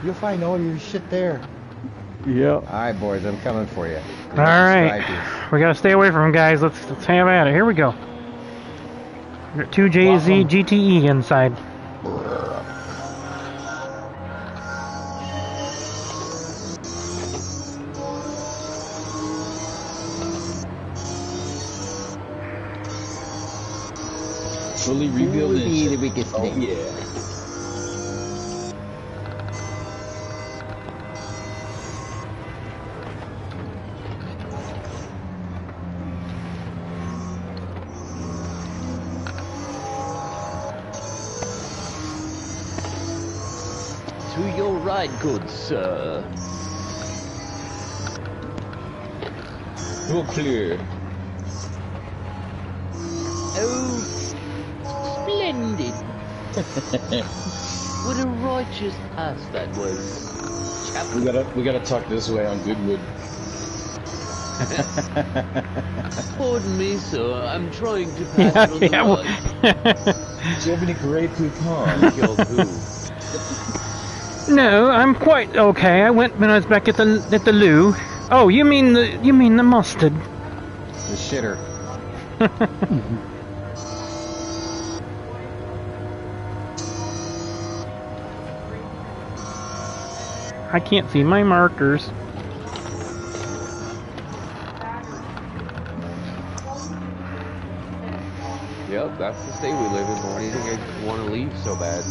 You'll find all your shit there. Yeah. All right, boys, I'm coming for you. All right, we gotta stay away from them, guys. Let's have at it. Here we go. We got 2 JZ GTE inside. Fully rebuild it. The weakest link. Yeah. your ride, good sir. All clear. Oh, splendid. What a righteous pass that was. We gotta talk this way on Goodwood. Pardon me, sir. I'm trying to pass it on the line. Do you have any Grey Poupon? Killed who? No, I'm quite okay. I went when I was back at the loo. Oh, you mean the mustard? The shitter. I can't see my markers. Yep, that's the state we live in. Why do you think I want to leave so bad?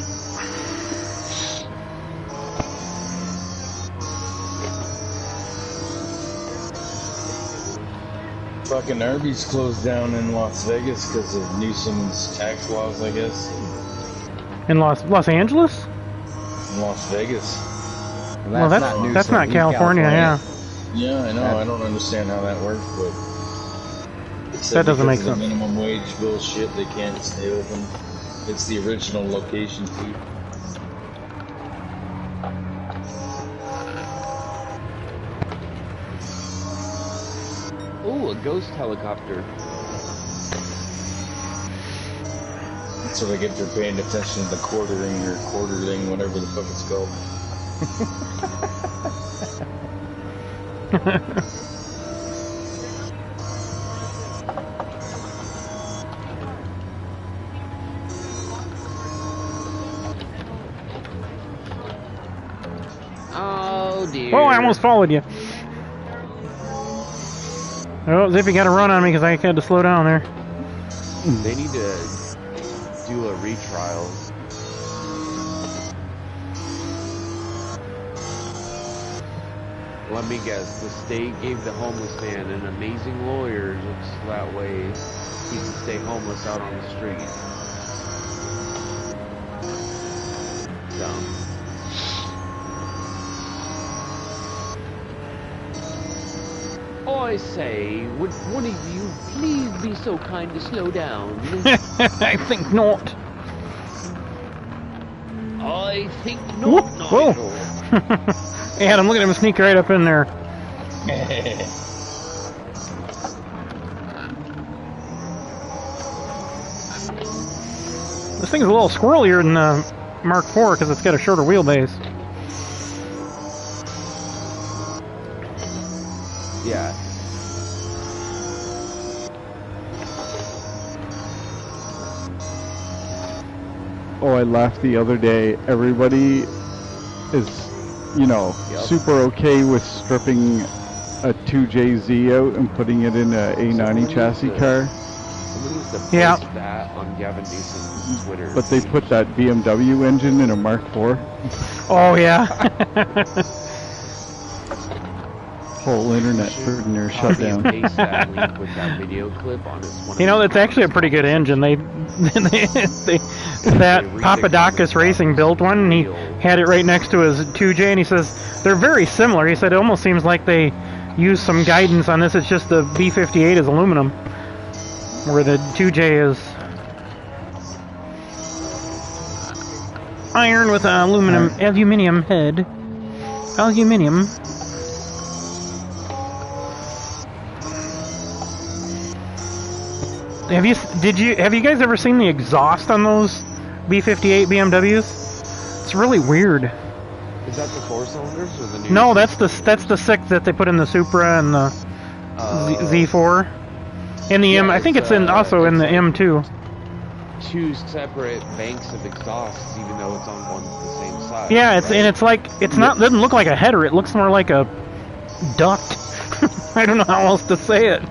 Fucking Arby's closed down in Las Vegas because of Newsom's tax laws, I guess. In Los Angeles? In Las Vegas. Well, that's not California, yeah. Yeah, I know. I don't understand how that works, but that doesn't make sense. Minimum wage bullshit. They can't stay open. It's the original location too. Oh, a ghost helicopter. That's what I get for paying attention to the quartering or quarterling, whatever the fuck it's called. Oh dear. Oh, I almost followed you. Oh, Zippy got a run on me because I had to slow down there. They need to do a retrial. Let me guess, the state gave the homeless man an amazing lawyer just that way he can stay homeless out on the street. Dumb. I say, would one of you please be so kind to slow down? I think not. I think not. Whoa. Adam, look at him sneak right up in there. This thing's a little squirrelier than the Mark IV because it's got a shorter wheelbase. Yeah. Oh, I laughed the other day. Everybody is, you know, super okay with stripping a 2JZ out and putting it in a A90 chassis car. Somebody used to post that on Gavin Newsom's Twitter. But they put that BMW engine in a Mark IV. Oh, yeah. Whole internet freaking near shut down. Paste that link with that video clip on You know, that's actually a pretty good engine. That Papadakis Racing built one, and he had it right next to his 2J, and he says they're very similar. He said it almost seems like they used some guidance on this. It's just the B58 is aluminum, where the 2J is iron with an aluminium head. Aluminium. Have you guys ever seen the exhaust on those B58 BMWs? It's really weird. Is that the 4 cylinders or the new? No, that's the 6 that they put in the Supra and the Z4. And the M, I think it's also in the M2. 2 separate banks of exhausts, even though it's on one the same side. Yeah, right? and it's like doesn't look like a header. It looks more like a duct. I don't know how else to say it.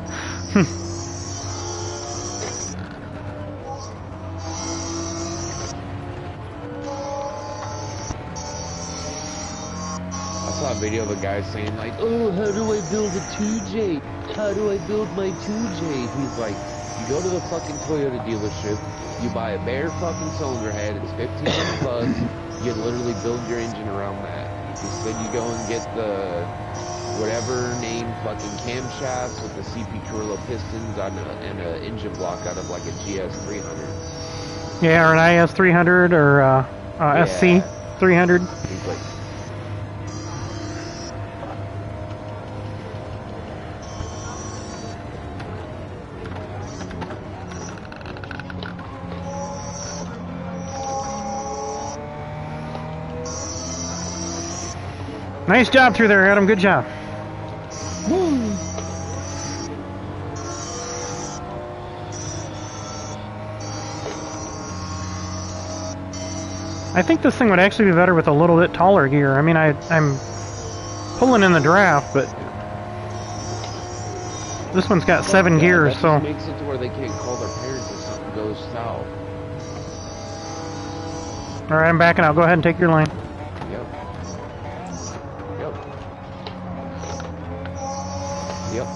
I saw a video of a guy saying like, oh, how do I build a 2J? How do I build my 2J? He's like, you go to the fucking Toyota dealership, you buy a bare fucking cylinder head, it's $1,500 bucks, You literally build your engine around that. Instead, you go and get the whatever name fucking camshafts with the CP Carrillo pistons on and an engine block out of like a GS300. Yeah, or an IS300 or SC300. He's like, Nice job through there, Adam. Good job. woo! I think this thing would actually be better with a little bit taller gear. I mean, I'm pulling in the draft, but this one's got 7 gears, that so... just makes it to where they can't call their parents if something goes south. Alright, I'm backing out. Go ahead and take your lane. Yep. Yep. Yep.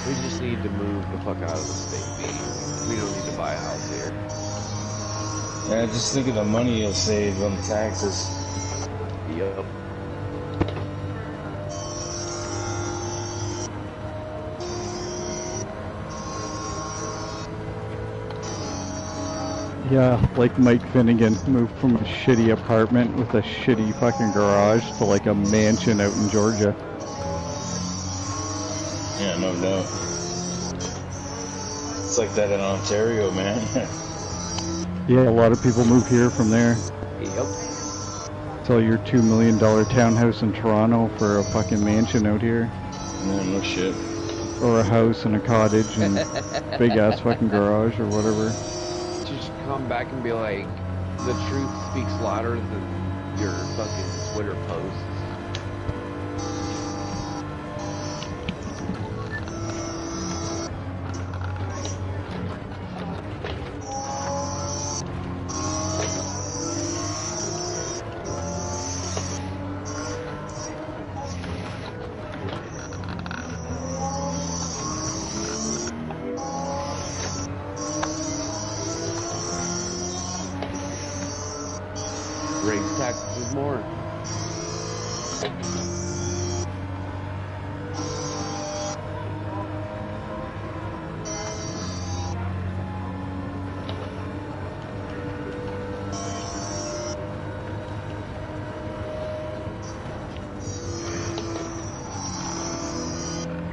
We just need to move the fuck out of the state, B. We don't need to buy a house here. Yeah, just think of the money you'll save on taxes. Yep. Yeah, like Mike Finnegan moved from a shitty apartment with a shitty fucking garage to like a mansion out in Georgia. Yeah, no doubt. It's like that in Ontario, man. Yeah, a lot of people move here from there. Yep. Sell your $2 million townhouse in Toronto for a fucking mansion out here. Yeah, no shit. Or a house and a cottage and big ass fucking garage or whatever. Just come back and be like, the truth speaks louder than your fucking Twitter posts. Raise taxes more.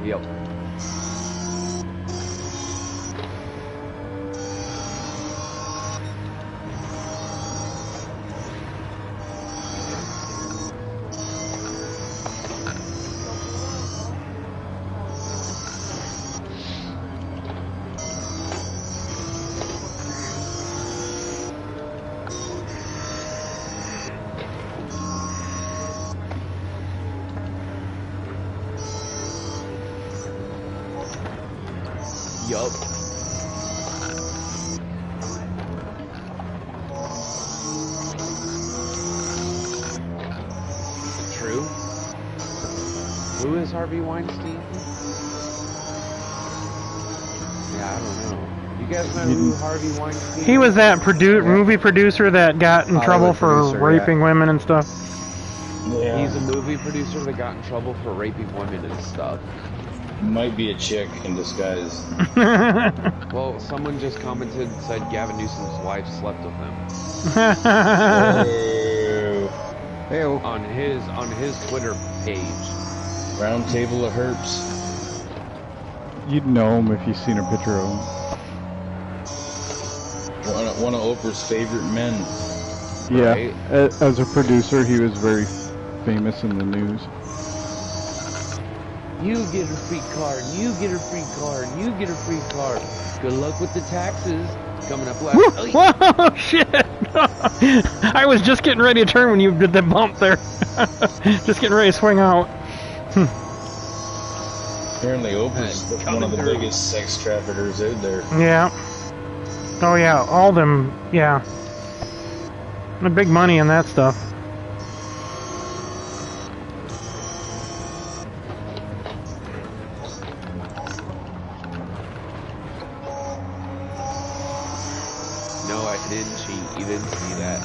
Yep. Yup. True. Who is Harvey Weinstein? Yeah, I don't know. You guys know who Harvey Weinstein is? He was that movie producer that got in trouble for producer, raping women and stuff. Yeah. He's a movie producer that got in trouble for raping women and stuff. Might be a chick in disguise. Well, someone just commented and said Gavin Newsom's wife slept with him. Ew. On his Twitter page. Round table of herps. You'd know him if you seen a picture of him. One of Oprah's favorite men. Yeah, Right. as a producer, he was very famous in the news. You get a free car, and you get a free car, and you get a free car. Good luck with the taxes. Coming up last. Whoa, shit! I was just getting ready to turn when you did that bump there. Just getting ready to swing out. Apparently Oprah's one of the biggest sex traffickers out there. Yeah. Oh yeah, all them, yeah. The big money in that stuff. You didn't see that.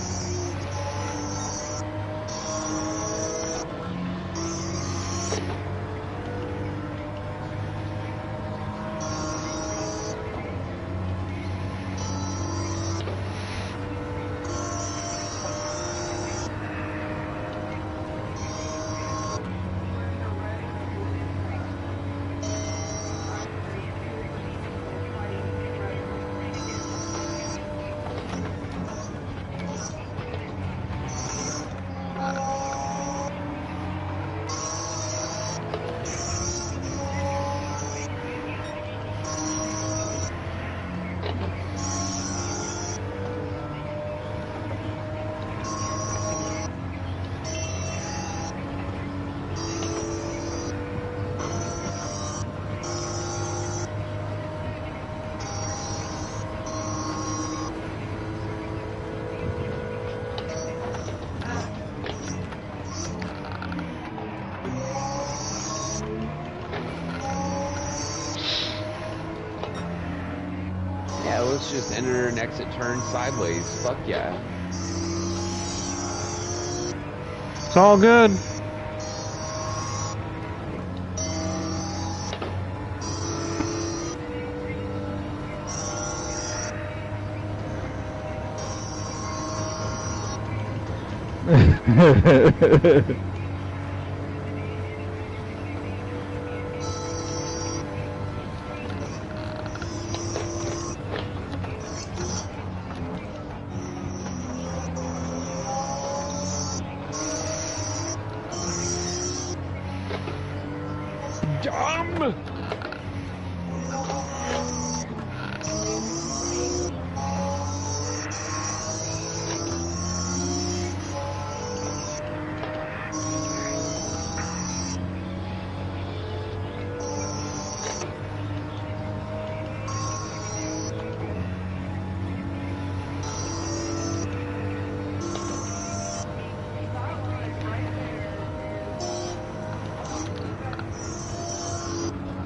Yeah, let's just enter and exit turn sideways. Fuck yeah. It's all good.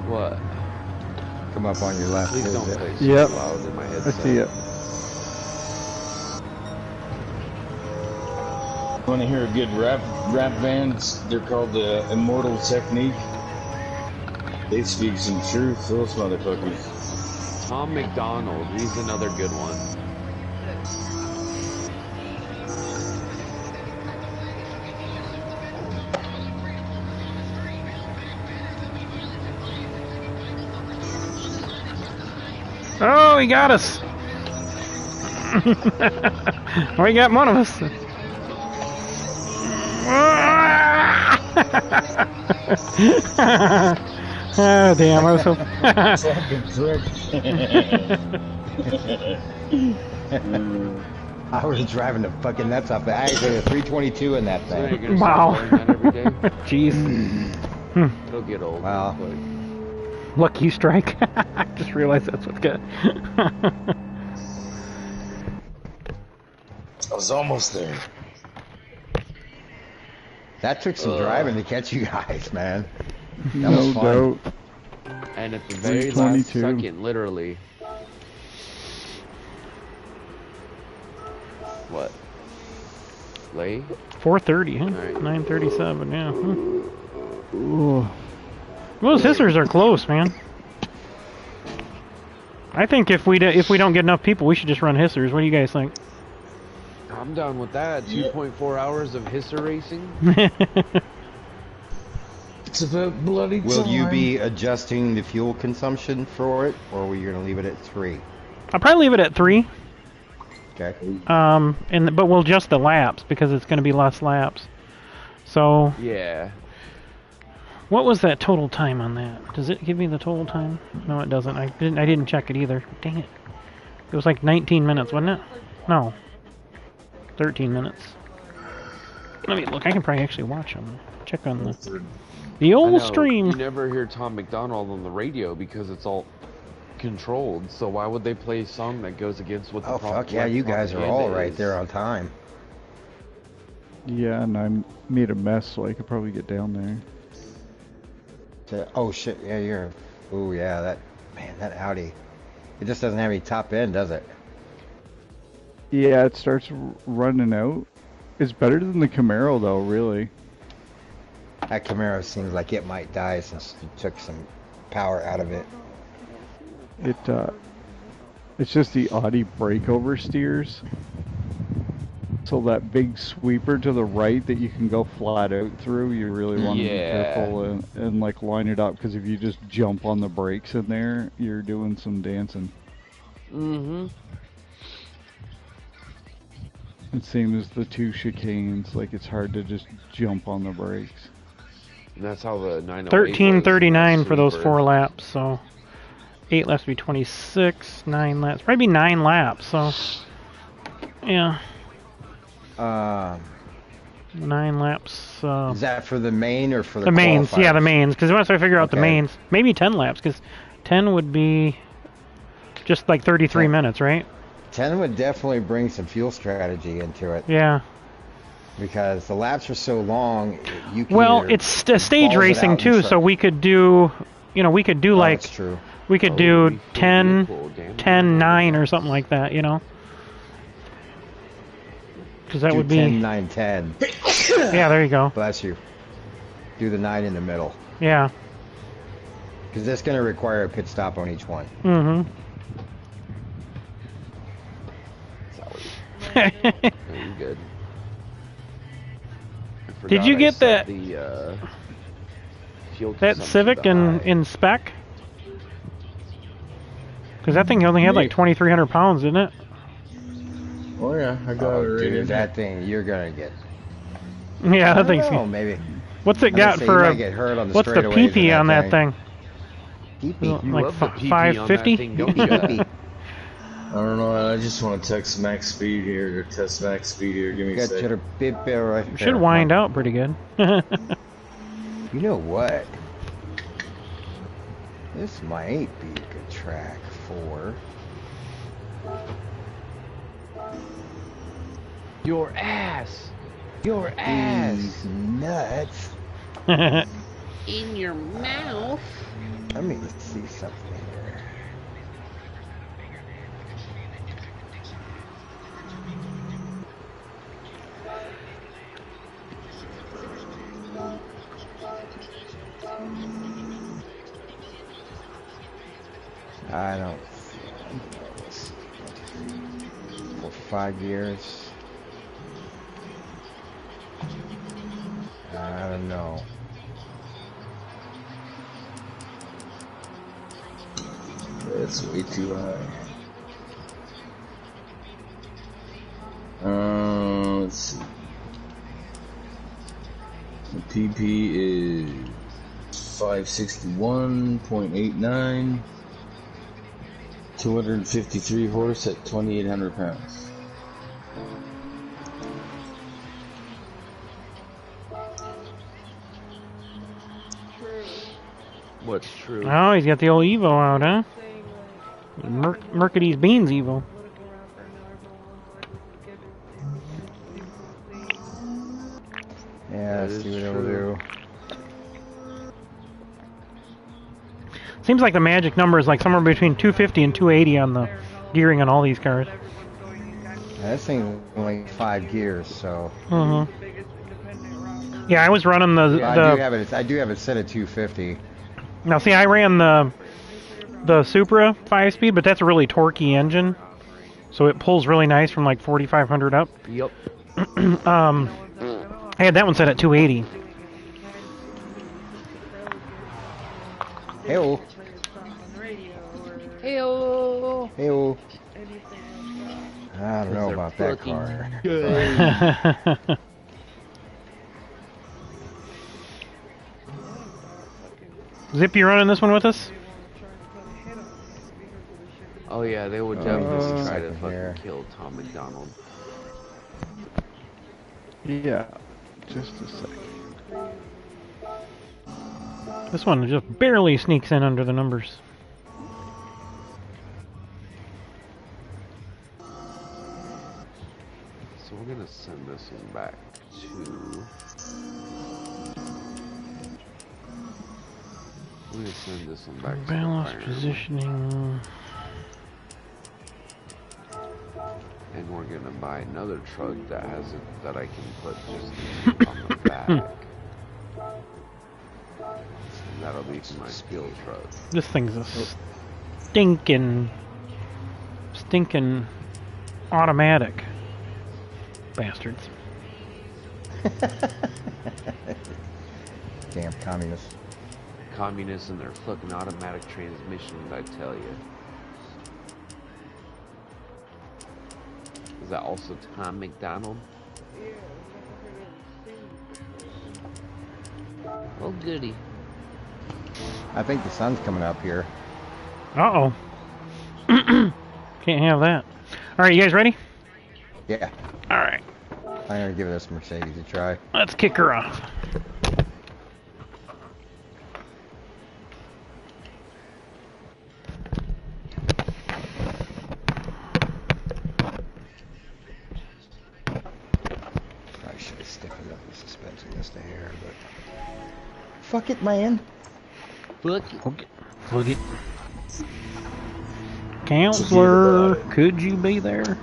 What? Come up on your left. Please don't play super Yep. loud in my I headset. see it. Want to hear a good rap band? They're called the Immortal Technique. They speak some truth, those motherfuckers. Tom McDonald, he's another good one. Oh, he got us. Well, he got one of us. Oh, damn, I was so... I was driving the fucking nuts off. I actually had a 322 in that So you're thing. gonna Wow. start doing that every day? Jeez. It'll get old. Wow. But Lucky strike. I just realized that's what's good. I was almost there. That took some driving to catch you guys, man. That No was fun. doubt. and at the very last 322. second, literally. What? Lay? 4:30, huh? Alright. 9:37, yeah. Ooh. Those hissers are close, man. I think if we don't get enough people, we should just run hissers. What do you guys think? I'm down with that. 2.4 hours of hisser racing. It's about bloody time. Will you be adjusting the fuel consumption for it, or are you going to leave it at 3? I'll probably leave it at 3. Okay. But we'll adjust the laps because it's going to be less laps. So, Yeah. what was that total time on that? Does it give me the total time? No, it doesn't. I didn't check it either. Dang it. It was like 19 minutes, wasn't it? No. 13 minutes. Let me look. I can probably actually watch them. Check on the I old know, stream. You never hear Tom McDonald on the radio because it's all controlled. So why would they play a song that goes against what the Oh, fuck yeah, you guys are all right there on time. Yeah, and I made a mess, so I could probably get down there. Oh, shit, yeah, you're... Oh, yeah, that Audi. It just doesn't have any top end, does it? Yeah, it starts running out. It's better than the Camaro, though, really. That Camaro seems like it might die since you took some power out of it. It's just the Audi breakover steers. So that big sweeper to the right that you can go flat out through, you really want to be careful and like line it up, because if you just jump on the brakes in there, you're doing some dancing. Mm-hmm. It same as the 2 chicanes, like it's hard to just jump on the brakes. And that's how the 908 13:39 for those 4 laps, so 8 laps would be 26, 9 laps, probably 9 laps, so yeah. 9 laps. Is that for the main or for the mains? qualifiers? Yeah, the mains, because once I figure out the mains, maybe 10 laps, because 10 would be just like 33 minutes, right? 10 would definitely bring some fuel strategy into it. Yeah. Because the laps are so long, you can it's stage racing too, so we could do, we could do like, that's true. we could do 10, 10, 9 or something like that, Because that would be 10, 9, 10. Yeah, there you go. Bless you. Do the 9 in the middle. Yeah. Because that's going to require a pit stop on each one. Mm-hmm. Very good. Did you get that fuel that Civic in spec? Because that thing only had like 2,300 pounds, didn't it? Oh yeah, I got it right. Dude, that thing, you're going to get... Yeah, that thing's... Oh, maybe. What's it got for a... What's the PP on that thing? PP? Like 550? I don't know, I just want to text max speed here, or test max speed here, give me a second. Right there. Should wind out pretty good. You know what? This might be a good track for... Your ass! Your ass! These nuts! In your mouth! Let me see something here. I don't see. For 5 years. I don't know. That's way too high. Let's see. The PP is 561.89. 253 horse at 2,800 pounds. What's true? Oh, he's got the old Evo out, huh? Mercedes Beans Evo. Yeah, let's see what it'll do. Seems like the magic number is like somewhere between 250 and 280 on the gearing on all these cars. Yeah, this thing's only 5 gears, so. Mm-hmm. Yeah, I was running the. Yeah, I do have it set at 250. Now, see, I ran the Supra 5-speed, but that's a really torquey engine, so it pulls really nice from like 4,500 up. Yep. I had that one set at 280. Hey-oh. Hey-oh. Hey-oh. I don't know about that car. Zip, you running this one with us? Oh yeah, they would definitely try to fucking kill Tom McDonald. Yeah, just a sec. This one just barely sneaks in under the numbers. So we're gonna send this one back to... I'm gonna send this one back Balance to the positioning. And we're we're gonna buy another truck that has it that I can put just on the back. And that'll be my skill truck. This thing's a stinking automatic. Bastards. Damn communists. Communists and their fucking automatic transmissions, I tell you. Is that also Tom McDonald? Oh goody. I think the sun's coming up here. Uh-oh. Can't have that. Alright, you guys ready? Yeah. Alright. I'm gonna give this Mercedes a try. Let's kick her off. I should have stiffened up the suspension just a hair, but fuck it, man. Look. Okay. Look it. Counselor, could you be there?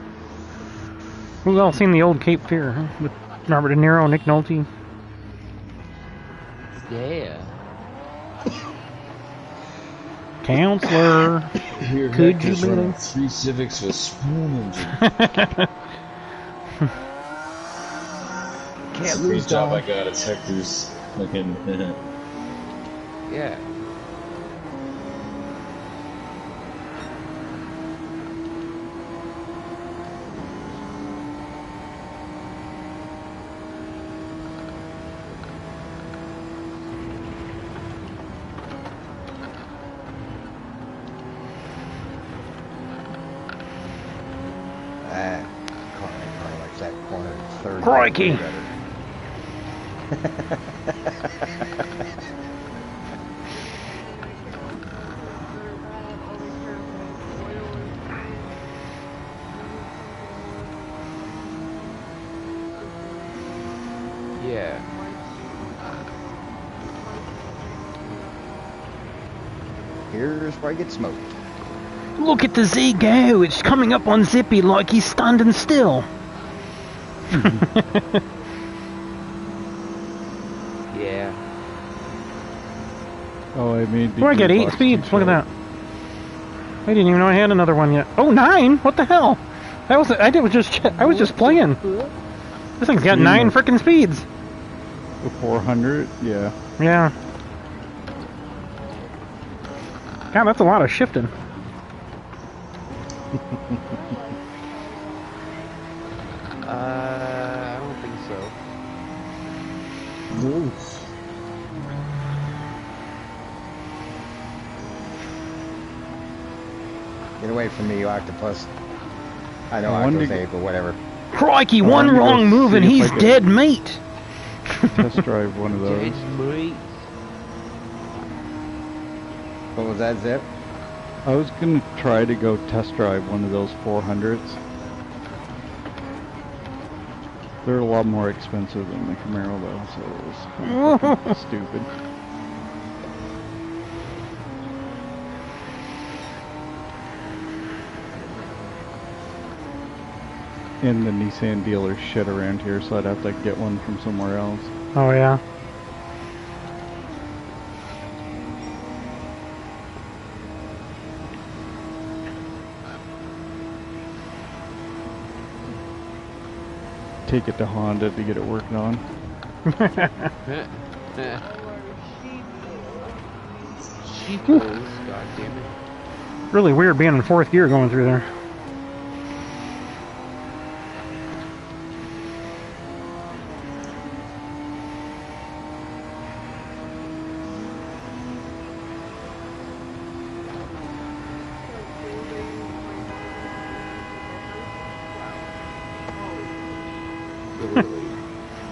We've all seen the old Cape Fear, huh? With Robert De Niro, Nick Nolte. Yeah. Counselor, Here, could you Hector's be running there? 3 Civics with spoon engine. Can't Great lose, job Tom. I got. It's Hector's looking. Yeah. Car likes that corner third. Crikey. Yeah. Here's where I get smoked. Look at the Z go. It's coming up on Zippy like he's standing still. Yeah. Oh, I made the Oh, I got 8 gearbox speeds. too Look at short. that. I didn't even know I had another one yet. Oh, 9? What the hell? That was I was just playing. This thing's got 9 frickin' speeds. The 400, yeah. Yeah. God, that's a lot of shifting. I don't think so. Oof. Get away from me, you octopus. I know I wanted octopus to- ape, but whatever. Crikey, I one wanted to wrong go move and see if he's I could- dead meat. Test drive one of those. What was that, Zip? I was gonna try to go test drive one of those 400s. They're a lot more expensive than the Camaro though, so it was kind of fucking stupid. And the Nissan dealer's shit around here, so I'd have to get one from somewhere else. Oh, yeah. Take it to Honda to get it worked on. Cheapos, god damn it. Really weird being in 4th gear going through there.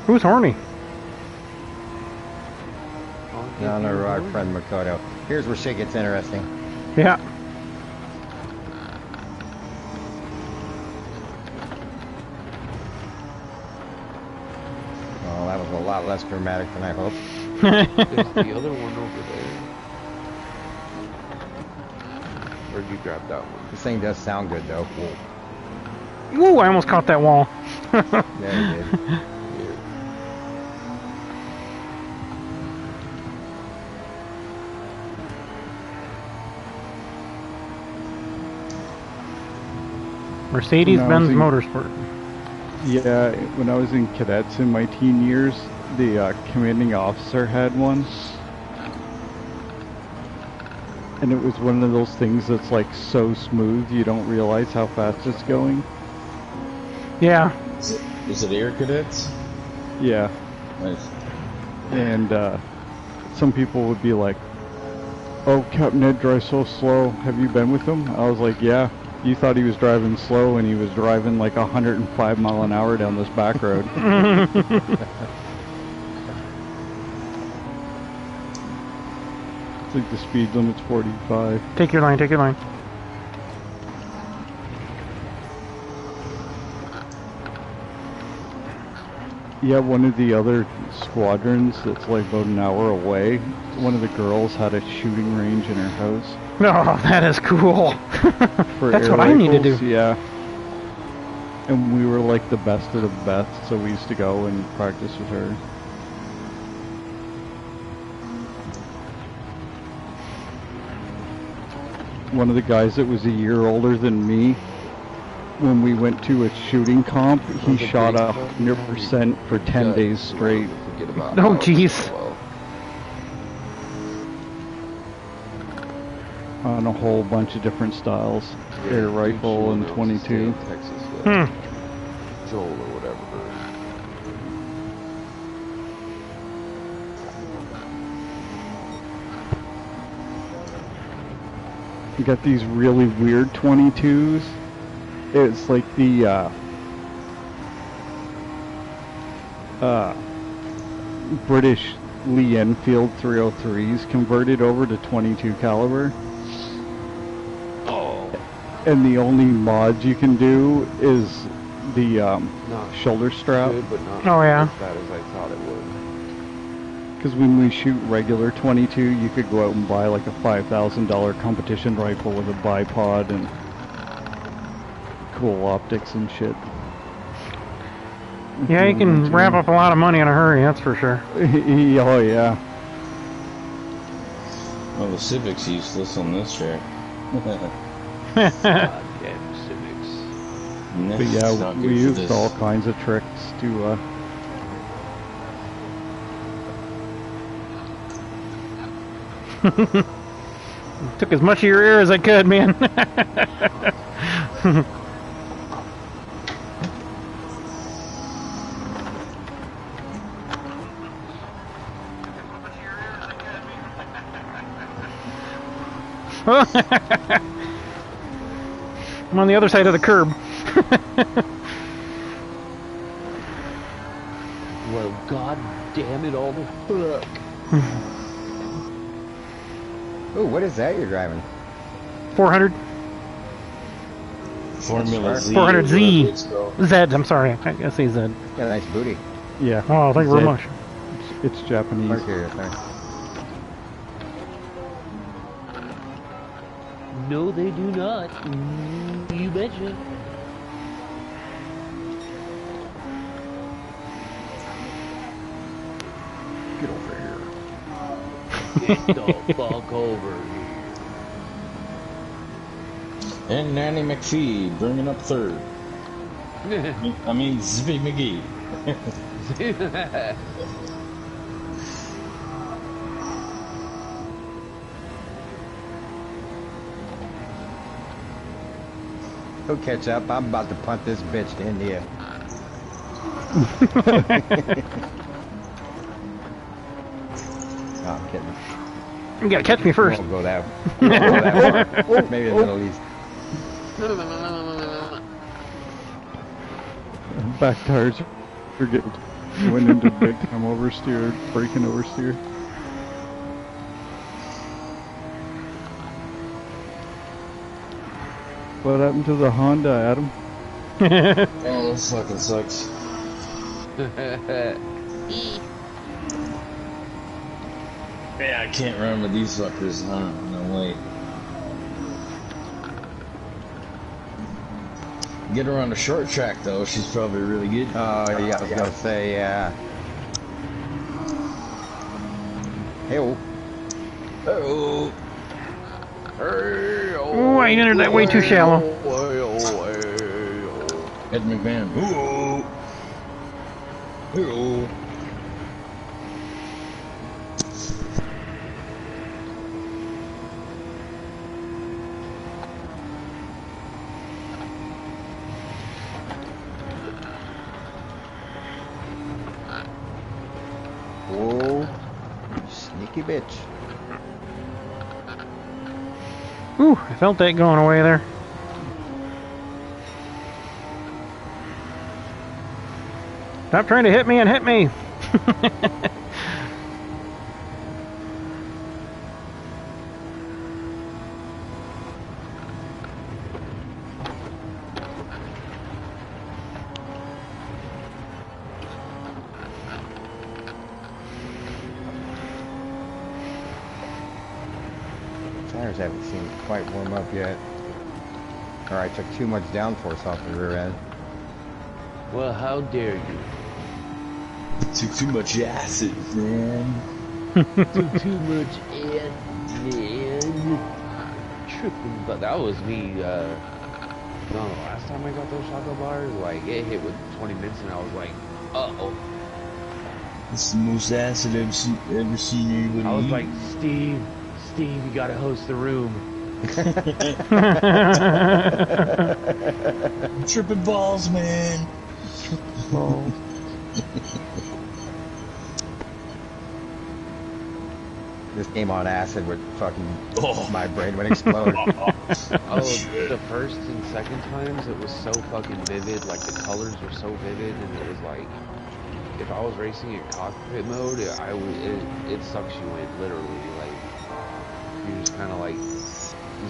Who's horny? No, no, our friend Makoto. Here's where shit gets interesting. Yeah. Oh, that was a lot less dramatic than I hoped. There's the other one over there. Where'd you grab that one? This thing does sound good, though. Cool. Woo! I almost caught that wall. Yeah, you did. Mercedes-Benz Motorsport. Yeah, when I was in cadets in my teen years, the commanding officer had one. And it was one of those things that's like so smooth you don't realize how fast it's going. Yeah. Is it Air Cadets? Yeah. Nice. And some people would be like, "Oh, Captain Ed drives so slow. Have you been with him?" I was like, "Yeah." You thought he was driving slow, and he was driving like 105 mile an hour down this back road. I think the speed limit's 45. Take your line, take your line. Yeah, one of the other squadrons that's like about an hour away, one of the girls had a shooting range in her house. Oh, that is cool. For That's air what I need to do. rifles, yeah. And we were like the best of the best, so we used to go and practice with her. One of the guys that was a year older than me, when we went to a shooting comp, he shot 100% for 10 days straight. Oh, jeez. On a whole bunch of different styles. Air rifle and 22. Joel or whatever. You got these really weird 22s. It's like the British Lee Enfield 303s converted over to 22 caliber. Oh. And the only mod you can do is the shoulder strap. Good, but not Oh, yeah. as bad as I thought it would. Because when we shoot regular 22, you could go out and buy like a $5,000 competition rifle with a bipod and cool optics and shit. Yeah, you can wrap up a lot of money in a hurry, that's for sure. Oh, yeah. Well, the Civic's useless on this track. Goddamn Civics. But yeah, we used all kinds of tricks to Took as much of your air as I could, man. I'm on the other side of the curb. Well, god damn it all the fuck. Ooh, what is that you're driving? 400. Formula Z. 400Z. Zed, I'm sorry. I say Zed. Got a nice booty. yeah. Oh, thank you very much. It's Japanese. Mark here, sorry. No, they do not. You betcha. Get over here. Get the fuck over here. And Nanny McPhee bringing up third. I mean, Zippy McGee. Go catch up. I'm about to punt this bitch to India. No, I'm kidding. You gotta catch me first. Won't go that, won't go that far. Maybe the Middle East. Back tires are getting went into big time oversteer, braking oversteer. What happened to the Honda, Adam? Oh, this fucking sucks. Yeah, I can't remember these fuckers, huh? No way. Get her on a short track though. She's probably really good. Oh yeah, I was gonna say yeah. Hey-oh. Oh. Oh, I entered that way too shallow. Ed McMahon. Ooh. Ooh. Whoa. Sneaky bitch. Ooh, I felt that going away there. Stop trying to hit me and hit me. Tires haven't seemed to quite warm up yet. Or I took too much downforce off the rear end. Well, how dare you? Took too much acid, man. Took too much acid, man. Tripping, but that was me. No, the last time I got those chocolate bars, like it hit with 20 minutes, and I was like, uh-oh. It's the most acid I've ever seen anybody I was eat. like, Steve, you gotta host the room. Tripping balls, man. Oh. This game on acid would fucking my brain would explode. Oh, the first and second times it was so fucking vivid, like the colors were so vivid, and it was like, if I was racing in cockpit mode, it sucks you in, literally, like, you're just kind of like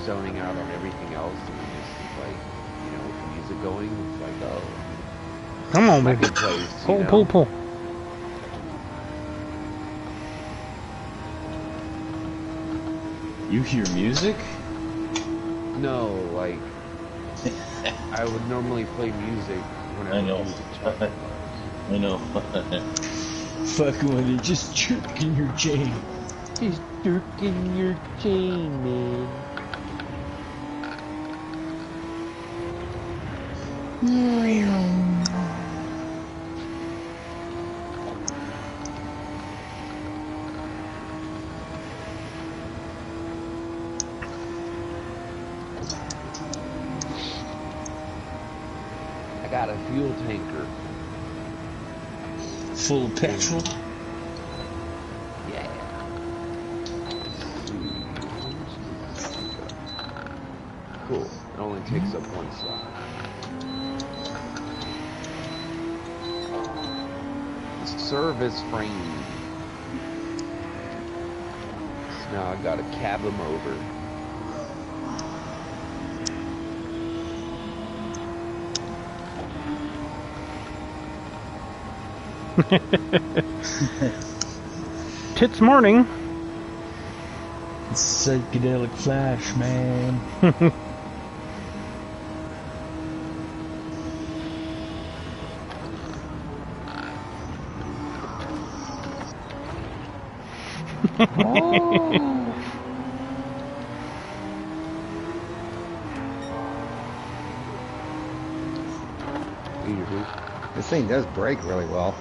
zoning out on everything else, and just like, you know, with the music going, it's like, oh. Come on, baby. Place, pull, you know? pull. You hear music? No, like, I would normally play music whenever I know. I know. Fucking with it, just jerking your chain. Just jerking your chain, man. I got a fuel tanker. Full of petrol? Yeah. Cool. It only takes up one slot. Service frame. So now I gotta cab them over. Tits morning. It's psychedelic flash, man. This thing does brake really well.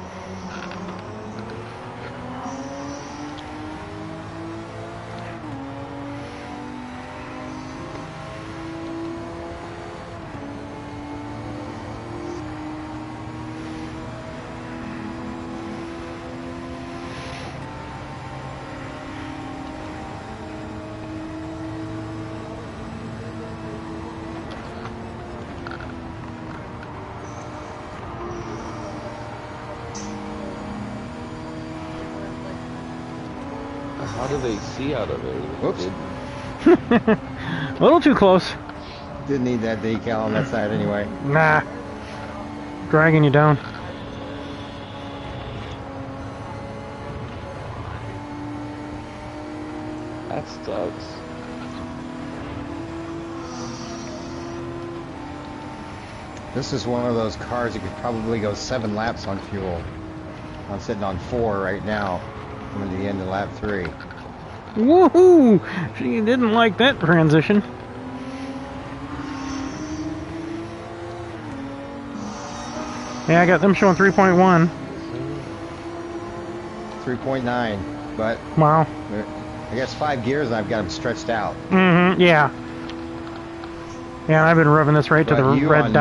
How do they see out of there? Whoops. A little too close. Didn't need that decal on that side anyway. Nah. Dragging you down. That sucks. This is one of those cars that could probably go 7 laps on fuel. I'm sitting on 4 right now, coming to the end of lap 3. Woohoo! She didn't like that transition. Yeah, I got them showing 3.1. 3.9, but wow. I guess 5 gears and I've got them stretched out. Mm-hmm, yeah. Yeah, I've been revving this right to the red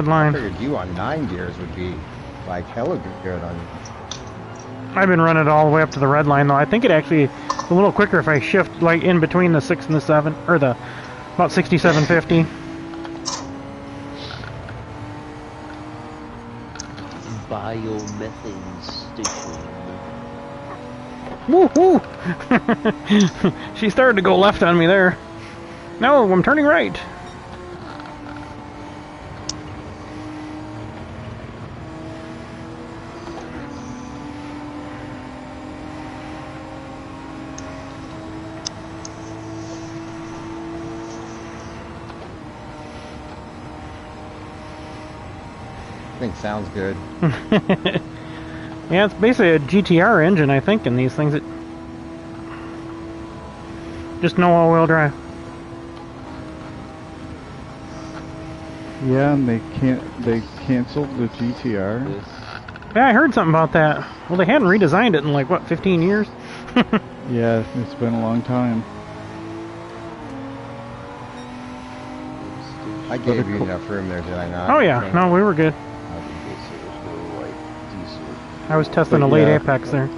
line. I figured you on 9 gears would be like hella good on. I've been running it all the way up to the red line though. I think it actually is a little quicker if I shift like in between the 6 and the 7, or the about 6750. Biomethane station. Woohoo! She started to go left on me there. No, I'm turning right. I think sounds good. Yeah, it's basically a GTR engine, I think, in these things. It just no all-wheel drive. Yeah, and they canceled the GTR. Yeah, I heard something about that. Well, they hadn't redesigned it in like what, 15 years? Yeah, it's been a long time. I gave you enough room there, did I not? Oh yeah, no, we were good. I was testing a late Apex there.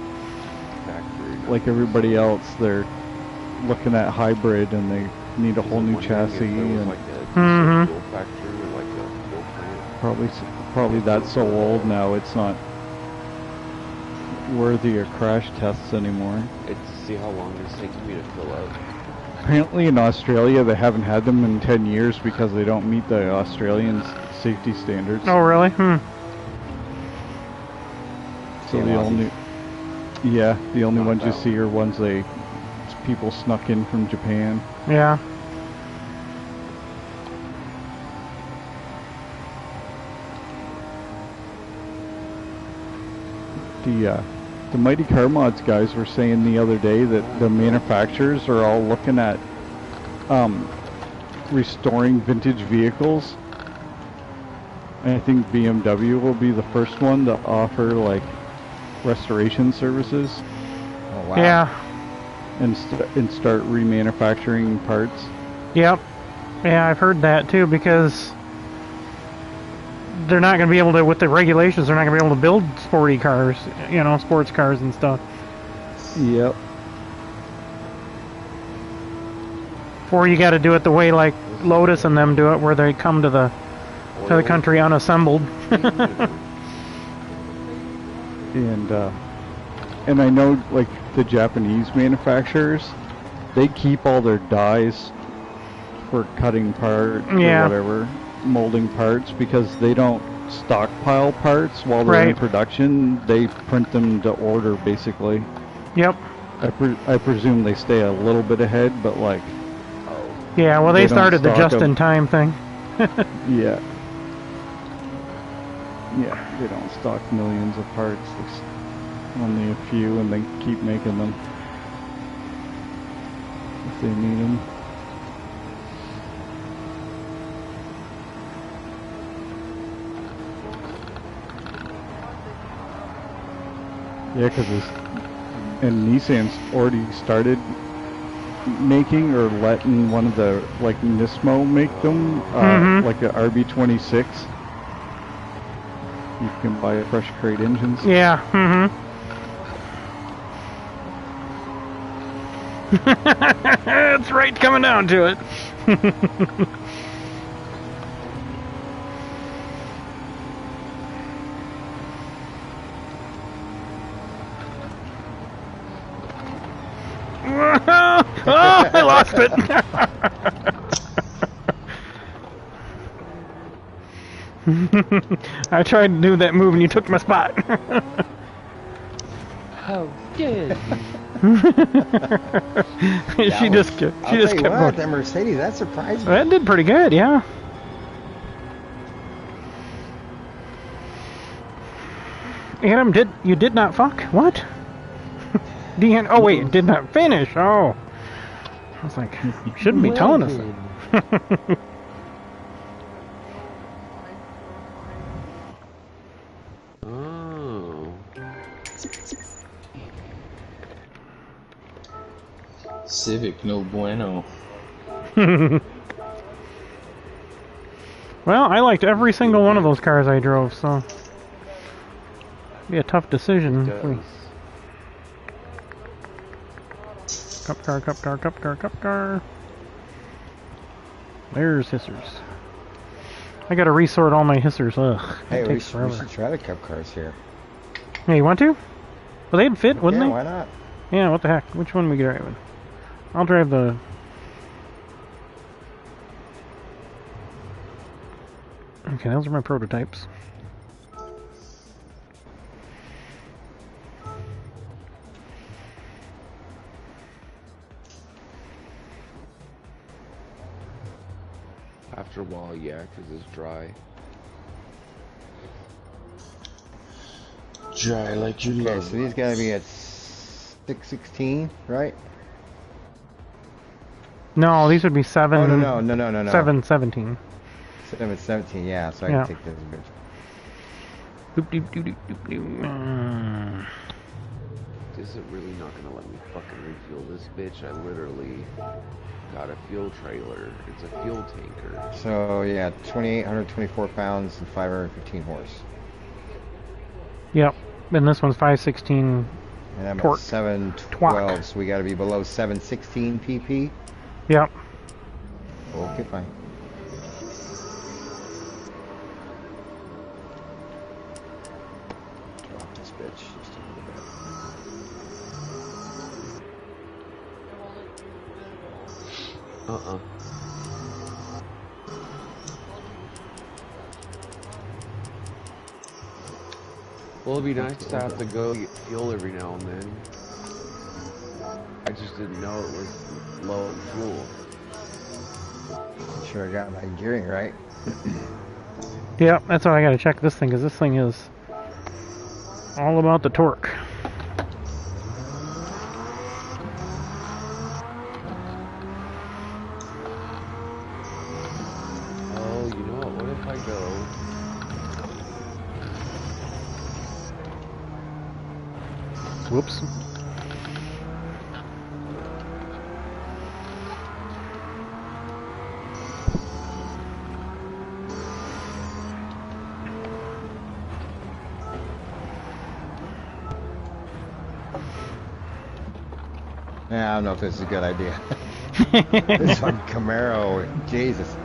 Like everybody else, they're looking at hybrid and they need a whole new chassis and probably that's so old now it's not worthy of crash tests anymore. It's see how long this takes me to fill up. Apparently in Australia they haven't had them in 10 years because they don't meet the Australian safety standards. Oh really? So the only ones you see are ones people snuck in from Japan. Yeah. The Mighty Car Mods guys were saying the other day that the manufacturers are all looking at restoring vintage vehicles. And I think BMW will be the first one to offer like restoration services. Oh wow. Yeah. And start remanufacturing parts. Yep. Yeah, I've heard that too, because they're not going to be able to, with the regulations, they're not going to be able to build sporty cars, you know, sports cars and stuff. Yep. Or you got to do it the way like Lotus and them do it, where they come to the country unassembled. And I know like the Japanese manufacturers, they keep all their dies for cutting parts or whatever, molding parts, because they don't stockpile parts while they're in production. They print them to order basically. Yep. I presume they stay a little bit ahead, but like. Yeah, well they started the just-in-time thing. Yeah. Yeah, they don't stock millions of parts. There's only a few, and they keep making them if they need them. Yeah, because Nissan's already started making or letting one of the like Nismo make them, like a RB26. You can buy fresh crate engines. Yeah. That's right, coming down to it. Oh, I lost it. I tried to do that move and you took my spot. How dare you? She just kept going. That Mercedes, that surprised me. That did pretty good, yeah. Adam, you did not fuck? What? Oh wait, it did not finish. Oh. I was like, you shouldn't be telling us that. Oh. Civic, no bueno. Well, I liked every single one of those cars I drove, so it'd be a tough decision. Cup car, cup car, cup car, cup car. There's hissers. I gotta resort all my hissers. Ugh. Hey, we should try the cup cars here. Hey, you want to? Well, they'd fit, wouldn't they? Yeah, why not? Yeah, what the heck? Which one are we driving? I'll drive the... Okay, those are my prototypes. After a while, yeah, because it's dry. Dry like you Okay, love. so these gotta be at 616, right? No, these would be 7... Oh, no. 717. 717, yeah, so I Yeah. can take this bitch. Doop, doop, doop, doop, doop, doop. Is it really not gonna let me fucking refuel this bitch? I literally got a fuel trailer. It's a fuel tanker. So, yeah, 2,824 pounds and 515 horse. Yep, and this one's 516. And I'm Torque. at 712, Twalk. so we gotta be below 716 pp. Yep. Okay, fine. Drop this bitch just a little bit. Well, it'd be nice to have to go get fuel every now and then. I just didn't know it was low on fuel. Sure, I got my gearing right. Yep, that's why I gotta check this thing, because this thing is all about the torque. Oh, you know what? What if I go? Whoops. Yeah, I don't know if this is a good idea. This fucking Camaro, Jesus.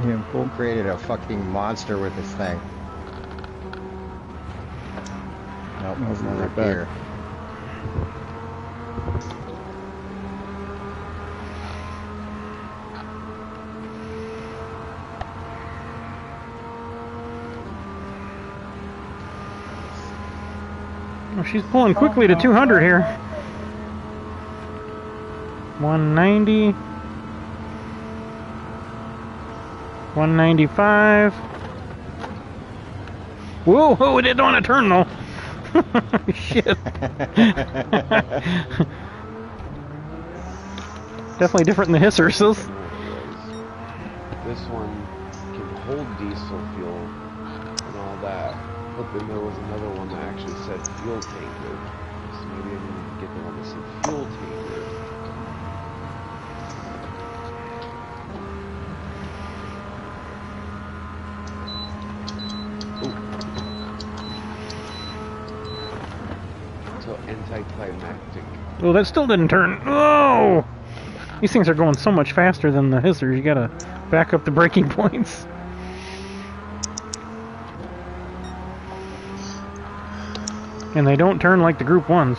Handful. Created a fucking monster with this thing. Nope, I'll that's be not right up back. here. Oh, she's pulling quickly to 200 here. 190. 195. Whoa, whoa, it didn't want to turn though. Shit. Definitely different than the hissers. This one can hold diesel fuel and all that, but then there was another one that actually said fuel tanker. So maybe I'm gonna get the one that said fuel tanker. So anticlimactic. Oh, that still didn't turn. Oh! These things are going so much faster than the hissers. You gotta back up the braking points. And they don't turn like the Group 1s.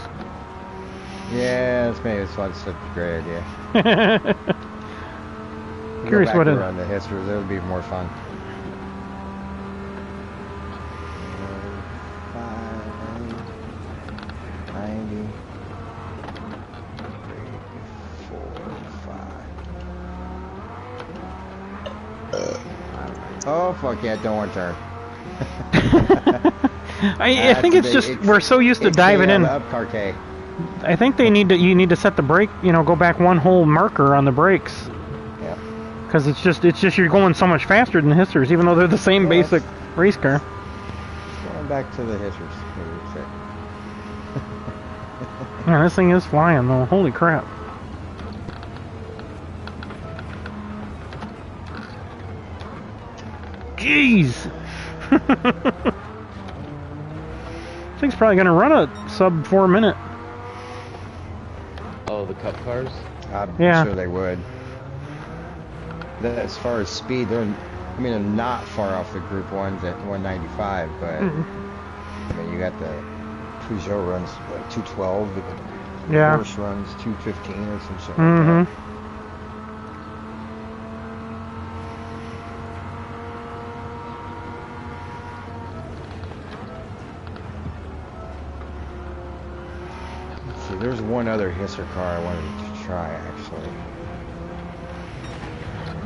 Yeah, that's maybe such a great idea. Curious what it... on the hissers, it would be more fun. 90. 4, 5. Oh fuck yeah, don't want to turn. I think it's just we're so used to diving in. I think you need to set the brake, go back one whole marker on the brakes. Yeah. Because it's just you're going so much faster than the hissers, even though they're the same basic race car. Going back to the hissers. Yeah, this thing is flying though. Holy crap. Jeez. This thing's probably gonna run a sub 4 minute. Oh, the cup cars? I'm yeah. sure they would. As far as speed, they're not far off the Group 1s at 195, but you got the Peugeot runs 212, the Porsche runs 215 or some shit like that. See, there's one other hisser car I wanted to try actually.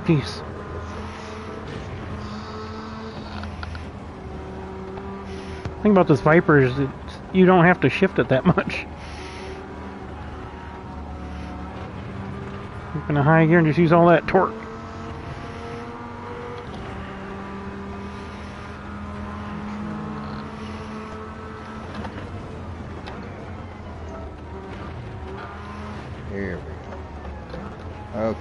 Peace. The thing about this Viper is you don't have to shift it that much. Keep in a high gear and just use all that torque. Here we go. Okay.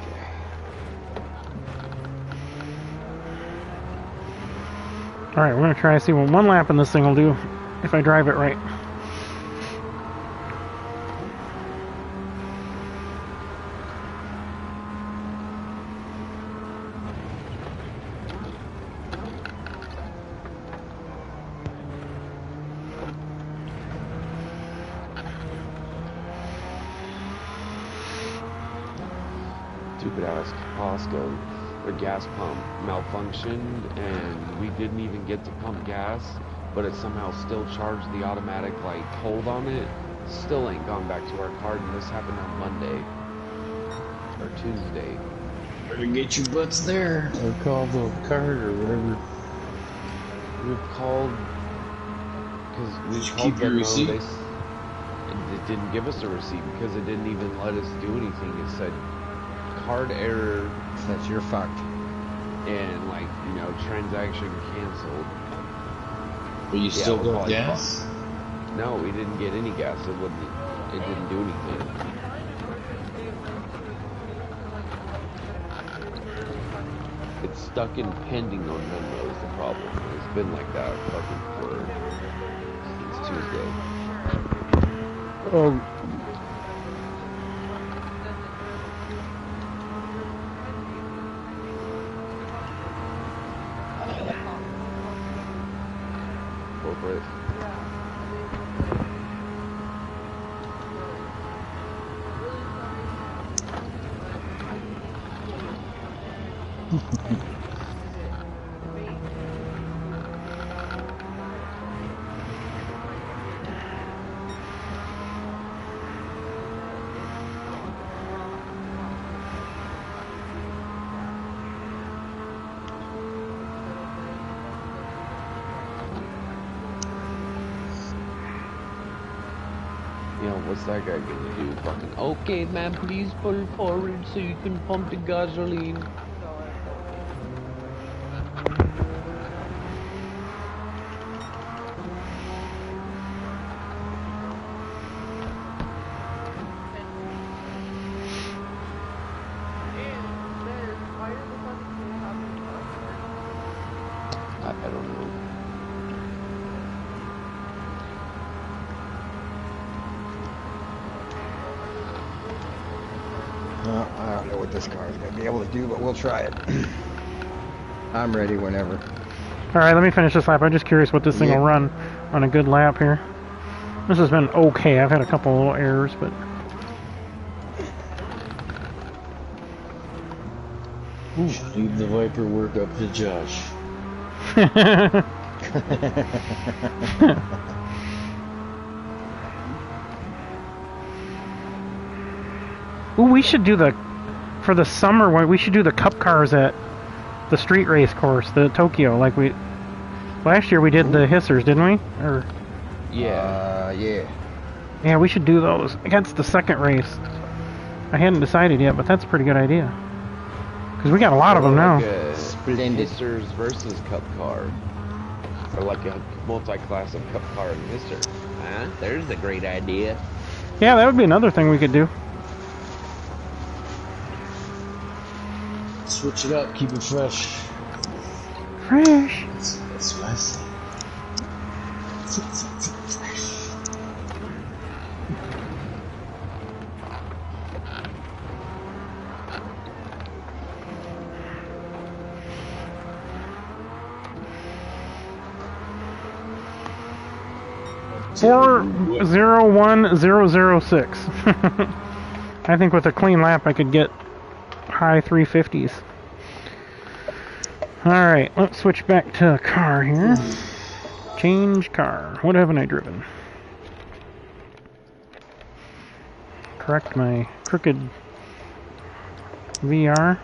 Alright, we're going to try to see what one lap in this thing will do if I drive it right. Stupid ass Costco. Their gas pump malfunctioned and we didn't even get to pump gas, but it somehow still charged the automatic hold on it. Still ain't gone back to our card, and this happened on Monday or Tuesday. Better get your butts there or call the card or whatever. We've called because we called keep your them. receipt? It didn't give us a receipt because it didn't even let us do anything. It said card error. Says you're fucked. And transaction canceled. But you still got gas? No, we didn't get any gas. It didn't do anything. It's stuck in pending on Venmo is the problem. It's been like that since Tuesday. Oh. Go for it. What's that guy gonna do? Fucking, okay, man, please pull forward so you can pump the gasoline. I don't know. I don't know what this car is going to be able to do, but we'll try it. I'm ready whenever. Alright, let me finish this lap. I'm just curious what this thing will run on a good lap here. This has been okay. I've had a couple little errors, but... Leave the Viper work up to Josh. Ooh, we should do for the summer, we should do the cup cars at the street race course, the Tokyo, Last year we did the hissers, didn't we? Or Yeah. Yeah. yeah, we should do those against the second race. I hadn't decided yet, but that's a pretty good idea. Because we got a lot of them now. Like a Splendid. Hissers versus Cup car. Or like a multi-class of Cup car and Hisser. Huh? There's a great idea. Yeah, that would be another thing we could do. Switch it up, keep it fresh. Fresh. That's what I say. Fresh. 401006. I think with a clean lap I could get high 350s. Alright, let's switch back to car here. Change car. What haven't I driven? Correct my crooked VR.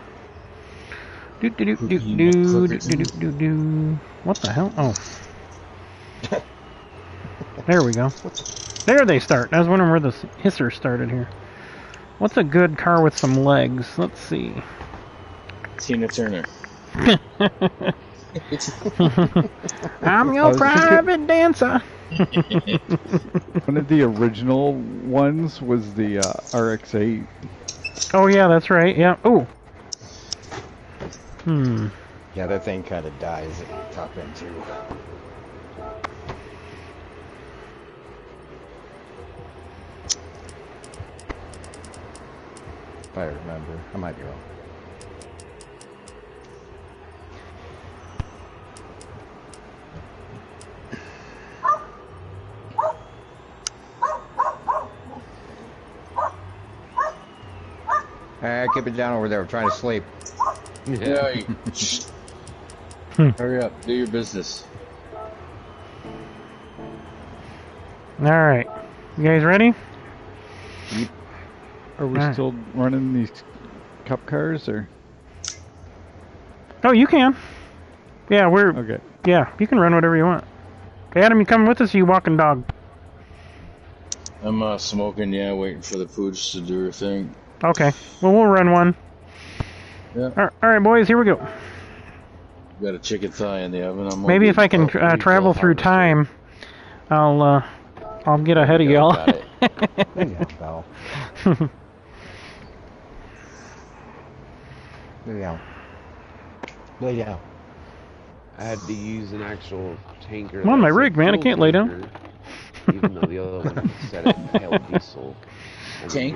Do do do do do do do do do. What the hell? Oh. There we go. There they start. I was wondering where the hisser started here. What's a good car with some legs? Let's see. Tina Turner. I'm your private dancer. One of the original ones was the RX-8. Oh yeah, that's right. Yeah. Ooh. Yeah, that thing kind of dies at the top end too. If I remember, I might be wrong. Keep it down over there. We're trying to sleep. Yeah. Hurry up. Do your business. Alright. You guys ready? Are we still running these cup cars, or? Oh, you can. Yeah, we're... Okay. Yeah, you can run whatever you want. Okay, Adam, you coming with us, or you walking dog? I'm smoking, yeah, waiting for the pooch to do her thing. Okay. Well, we'll run one. Yeah. Alright, boys, here we go. Got a chicken thigh in the oven. I'm Maybe if I can travel through time, I'll get ahead of y'all. Pal. Lay down. Lay down. I had to use an actual tanker. I'm on my that's a rig, man. I fuel can't lay down. tanker, even though the other one was set at hell diesel. And then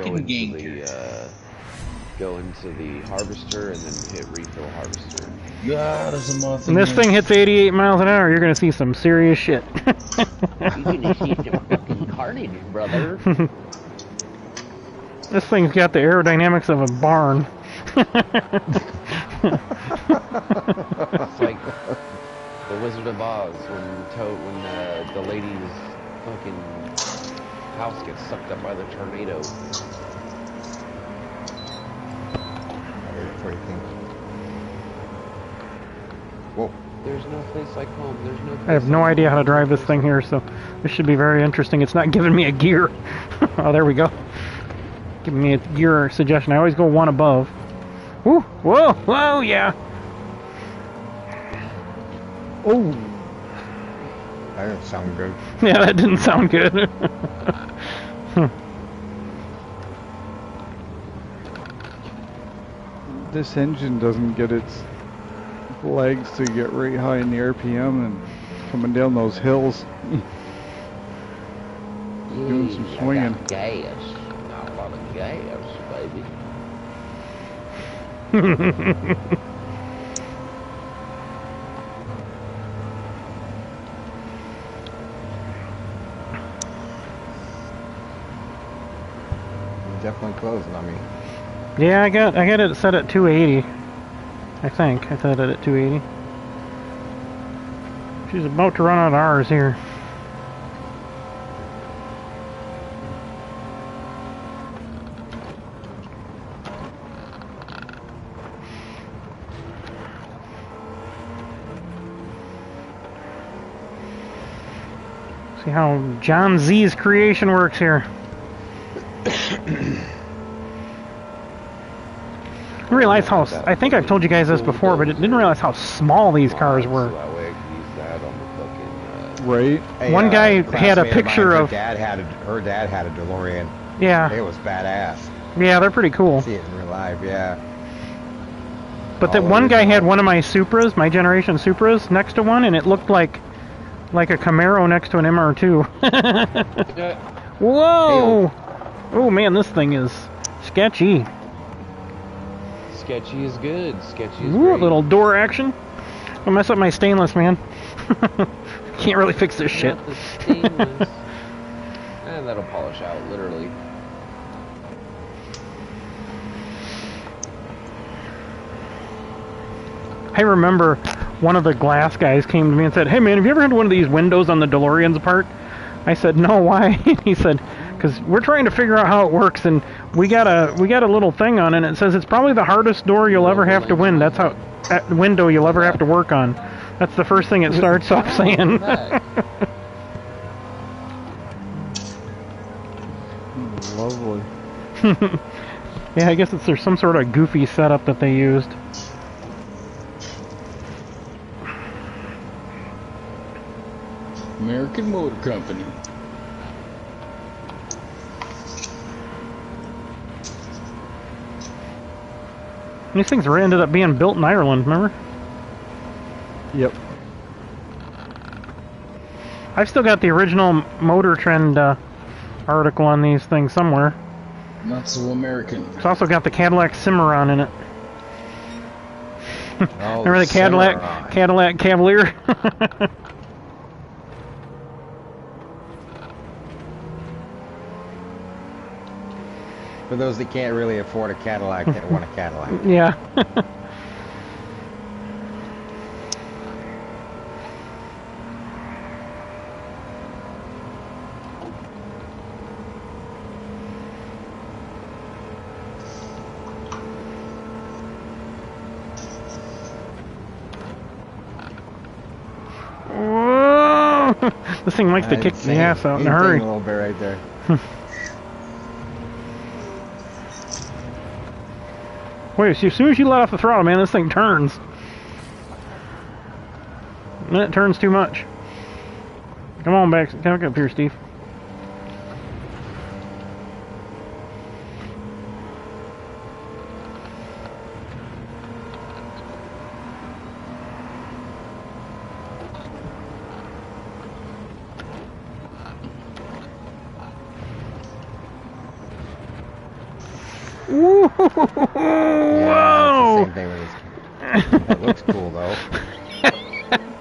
go into the harvester and then hit refill harvester. God, there's a month. When this thing hits 88 miles an hour, you're gonna see some serious shit. You're gonna see some fucking carnage, brother. This thing's got the aerodynamics of a barn. It's like the Wizard of Oz when the lady's fucking house gets sucked up by the tornado. Whoa. There's no place like home. There's no place I have no like idea home. how to drive this thing here, so this should be very interesting. It's not giving me a gear. Oh, there we go. Giving me a gear suggestion. I always go one above. Woo! Whoa! Whoa! Yeah! Oh! That didn't sound good. Yeah, that didn't sound good. This engine doesn't get its legs to get right high in the RPM and coming down those hills. Doing some swinging. Got gas. Not a lot of gas, baby. Definitely closing on me. Yeah, I got it set at 280. I think I set it at 280. She's about to run out of ours here. See how John Z's creation works here. I realize how, I think I've told you guys this before, but I didn't realize how small these cars were. So that way I can use that on the fucking, Right. Hey, One guy had a classmate of picture mine, of... her dad had a DeLorean. Yeah. It was badass. Yeah, they're pretty cool. See it in real life, yeah. But that All one guy original. had one of my Supras, my generation Supras, next to one, and it looked like a Camaro next to an MR2. Whoa! Oh man, this thing is sketchy. sketchy is good. Sketchy is Ooh, great. little door action. Don't mess up my stainless, man. Can't really fix this shit. Not the stainless. And that'll polish out, literally. I remember one of the glass guys came to me and said, "Hey man, have you ever had one of these windows on the DeLoreans apart?" I said, "No, why?" He said, "Because we're trying to figure out how it works, and we got a little thing on it, and it says it's probably the hardest door you'll ever have to win. That's how window you'll ever have to work on. That's the first thing it starts off saying." Lovely. Yeah, I guess there's some sort of goofy setup that they used. American Motor Company. These things ended up being built in Ireland, remember? Yep. I've still got the original Motor Trend article on these things somewhere. Not so American. It's also got the Cadillac Cimarron in it. Oh, Remember the Cadillac Cimarron. Cadillac Cavalier? For those that can't really afford a Cadillac, that want a Cadillac. Yeah. Whoa! This thing likes to kick the ass out in a hurry. A little bit right there. Wait, as soon as you let off the throttle, man, this thing turns. And it turns too much. Come on back, come up here, Steve. Whoa! Yeah, it's the same thing with this. That looks cool, though.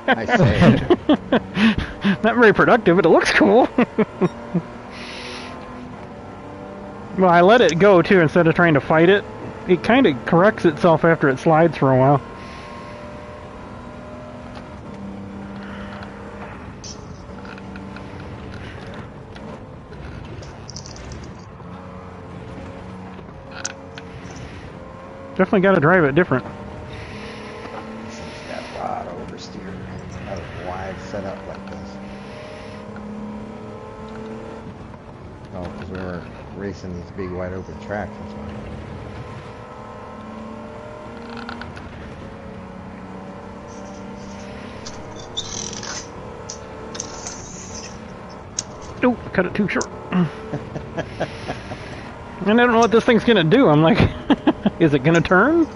I say. Not very productive, but it looks cool. Well, I let it go, too, instead of trying to fight it. It kind of corrects itself after it slides for a while. Definitely got to drive it different. This thing's got a lot of oversteer. I don't know why it's set up like this. Oh, because we were racing these big wide open tracks, that's why. Nope, cut it too short. And I don't know what this thing's gonna do. I'm like, is it gonna turn?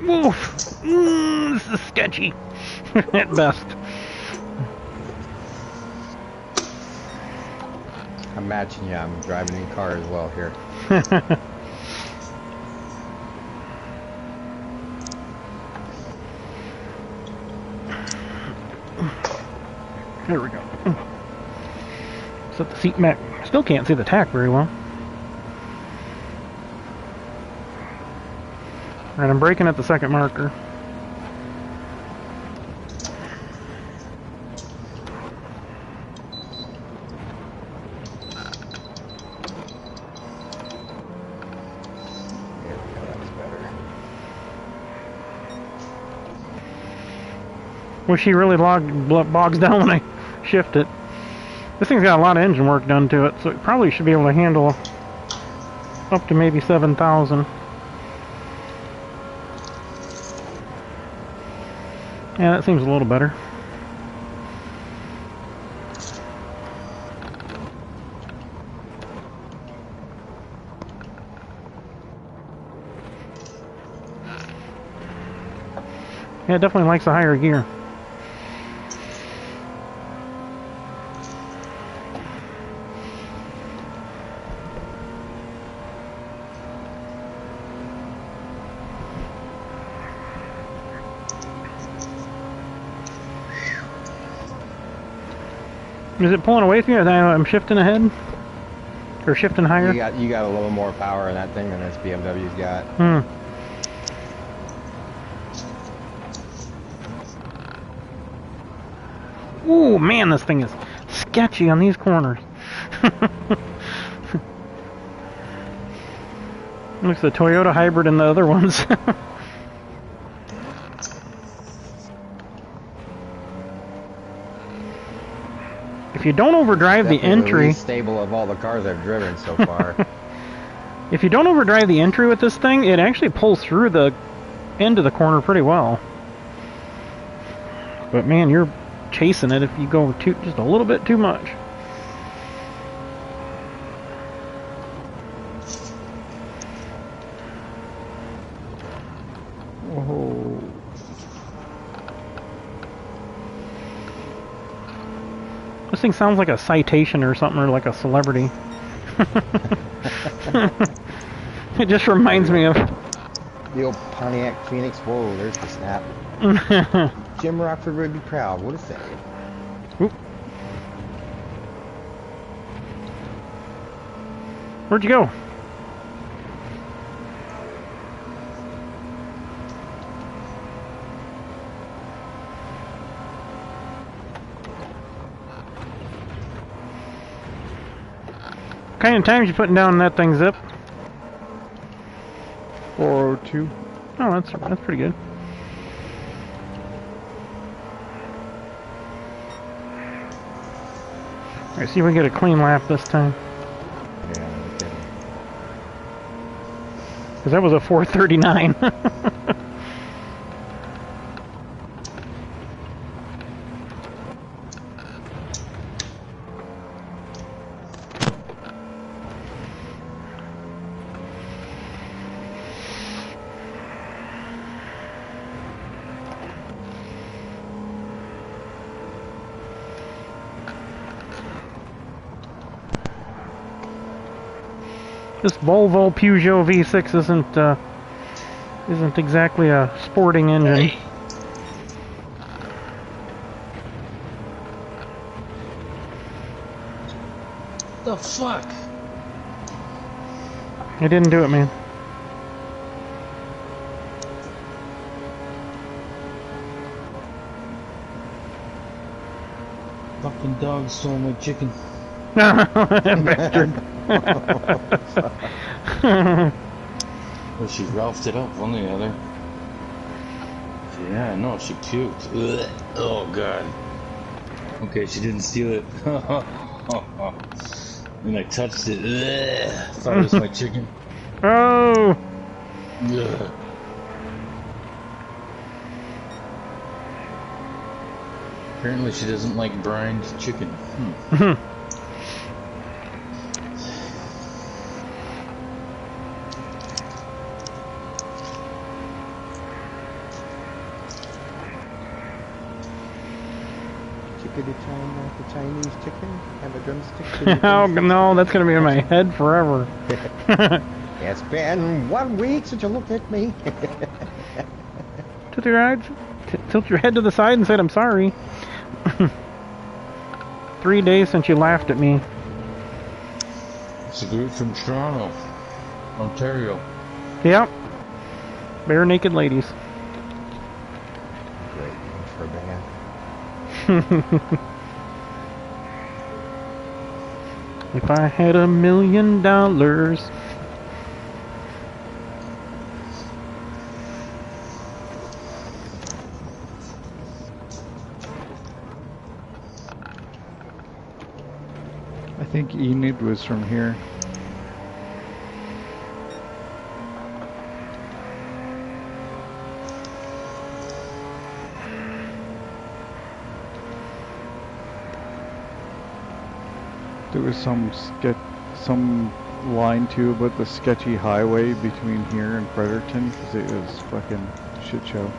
Oof. This is sketchy at best. I'm matching you. I'm driving in car as well here. There we go. Set the seat back Still can't see the tack very well. Alright, I'm braking at the second marker. Wish he really bogs down when I shift it. This thing's got a lot of engine work done to it, so it probably should be able to handle up to maybe 7,000. Yeah, that seems a little better. Yeah, it definitely likes a higher gear. Is it pulling away from you? I'm shifting ahead? Or shifting higher? You got a little more power in that thing than this BMW's got. Ooh, man, this thing is sketchy on these corners. Looks the Toyota hybrid and the other ones. If you don't overdrive the entry, the least stable of all the cars I've driven so far. If you don't overdrive the entry with this thing, it actually pulls through the end of the corner pretty well. But man, you're chasing it if you go just a little bit too much. Oh. This thing sounds like a citation or something, or like a celebrity. It just reminds me of the old Pontiac Phoenix. Whoa, there's the snap. Jim Rockford would be proud. What a say. Oop. Where'd you go? What kind of times you putting down that thing, Zip? 402. Oh, that's pretty good. Alright, see if we can get a clean lap this time. Yeah, okay. Because that was a 439. This Volvo Peugeot V6 isn't exactly a sporting engine. Hey. The fuck? It didn't do it, man. Fucking dog stole my chicken. Bastard. Well, she ralphed it up, one or the other. Yeah, no, she puked. Ugh. Oh, God. Okay, she didn't steal it. And I touched it. Ugh. Thought it was my chicken. Oh! Ugh. Apparently she doesn't like brined chicken. Chickadee China, the Chinese chicken, have a drumstick. Oh no, that's gonna be in my head forever. It's been 1 week since you looked at me. Tilt your head to the side and said, "I'm sorry." 3 days since you laughed at me. It's a group from Toronto, Ontario. Yep. Bare naked ladies. Great name for a band. If I had $1 million. I think Enid was from here. There was some line too about the sketchy highway between here and Fredericton because it was fucking shit show.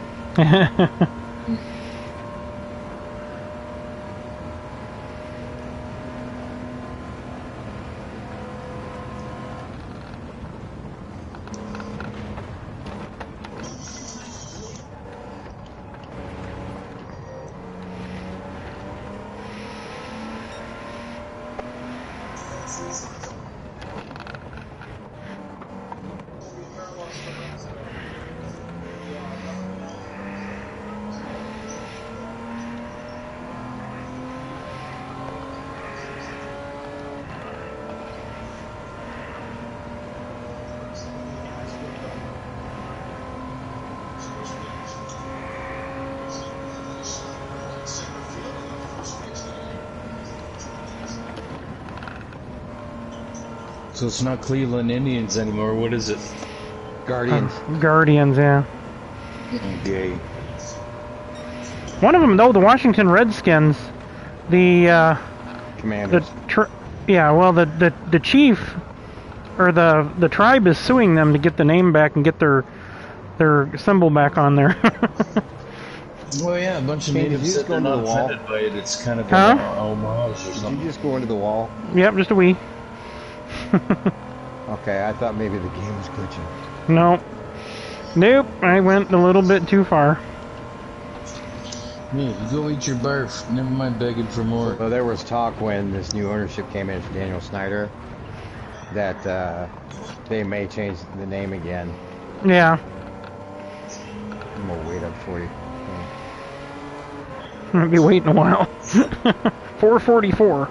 So it's not Cleveland Indians anymore. What is it? Guardians. Guardians, yeah. Okay. One of them, though, the Washington Redskins, the Commanders. the chief or the tribe is suing them to get the name back and get their symbol back on there. Well, yeah, a bunch of Did you natives just said go they're into not the wall? offended by it. It's kind of Huh? an homage or Did something. you just go into the wall? Yep, just a wee. Okay, I thought maybe the game was glitching. Nope, I went a little bit too far. Yeah, you go eat your barf. Never mind begging for more. Well, there was talk when this new ownership came in for Daniel Snyder that they may change the name again. Yeah. I'm gonna wait up for you. I'm gonna be waiting a while. 444.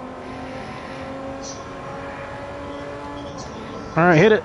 Alright, hit it.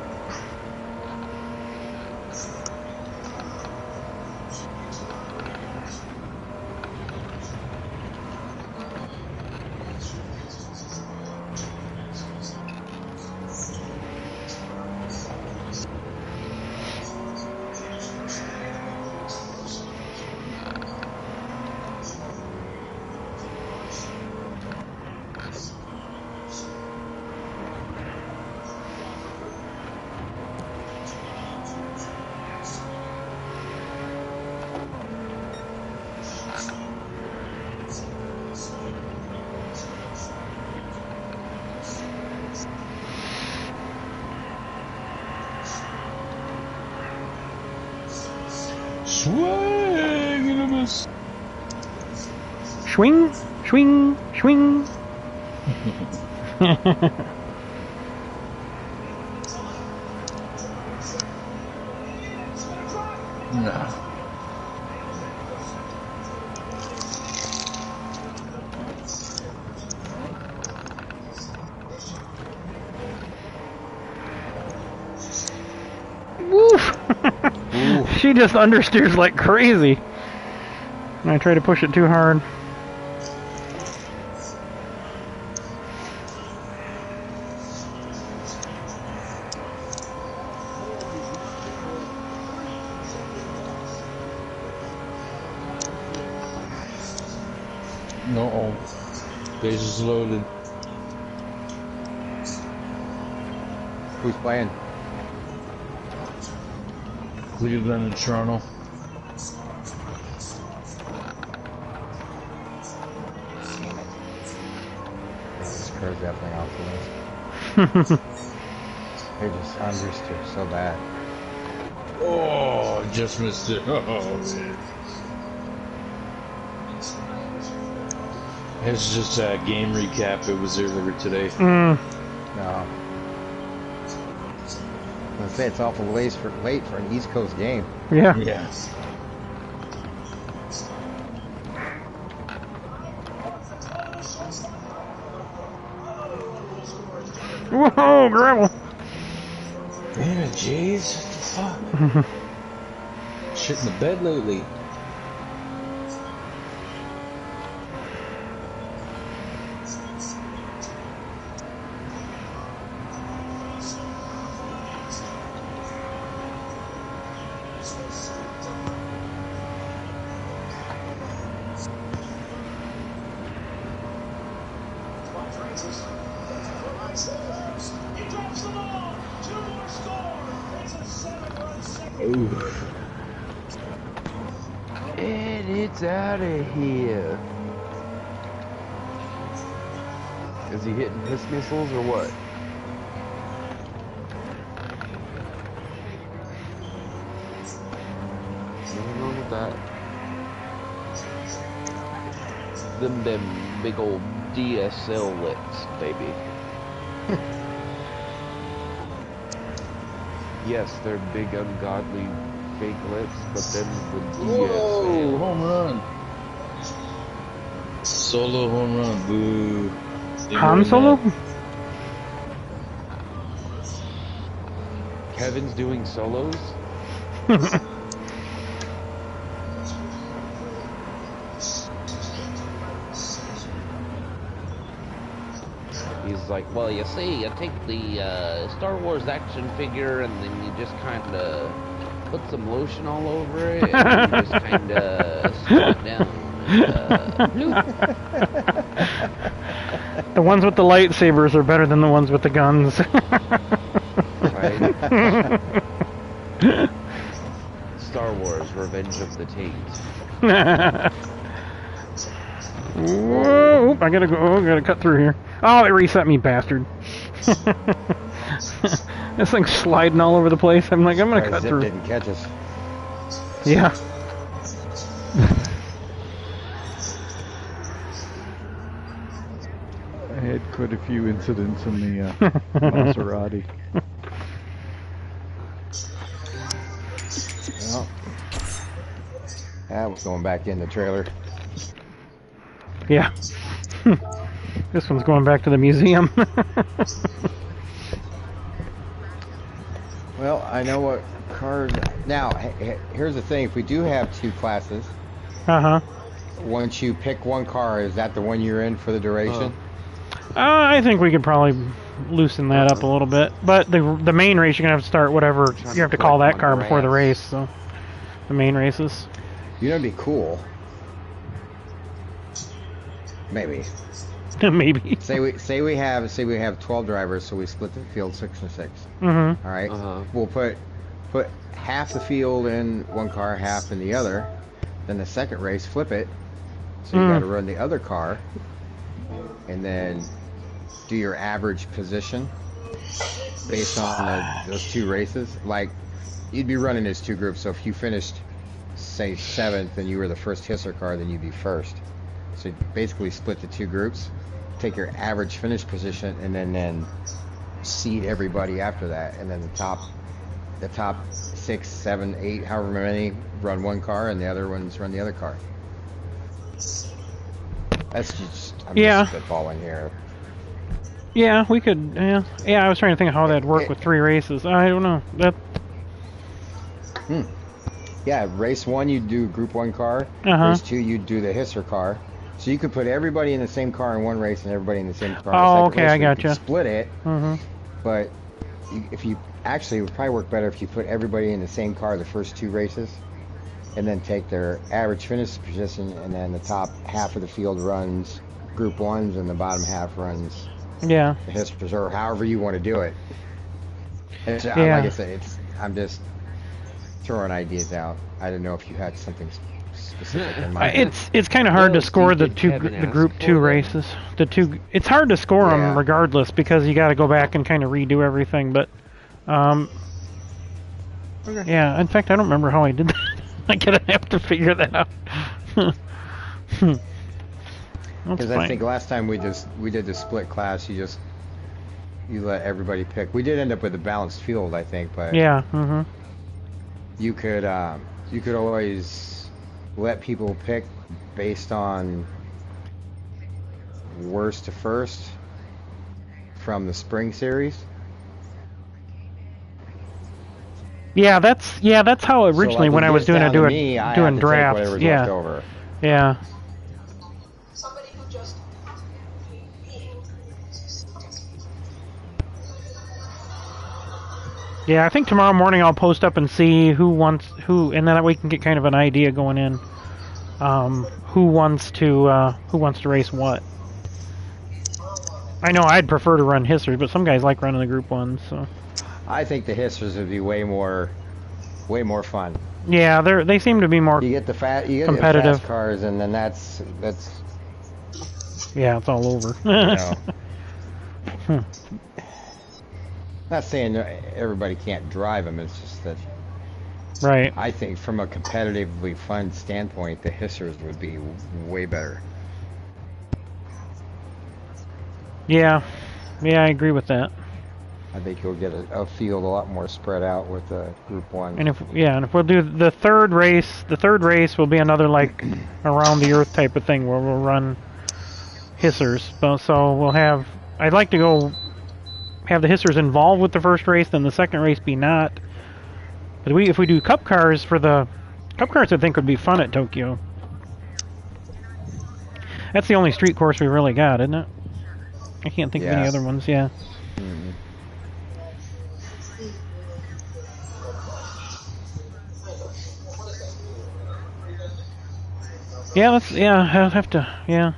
Swing and a miss. Swing, swing, swing. Nah. Woof! She just understeers like crazy. And I try to push it too hard. No. Bases loaded. Who's playing? Cleveland and Toronto. This car's definitely off the list. They just understeer so bad. Oh, just missed it. Oh, man. It's just a game recap. It was earlier today. Mm. No. say it's awful late for an East Coast game. Yeah. Yes. Whoa, gravel. Damn it, jeez. What the fuck? Shit in the bed lately. And it's out of here. Is he hitting piss missiles or what? Nothing wrong with that. Them big old DSL lips, baby. Yes, they're big, ungodly, fake lips, but then the DSL. Whoa, home run. Solo home run, boo. Han Solo? Kevin's doing solos? He's like, well, you see, you take the Star Wars action figure and then you just kind of put some lotion all over it and you just kind of slow it down. The ones with the lightsabers are better than the ones with the guns. Right? Star Wars, Revenge of the Tate. Whoa, I gotta go, I gotta cut through here. Oh, it reset me, bastard. This thing's sliding all over the place. I'm like, I'm gonna cut Zip through. Didn't catch us. Yeah. I had quite a few incidents in the Maserati. Well, that was going back in the trailer. Yeah. This one's going back to the museum. Well, I know what cars. Now, here's the thing: if we do have two classes, Uh-huh. once you pick one car, is that the one you're in for the duration? I think we could probably loosen that up a little bit. But the main race, you're going to have to start whatever. You have to call that car before the race, so. The main races. You know, it'd be cool. Maybe. Maybe. Say we have 12 drivers, so we split the field 6 and 6. Mm-hmm. All right. We'll put half the field in one car, half in the other. Then the second race, flip it. So you got to run the other car, and then do your average position based on those two races. Like, you'd be running as two groups. So if you finished, say, 7th, and you were the first HISR car, then you'd be first. So basically split the two groups, take your average finish position, and then seed everybody after that. And then the top 6, 7, 8, however many, run one car, and the other ones run the other car. That's just, I'm just spitballing here. Yeah, we could, yeah, I was trying to think of how that'd work with 3 races. I don't know. Yeah, race 1 you do group 1 car. Race 2 you do the HISR car. So you could put everybody in the same car in one race and everybody in the same car in the second okay, race. I gotcha. Split it. But if you actually, it would probably work better if you put everybody in the same car the first 2 races, and then take their average finish position, and then the top half of the field runs group 1s and the bottom half runs the HISRs, or however you want to do it. Like I said, I'm just throwing ideas out. I don't know if you had something specific in mind. It's kind of hard to score the group 2 races. It's hard to score them regardless, because you got to go back and kind of redo everything. But yeah, in fact, I don't remember how I did that. I'm gonna have to figure that out. Because I think last time we did the split class, you just you let everybody pick. We did end up with a balanced field, I think, but yeah, you could always let people pick based on worst to first from the spring series. Yeah, that's how originally when I was doing doing drafts. Yeah, left over. Yeah. Yeah, I think tomorrow morning I'll post up and see who wants who, and then we can get kind of an idea going in. Who wants to race what? I know I'd prefer to run HECS, but some guys like running the Group 1, so. I think the HECS would be way more fun. Yeah, they seem to be more competitive. Fast cars, and then that's. Yeah, it's all over. Not saying everybody can't drive them. It's just that. Right. I think from a competitively fun standpoint, the HECS would be way better. Yeah, I agree with that. I think you'll get a field a lot more spread out with the Group 1. And if we'll do the third race will be another like around the earth type of thing where we'll run HECS. So we'll have. I'd like to go have the HECS involved with the first race, then the second race be not. But if we do Cup cars I think would be fun at Tokyo. That's the only street course we really got, isn't it? I can't think of any other ones. Yeah. Mm-hmm. I'll have to. Yeah.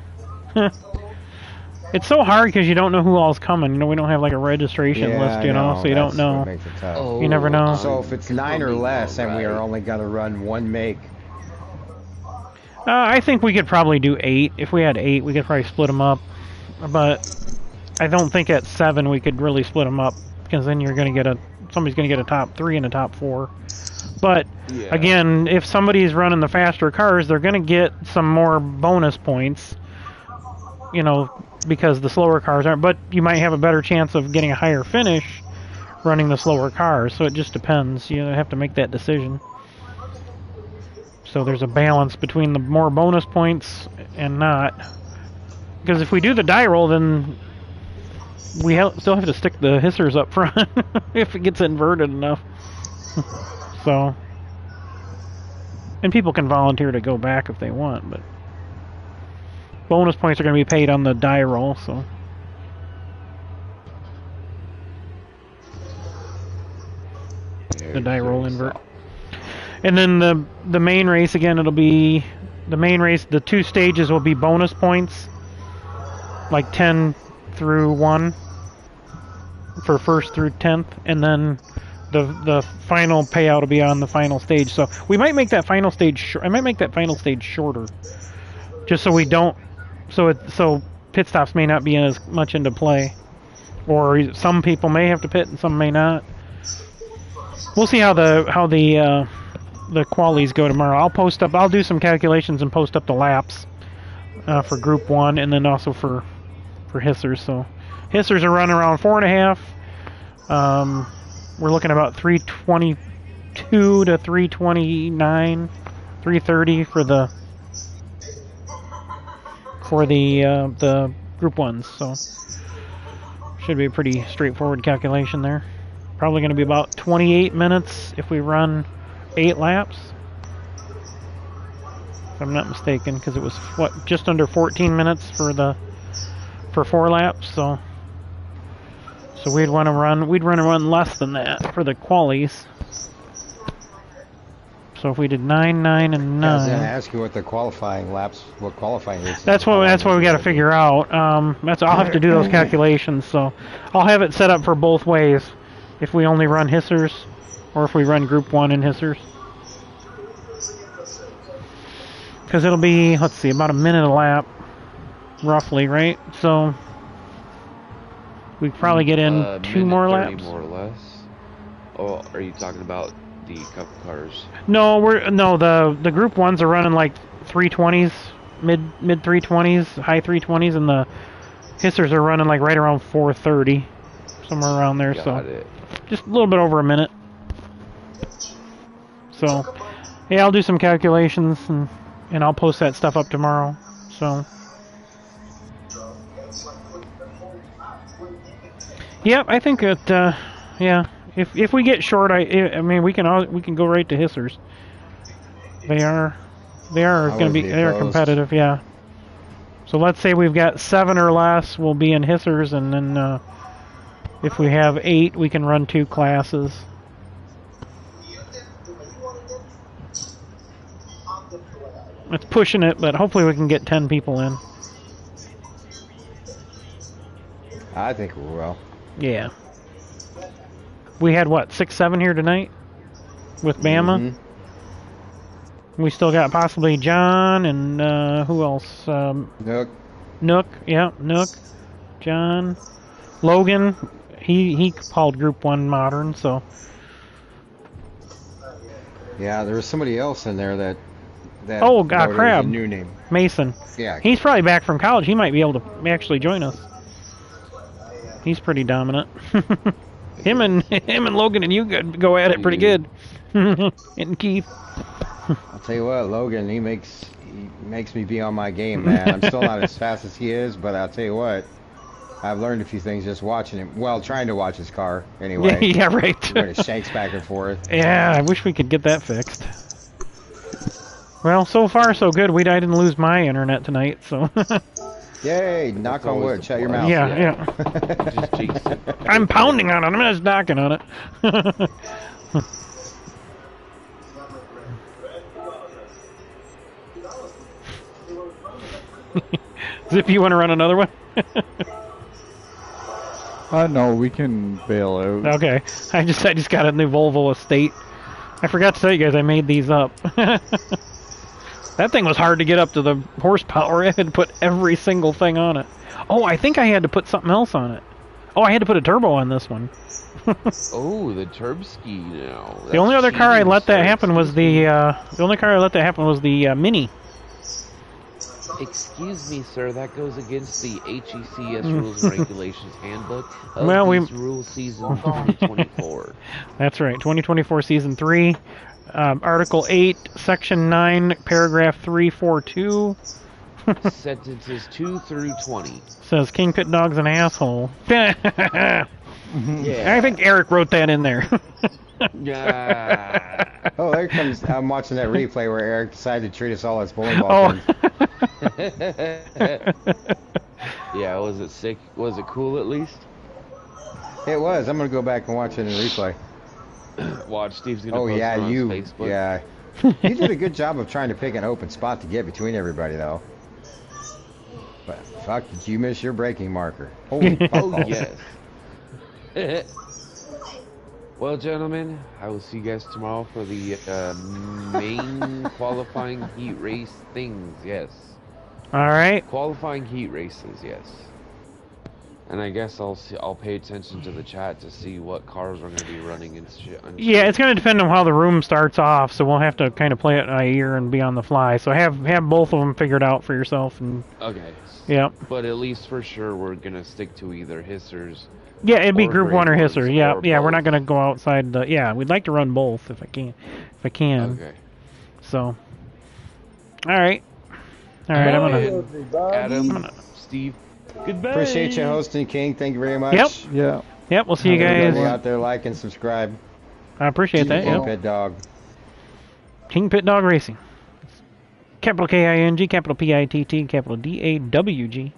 It's so hard because you don't know who all's coming. You know, we don't have like a registration list, you know, so you don't know. Makes it tough. Oh, you never know. So if it's 9 or less, and we are only going to run one make. I think we could probably do 8. If we had 8, we could probably split them up. But I don't think at 7 we could really split them up because then you're going to get somebody's going to get a top 3 and a top 4. But again, if somebody's running the faster cars, they're going to get some more bonus points. You know, because the slower cars aren't, but you might have a better chance of getting a higher finish running the slower cars, so it just depends. You have to make that decision. So there's a balance between the more bonus points and not. Because if we do the die roll, then we still have to stick the HECS up front if it gets inverted enough. So, and people can volunteer to go back if they want, but bonus points are going to be paid on the die roll, so. The die roll invert. And then the main race, again, it'll be the main race. The 2 stages will be bonus points, like 10 through 1 for 1st through 10th, and then the final payout will be on the final stage. So we might make that final stage. I might make that final stage shorter, just so we don't. So pit stops may not be as much into play, or some people may have to pit and some may not. We'll see how the qualies go tomorrow. I'll do some calculations and post up the laps for Group 1 and then also for HECS. So HECS are running around 4.5. We're looking about 322 to 329, 330 for the Group 1s. So should be a pretty straightforward calculation there. Probably going to be about 28 minutes if we run 8 laps. If I'm not mistaken, because it was just under 14 minutes for 4 laps. So we'd want to run less than that for the qualies. So if we did 9, 9, and 9. I was going to ask you what qualifying is. That's what we got to figure out. I'll have to do those calculations. So I'll have it set up for both ways. If we only run HECS, or if we run Group 1 in HECS. Because it'll be, let's see, about a minute a lap, roughly, right? So we probably get in 2 more laps. More or less. Oh, are you talking about the Cup cars? No, the Group 1s are running like 320s, mid 320s, high 320s, and the HECS are running like right around 430. somewhere around there. Got it. Just a little bit over a minute. So, yeah, I'll do some calculations and I'll post that stuff up tomorrow. So, yep, I think that yeah, if we get short, I mean we can go right to HICS. They are going to be competitive, yeah. So let's say we've got 7 or less, we'll be in HICS, and then if we have 8, we can run 2 classes. It's pushing it, but hopefully we can get 10 people in. I think we will. Yeah. We had, what, 6, 7 here tonight? With Bama? Mm-hmm. We still got possibly John and, who else? Nook, yeah, Nook. John. Logan. He called Group 1 Modern, so... Yeah, there was somebody else in there that Crab. A new name. Mason. Yeah. He's probably back from college. He might be able to actually join us. He's pretty dominant. him and Logan and you go at it pretty good. And Keith. I'll tell you what, Logan, he makes me be on my game, man. I'm still not as fast as he is, but I'll tell you what, I've learned a few things just watching him. Well, trying to watch his car, anyway. Yeah, right. When it shanks back and forth. Yeah, I wish we could get that fixed. Well, so far so good. I didn't lose my internet tonight, so. Yay! Knock on wood. Shut your mouth. Yeah. Just jinx it. I'm pounding on it. I'm just knocking on it. Zip, you want to run another one? No, we can bail out. Okay. I just got a new Volvo Estate. I forgot to tell you guys I made these up. That thing was hard to get up to the horsepower. I had to put every single thing on it. Oh, I think I had to put something else on it. Oh, I had to put a turbo on this one. Oh, the Turbski now. The only other car I let that happen was the Mini. Excuse me, sir. That goes against the HECS Rules and Regulations Handbook of Rules Season 2024. That's right, 2024 Season 3, Article 8, Section 9, Paragraph 342. Sentences 2 through 20. Says KingPittdawg's an asshole. Yeah. I think Eric wrote that in there. Yeah. Oh, there comes. I'm watching that replay where Eric decided to treat us all as bowling ball pins. Yeah, was it sick? Was it cool at least? It was. I'm gonna go back and watch it in replay. Watch, Steve's gonna post it on his Facebook. Yeah, you did a good job of trying to pick an open spot to get between everybody, though. But fuck, did you miss your braking marker? Holy oh yes. Well, gentlemen, I will see you guys tomorrow for the main qualifying heat race things. Yes. All right. Qualifying heat races. Yes. And I guess I'll pay attention to the chat to see what cars we're going to be running and shit. Yeah, it's going to depend on how the room starts off, so we'll have to kind of play it by ear and be on the fly. So have both of them figured out for yourself. And okay. Yeah. But at least for sure we're going to stick to either HICS. Yeah, it'd be Group 1 or HICS. Yeah, yeah, we're not going to go outside the... Yeah, we'd like to run both if I can. Okay. So. All right. I'm going to... Adam, Steve, goodbye. Appreciate you hosting, King. Thank you very much. Yep. Yeah. Yep, we'll see you guys. Everybody out there, like and subscribe. I appreciate that. KingPittdawg. KingPittdawg Racing. Capital K-I-N-G, capital P-I-T-T, capital D-A-W-G.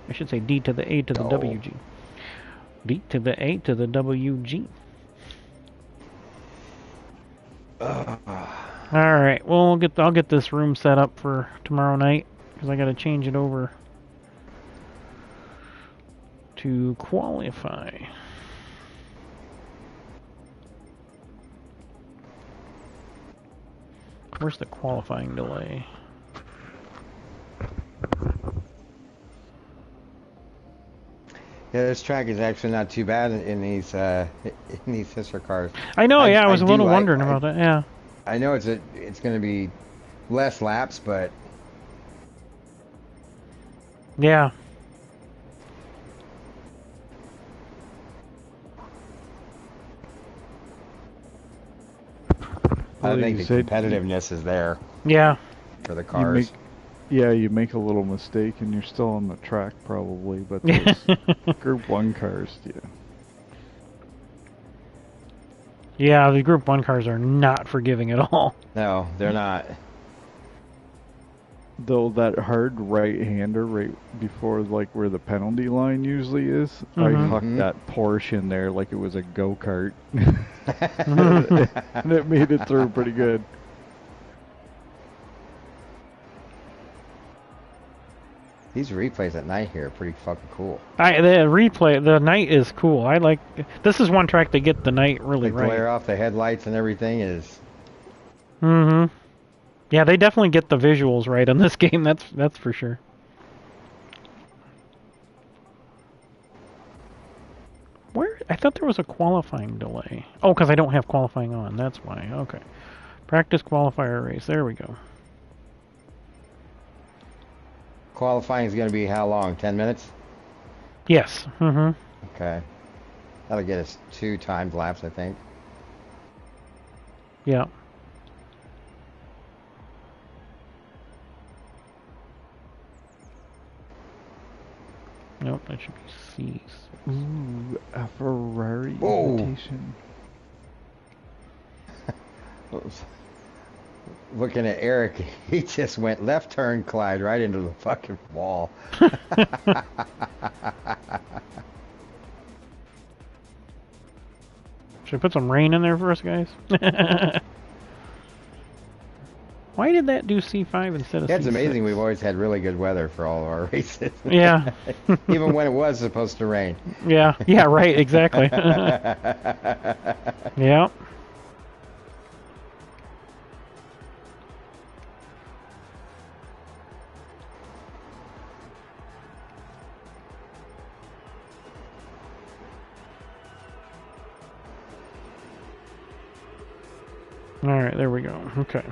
I should say D to the A to the W-G. D to the A to the W-G. Alright, well, I'll get this room set up for tomorrow night, because I got to change it over to qualify. Where's the qualifying delay? Yeah, this track is actually not too bad in these HICS cars. I know, I was a little wondering about that. Yeah. I know it's going to be less laps, but yeah. Well, I think you the said competitiveness is there Yeah. for the cars. you make a little mistake and you're still on the track probably, but those Group 1 cars, yeah. Yeah, the Group 1 cars are not forgiving at all. No, they're not. Though that hard right-hander right before like where the penalty line usually is, I Mhm. hucked that Porsche in there like it was a go-kart. And it made it through pretty good. These replays at night here are pretty fucking cool. The night is cool. I like. This is one track they get the night really The right. glare off the headlights and everything is. Mm-hmm. Yeah, they definitely get the visuals right on this game. That's for sure. Where? I thought there was a qualifying delay. Oh, because I don't have qualifying on. That's why. Okay. Practice qualifier race. There we go. Qualifying is going to be how long? 10 minutes? Yes. Mm-hmm. Okay. That'll get us 2 timed laps, I think. Yeah. Nope, that should be C's. Ooh, a Ferrari Whoa. invitation. Looking at Eric, he just went left turn, Clyde, right into the fucking wall. Should I put some rain in there for us, guys? Why did that do C5 instead of C6? That's amazing. We've always had really good weather for all of our races. Yeah. Even when it was supposed to rain. Yeah. Yeah, right. Exactly. Yeah. All right, there we go. Okay.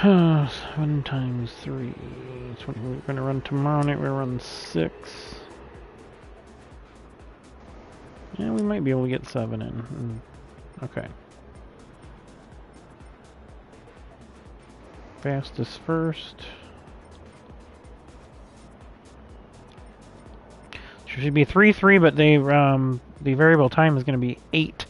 7 times 3. That's what we're going to run tomorrow night. We're run 6. Yeah, we might be able to get 7 in. Okay. Fastest first. Should be 3-3, but they the variable time is going to be 8.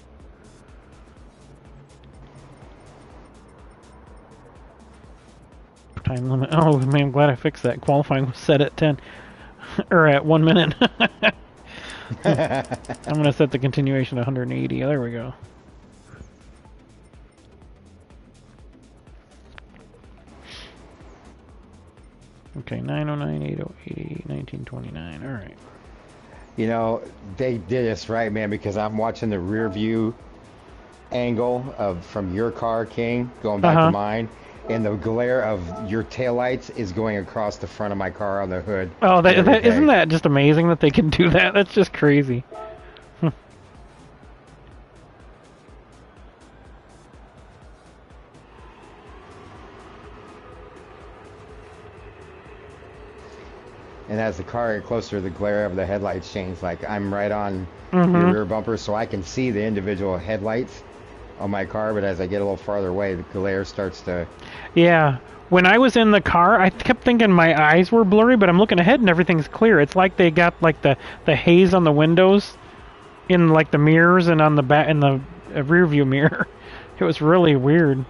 Time limit. Oh man, I'm glad I fixed that. Qualifying was set at 10 or at 1 minute. I'm going to set the continuation to 180. There we go. Okay, 909, 808, 1929. All right. You know, they did this right, man, because I'm watching the rear view angle from your car, King, going back to mine, and the glare of your taillights is going across the front of my car on the hood. Oh, isn't that just amazing that they can do that? That's just crazy. And as the car gets closer, the glare of the headlights change. Like I'm right on your rear bumper, so I can see the individual headlights on my car. But as I get a little farther away, the glare starts to. Yeah. When I was in the car, I kept thinking my eyes were blurry, but I'm looking ahead and everything's clear. It's like they got like the haze on the windows, in like the mirrors and on the back in the rear view mirror. It was really weird.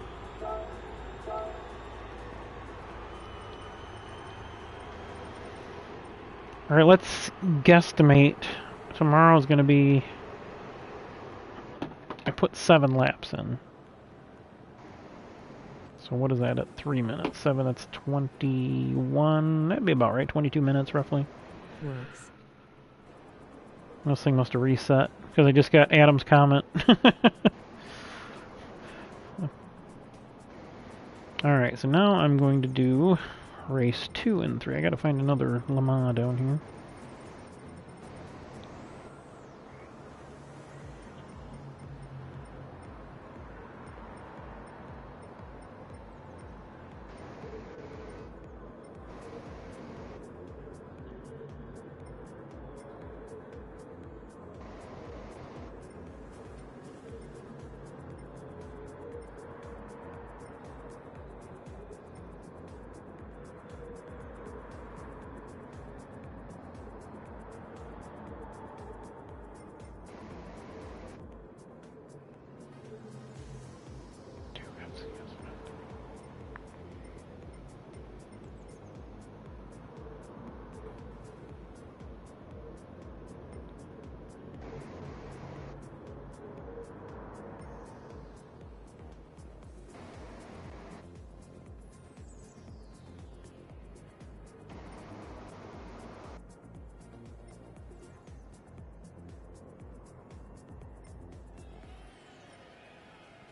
All right, let's guesstimate. Tomorrow's going to be... I put 7 laps in. So what is that at 3 minutes? 7, that's 21. That'd be about right, 22 minutes roughly. Works. This thing must have reset because I just got Adam's comment. Alright, so now I'm going to do race 2 and 3. I gotta find another LeMans down here.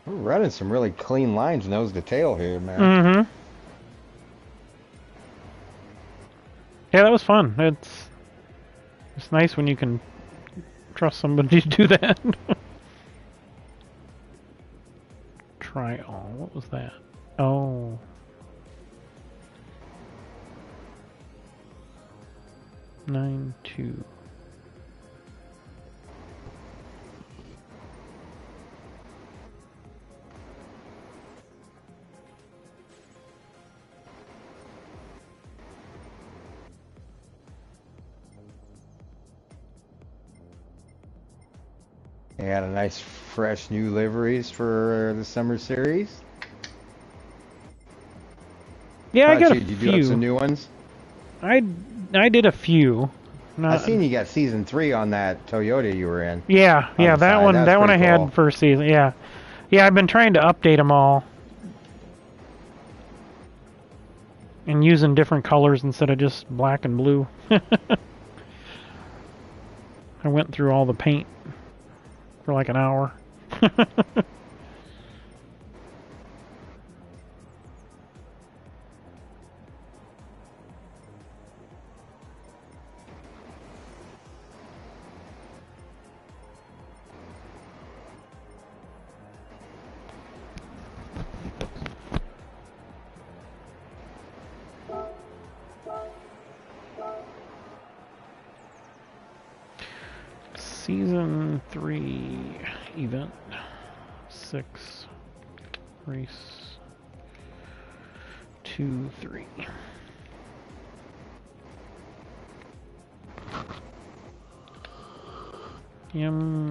We're running some really clean lines nose to tail here, man. Mm-hmm. Yeah, that was fun. It's nice when you can trust somebody to do that. Try all. What was that? Oh. Nine, 2. They had a nice, fresh new liveries for the summer series. Yeah, I got a Did you few. do up some new ones? I did a few. I seen you got Season 3 on that Toyota you were in. Yeah, that side. one. That's That one I pretty cool. had first season. Yeah, I've been trying to update them all and using different colors instead of just black and blue. I went through all the paint for like an hour. Season 3 event 6 race 2 3. MRQ.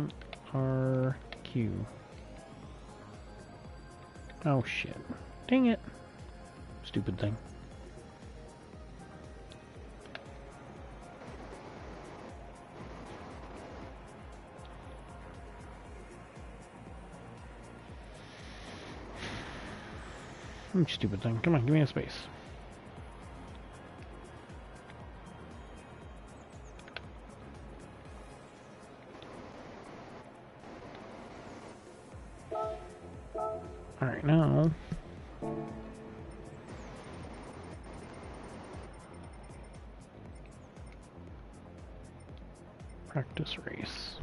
Oh shit. Dang it. Stupid thing. Stupid thing. Come on, give me a space. Alright, now. Practice race.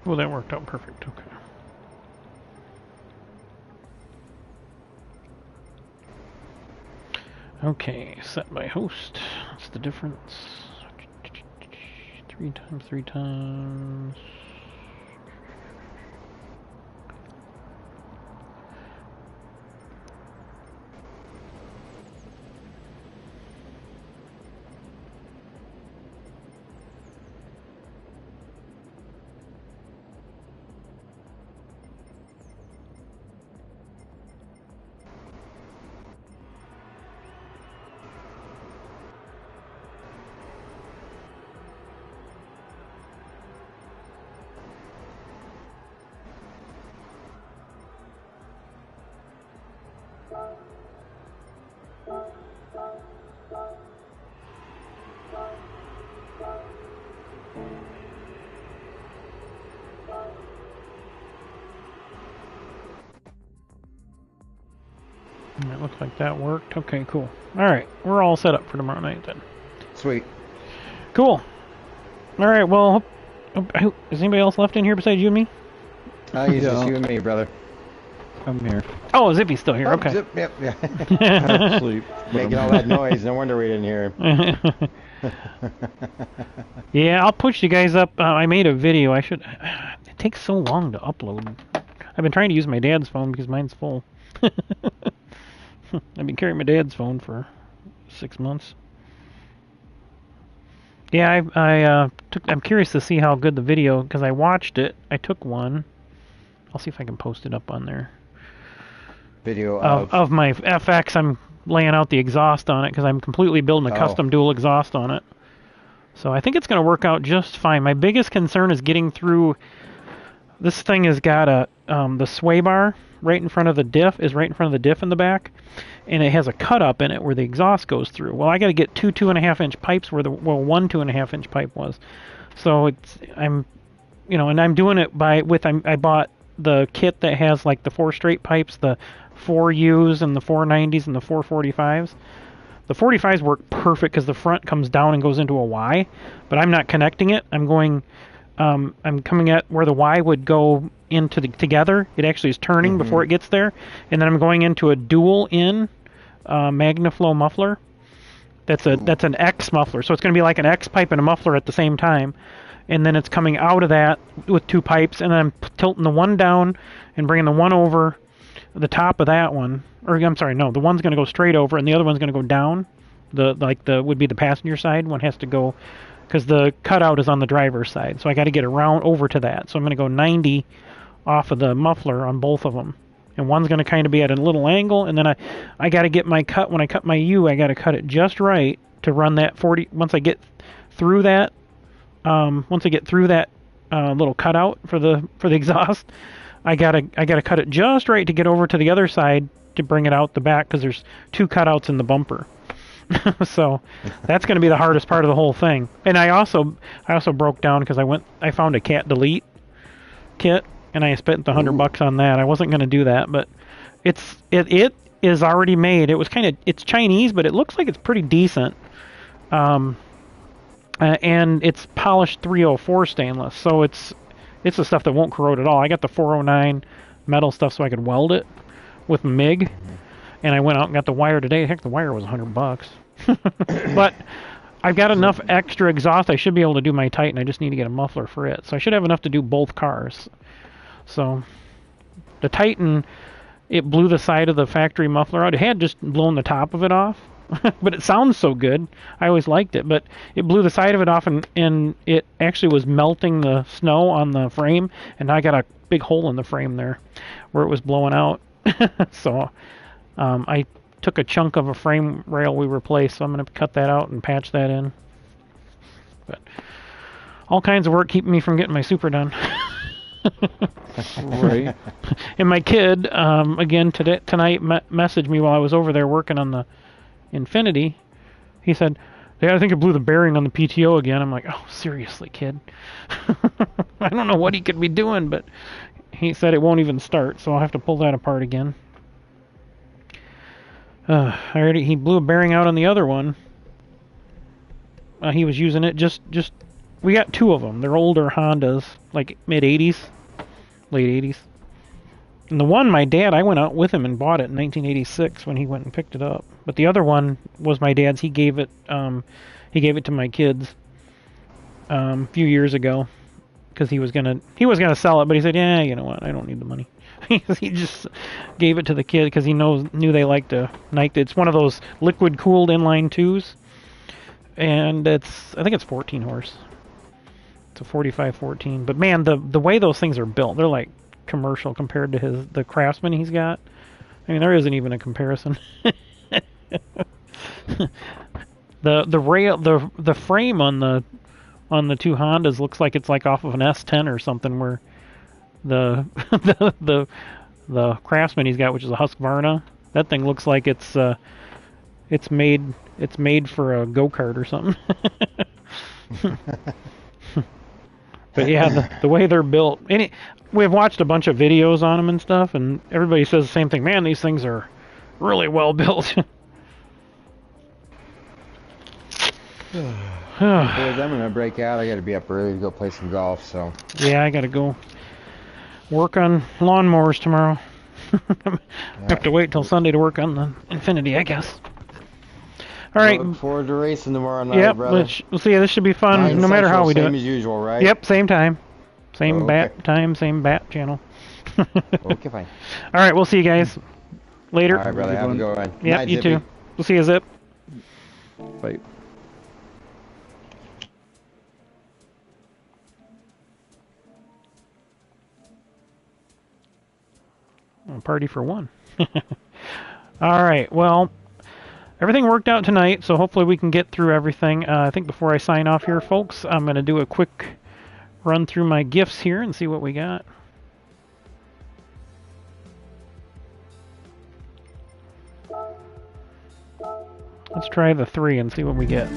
Well, that worked out perfect. Okay. Okay, set by host. What's the difference? 3 times, 3 times. It looks like that worked. Okay, cool. Alright, we're all set up for tomorrow night then. Sweet. Cool. Alright, well, is anybody else left in here besides you and me? It's just you and me, brother. I'm here. Oh, Zippy's still here. Okay. Zip, yep, yeah. Half asleep. Making all that noise. No wonder we didn't hear him. Yeah, I'll push you guys up. I made a video. I should. It takes so long to upload. I've been trying to use my dad's phone because mine's full. I've been carrying my dad's phone for 6 months. Yeah, I'm curious to see how good the video, because I watched it. I took one. I'll see if I can post it up on there. Video of my FX. I'm laying out the exhaust on it because I'm completely building a custom dual exhaust on it. So I think it's going to work out just fine. My biggest concern is getting through. This thing has got the sway bar right in front of the diff is right in front of the diff in the back, and it has a cut up in it where the exhaust goes through. Well, I got to get two 2.5-inch pipes where one 2.5-inch pipe was. So I'm doing it I bought the kit that has like the 4 straight pipes, the 4Us and the 490s and the 445s. The 45s work perfect because the front comes down and goes into a Y, but I'm not connecting it. I'm coming at where the Y would go into together. It actually is turning before it gets there, and then I'm going into a dual in MagnaFlow muffler. That's an X muffler, so it's going to be like an X pipe and a muffler at the same time. And then it's coming out of that with 2 pipes, and then I'm tilting the one down and bringing the one over the top of that one. Or I'm sorry, no, the one's going to go straight over, and the other one's going to go down. Would be the passenger side. One has to go because the cutout is on the driver's side, so I got to get around over to that. So I'm going to go 90 off of the muffler on both of them, and one's going to kind of be at a little angle, and then I got to get my cut. When I cut my U, I got to cut it just right to run that 40. Once I get through that. Little cutout for the exhaust, I gotta cut it just right to get over to the other side to bring it out the back because there's 2 cutouts in the bumper. So that's going to be the hardest part of the whole thing. And I also broke down because I found a cat delete kit and I spent the $100 on that. I wasn't going to do that, but it is already made. It's Chinese, but it looks like it's pretty decent. And it's polished 304 stainless, so it's the stuff that won't corrode at all. I got the 409 metal stuff so I could weld it with MIG, and I went out and got the wire today. Heck, the wire was $100. But I've got enough extra exhaust. I should be able to do my Titan. I just need to get a muffler for it, so I should have enough to do both cars. So the Titan, it blew the side of the factory muffler out. It had just blown the top of it off. But it sounds so good. I always liked it, but it blew the side of it off, and it actually was melting the snow on the frame, and I got a big hole in the frame there where it was blowing out. So I took a chunk of a frame rail we replaced, so I'm going to cut that out and patch that in. But all kinds of work keeping me from getting my super done. Right. And my kid, again tonight, messaged me while I was over there working on the Infinity. He said, "Yeah, I think it blew the bearing on the PTO again." I'm like, "Oh, seriously, kid?" I don't know what he could be doing, but he said it won't even start, so I'll have to pull that apart again. He blew a bearing out on the other one. He was using it we got 2 of them. They're older Hondas, like mid-80s, late 80s. And the one, my dad, I went out with him and bought it in 1986 when he went and picked it up. But the other one was my dad's. He gave it to my kids a few years ago because he was gonna sell it, but he said, "Yeah, you know what? I don't need the money." He just gave it to the kid because he knew they liked to night. It's one of those liquid cooled inline 2s, and I think it's 14 horse. It's a 45-14. But man, the way those things are built, they're like commercial compared to the Craftsman he's got. I mean, there isn't even a comparison. The frame on the 2 Hondas looks like it's like off of an S10 or something, where the Craftsman he's got, which is a Husqvarna, that thing looks like it's made for a go-kart or something. But yeah, the way they're built, we've watched a bunch of videos on them and stuff, and everybody says the same thing. Man, these things are really well built. Boys, I'm gonna break out. I gotta be up early to go play some golf. So yeah, I gotta go work on lawnmowers tomorrow. Have to wait till Sunday to work on the Infinity, I guess. All right. Look forward to racing tomorrow night, yep, brother. we'll see. This should be fun, no matter how we do it. Same as usual, right? Yep, same time. Same okay. bat time, same bat channel. Okay, fine. All right, we'll see you guys later. All right, brother. Have a good one. Yep, Night, you Zippy. too. We'll see you, Zip. Bye. Party for one. All right, well, everything worked out tonight, so hopefully we can get through everything. I think before I sign off here, folks, I'm going to do a quick run through my gifts here and see what we got. Let's try the 3 and see what we get.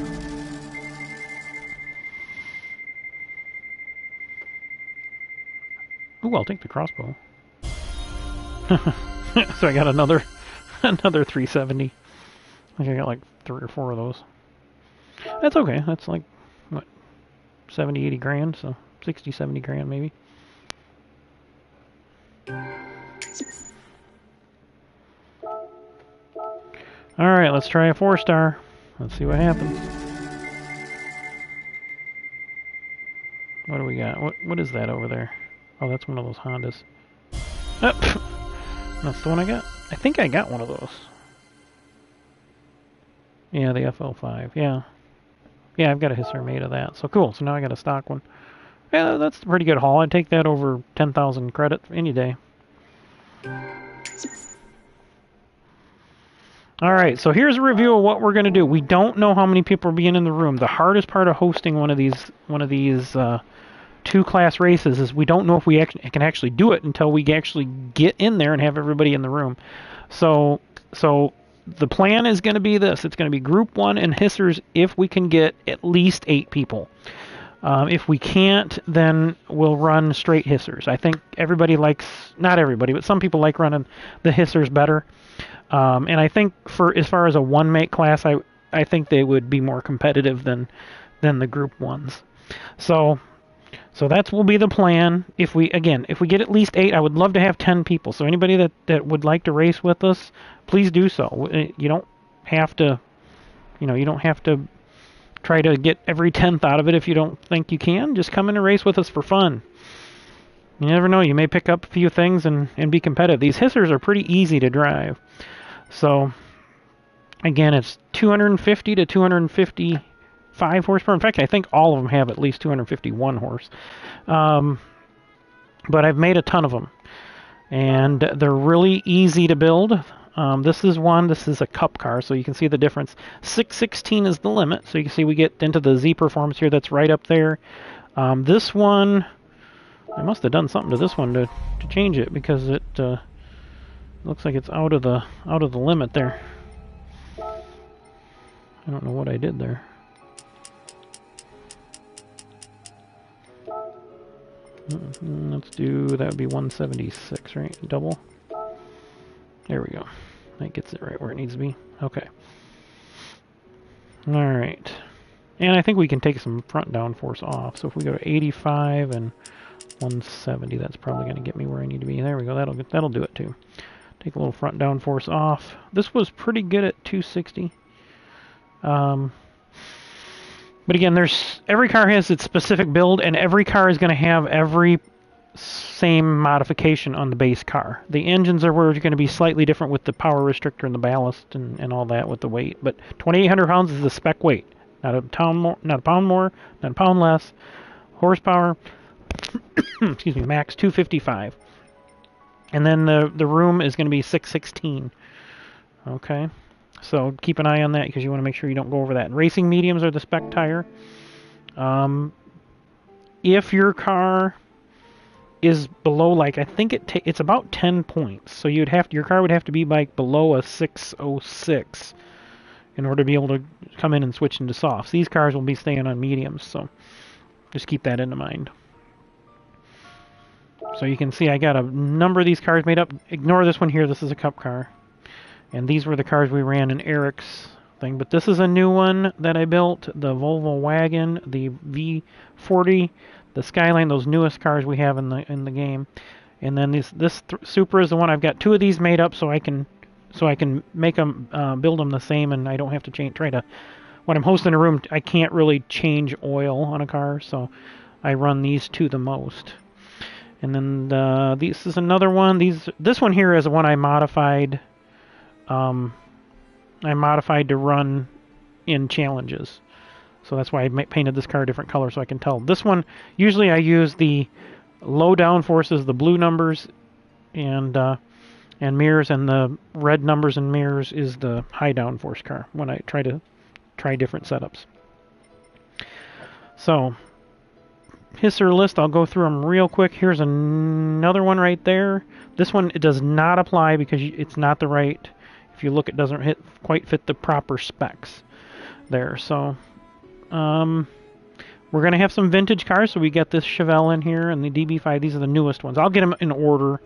Ooh, I'll take the crossbow. So I got another 370. I think I got like 3 or 4 of those. That's okay. That's like, what, 70, 80 grand, so 60, 70 grand maybe. Alright, let's try a 4-star. Let's see what happens. What do we got? What is that over there? Oh, that's one of those Hondas. Oh, that's the one I got. I think I got one of those. Yeah, the FL5. Yeah. Yeah, I've got a hisser made of that. So cool. So now I got a stock one. Yeah, that's a pretty good haul. I'd take that over 10,000 credit any day. Alright, so here's a review of what we're going to do. We don't know how many people are being in the room. The hardest part of hosting one of these 2-class races is we don't know if we can actually do it until we actually get in there and have everybody in the room. So the plan is going to be this. It's going to be Group 1 and hissers if we can get at least 8 people. If we can't, then we'll run straight hissers. I think everybody likes, not everybody, but some people like running the hissers better. And I think for as far as a 1-mate class, I think they would be more competitive than the Group 1s. So that will be the plan. If we get at least 8, I would love to have 10 people. So anybody that would like to race with us, please do so. You don't have to, you don't have to try to get every 10th out of it if you don't think you can. Just come in and race with us for fun. You never know. You may pick up a few things and be competitive. These hissers are pretty easy to drive. So, again, it's 250 to 255 horsepower. In fact, I think all of them have at least 251 horse. But I've made a ton of them. And they're really easy to build. This is a cup car, so you can see the difference. 616 is the limit, so you can see we get into the Z performance here. That's right up there. This one, I must have done something to this one to change it, because it looks like it's out of the limit there. I don't know what I did there. Let's do, that would be 176, right? Double. There we go. That gets it right where it needs to be. Okay. Alright. And I think we can take some front downforce off. So if we go to 85 and 170, that's probably going to get me where I need to be. There we go. That'll do it too. Take a little front downforce off. This was pretty good at 260. But again, every car has its specific build, and every car is going to have every same modification on the base car. The engines are going to be slightly different with the power restrictor and the ballast and all that with the weight. But 2,800 pounds is the spec weight. Not a pound more, not a pound less. Horsepower, excuse me, max 255. And then the room is going to be 616. Okay. So keep an eye on that because you want to make sure you don't go over that. Racing mediums are the spec tire. If your car is below, like, I think it's about 10 points. So your car would have to be like below a 606 in order to be able to come in and switch into softs. These cars will be staying on mediums, so just keep that into mind. So you can see I got a number of these cars made up. Ignore this one here. This is a cup car. And these were the cars we ran in Eric's thing. But this is a new one that I built. The Volvo Wagon, the V40, the Skyline, those newest cars we have in the game. And then this Supra is the one I've got 2 of these made up, so I can make them build them the same, and I don't have to try to. When I'm hosting a room, I can't really change oil on a car, so I run these 2 the most. And then this is another one. This one here is the one I modified. I modified to run in challenges, so that's why I painted this car a different color so I can tell. This one, usually I use the low downforce is the blue numbers and mirrors, and the red numbers and mirrors is the high downforce car when I try different setups. So, HSSR list, I'll go through them real quick. Here's another one right there. This one, it does not apply because it's not the right, if you look, it doesn't quite fit the proper specs there. So, we're going to have some vintage cars, so we got this Chevelle in here and the DB5. These are the newest ones. I'll get them in order.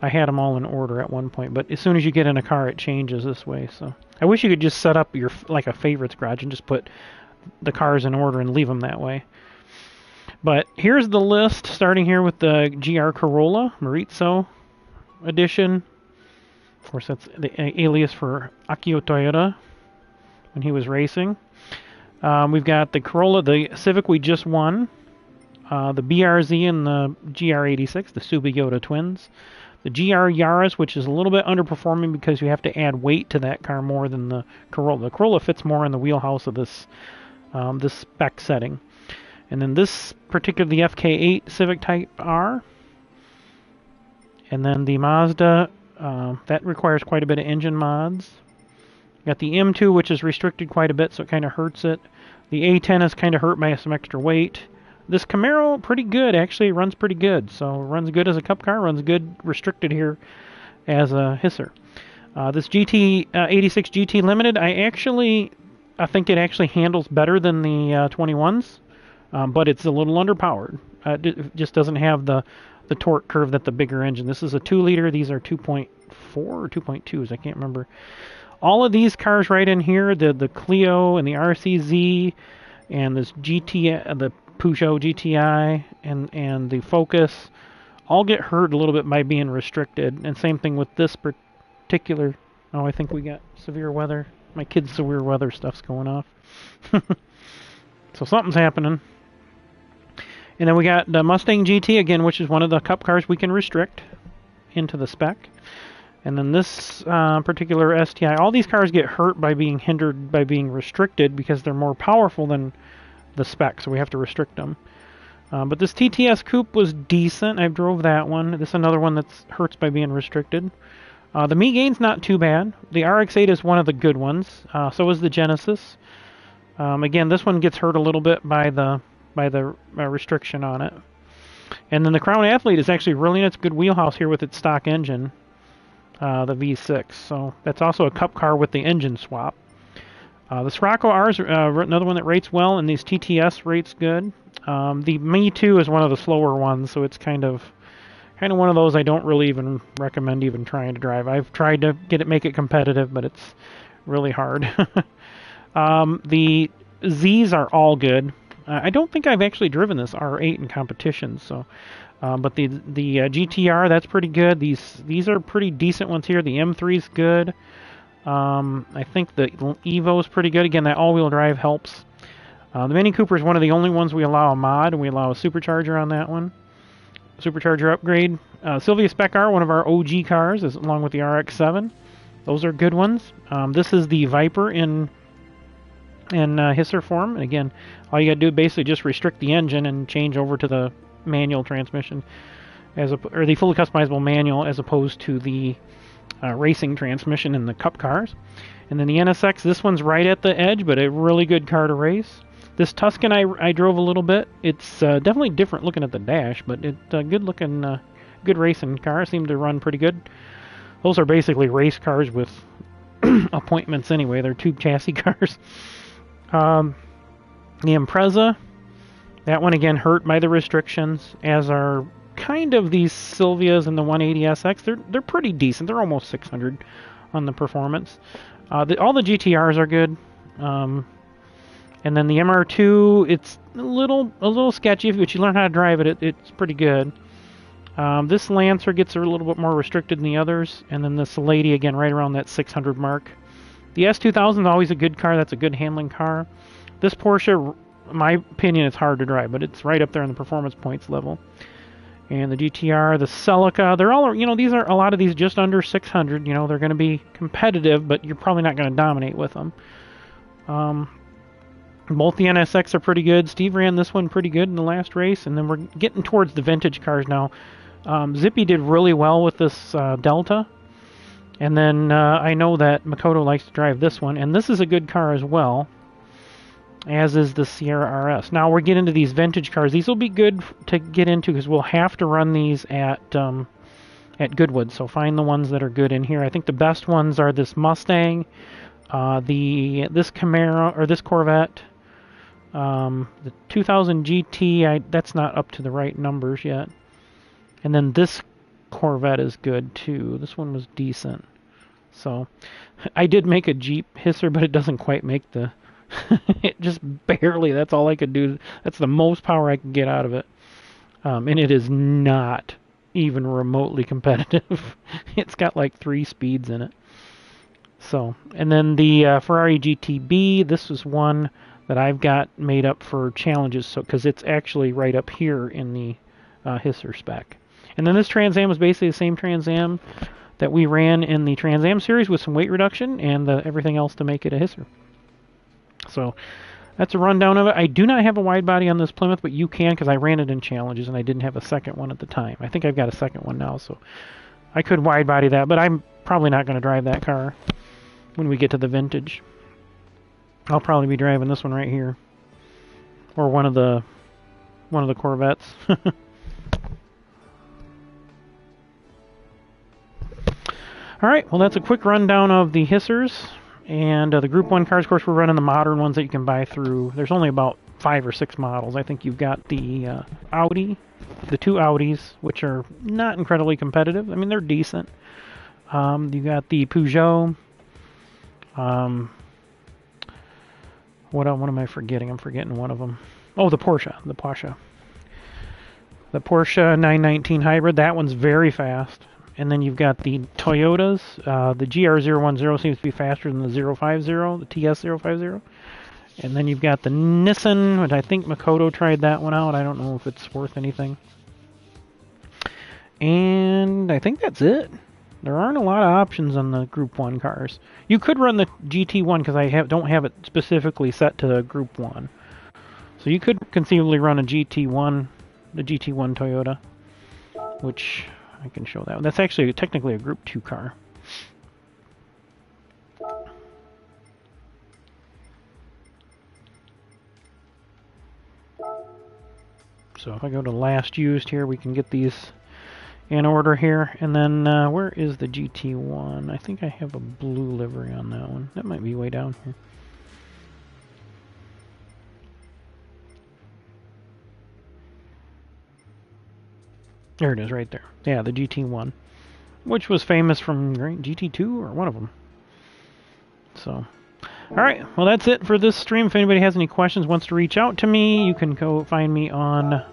I had them all in order at one point, but as soon as you get in a car, it changes this way. So I wish you could just set up like a favorites garage and just put the cars in order and leave them that way. But here's the list, starting here with the GR Corolla Morizo edition. Of course, that's the alias for Akio Toyoda when he was racing. We've got the Corolla, the Civic we just won, the BRZ and the GR86, the Subiyoda twins. The GR Yaris, which is a little bit underperforming because you have to add weight to that car more than the Corolla. The Corolla fits more in the wheelhouse of this spec setting. And then this particular, the FK8 Civic Type R. And then the Mazda, that requires quite a bit of engine mods. Got the M2, which is restricted quite a bit, so it kind of hurts it. The A10 is kind of hurt by some extra weight. This Camaro, pretty good, actually. It runs pretty good. So it runs good as a cup car, runs good restricted here as a HSSR. This GT86 GT Limited, I think it actually handles better than the 21s, but it's a little underpowered. It just doesn't have the torque curve that the bigger engine. This is a 2-liter. These are 2.4 or 2.2s. I can't remember. All of these cars right in here, the Clio and the RCZ and this GT, the Peugeot GTI and the Focus, all get hurt a little bit by being restricted. And same thing with this particular. Oh, I think we got severe weather. My kid's severe weather stuff's going off. So something's happening. And then we got the Mustang GT again, which is one of the cup cars we can restrict into the spec. And then this particular STI, all these cars get hurt by being hindered by being restricted because they're more powerful than the spec, so we have to restrict them. But this TTS Coupe was decent. I drove that one. This is another one that hurts by being restricted. The Megane's not too bad. The RX-8 is one of the good ones. So is the Genesis. Again, this one gets hurt a little bit by the restriction on it. And then the Crown Athlete is actually really nice, good wheelhouse here with its stock engine, the V6. So that's also a cup car with the engine swap. The Scirocco R is another one that rates well, and these TTS rates good. The Me Too is one of the slower ones, so it's kind of one of those I don't really even recommend even trying to drive. I've tried to make it competitive, but it's really hard. The Zs are all good. I don't think I've actually driven this R8 in competition, so. But the GTR, that's pretty good. These are pretty decent ones here. The M3's good. I think the Evo is pretty good. Again, that all-wheel drive helps. The Mini Cooper is one of the only ones we allow a mod, and we allow a supercharger on that one. Supercharger upgrade. Sylvia Spec R, one of our OG cars, along with the RX-7. Those are good ones. This is the Viper in HSSR form. And again, all you got to do is basically just restrict the engine and change over to the manual transmission, or the fully customizable manual, as opposed to the racing transmission in the cup cars. And then the NSX, this one's right at the edge, but a really good car to race. This Tuscan I drove a little bit. It's definitely different looking at the dash, but it's a good looking, good racing car. Seemed to run pretty good. Those are basically race cars with appointments anyway. They're tube chassis cars. The Impreza, that one again hurt by the restrictions, as are kind of these Silvias and the 180SX. They're pretty decent. They're almost 600 on the performance. All the GTRs are good. And then the MR2, it's a little sketchy, but you learn how to drive it, it's pretty good. This Lancer gets a little bit more restricted than the others, and then this Lady, again, right around that 600 mark. The S2000 is always a good car. That's a good handling car. This Porsche, in my opinion, it's hard to drive, but it's right up there in the performance points level. And the GTR, the Celica, they're all, these are a lot of these just under 600. They're going to be competitive, but you're probably not going to dominate with them. Both the NSX are pretty good. Steve ran this one pretty good in the last race, and then we're getting towards the vintage cars now. Zippy did really well with this Delta, and then I know that Makoto likes to drive this one, and this is a good car as well, as is the Sierra RS. Now we're getting into these vintage cars. These will be good to get into because we'll have to run these at Goodwood, so find the ones that are good in here. I think the best ones are this Mustang, this Camaro, or this Corvette, the 2000 GT, that's not up to the right numbers yet. And then this Corvette is good too. This one was decent. So I did make a Jeep hisser, but it doesn't quite make the it just barely, that's all I could do. That's the most power I could get out of it. And it is not even remotely competitive. It's got like 3 speeds in it. So, and then the Ferrari GTB, this was one that I've got made up for challenges, so because it's actually right up here in the hisser spec. And then this Trans Am was basically the same Trans Am that we ran in the Trans Am series with some weight reduction and everything else to make it a hisser. So that's a rundown of it. I do not have a wide body on this Plymouth, but you can because I ran it in challenges and I didn't have a second one at the time. I think I've got a second one now, so I could wide body that, but I'm probably not going to drive that car when we get to the vintage. I'll probably be driving this one right here, or one of the Corvettes. All right, well, that's a quick rundown of the hissers and the Group 1 cars. Of course, we're running the modern ones that you can buy through. There's only about 5 or 6 models. I think you've got the Audi, the 2 Audis, which are not incredibly competitive. I mean, they're decent. You got the Peugeot. What am I forgetting? I'm forgetting one of them. Oh, the Porsche. The Porsche 919 Hybrid. That one's very fast. And then you've got the Toyotas. The GR010 seems to be faster than the 050, the TS050. And then you've got the Nissan, which I think Makoto tried that one out. I don't know if it's worth anything. And I think that's it. There aren't a lot of options on the Group 1 cars. You could run the GT1 because I don't have it specifically set to Group 1. So you could conceivably run a GT1, the GT1 Toyota, which I can show that one. That's actually technically a Group 2 car. So if I go to last used here, we can get these in order here. And then where is the GT1? I think I have a blue livery on that one. That might be way down here. There it is right there. Yeah, the GT1, which was famous from GT2 or one of them. So, all right. Well, that's it for this stream. If anybody has any questions, wants to reach out to me, you can go find me on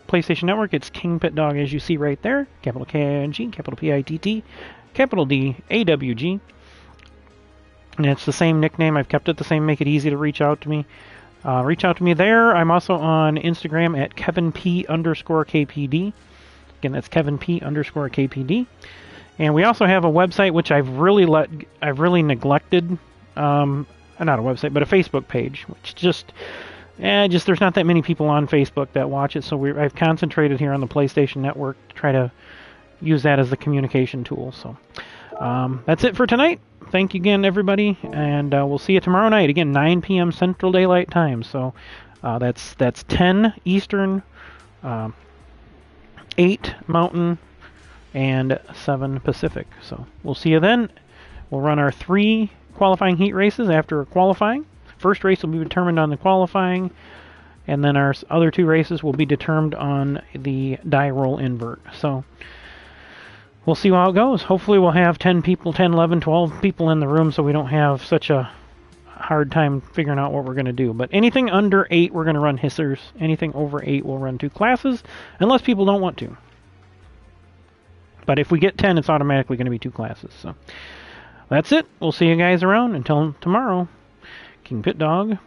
PlayStation Network. It's KingPittdawg, as you see right there. Capital K-I-N-G, capital P-I-T-T, capital D-A-W-G. And it's the same nickname. I've kept it the same. Make it easy to reach out to me. Reach out to me there. I'm also on Instagram at KevinP_KPD. Again, that's KevinP_KPD. And we also have a website which I've really neglected. Not a website, but a Facebook page, which just there's not that many people on Facebook that watch it. So I've concentrated here on the PlayStation Network to try to use that as the communication tool. So that's it for tonight. Thank you again, everybody, and we'll see you tomorrow night again, 9 p.m. Central Daylight Time. So that's 10 Eastern. 8 Mountain, and 7 Pacific. So we'll see you then. We'll run our 3 qualifying heat races after qualifying. First race will be determined on the qualifying, and then our other 2 races will be determined on the die roll invert. So we'll see how it goes. Hopefully we'll have 10 people, 10, 11, 12 people in the room so we don't have such a hard time figuring out what we're going to do. But anything under 8, we're going to run hissers. Anything over 8, we'll run 2 classes, unless people don't want to. But if we get 10, it's automatically going to be 2 classes. So that's it. We'll see you guys around. Until tomorrow, King Pit Dog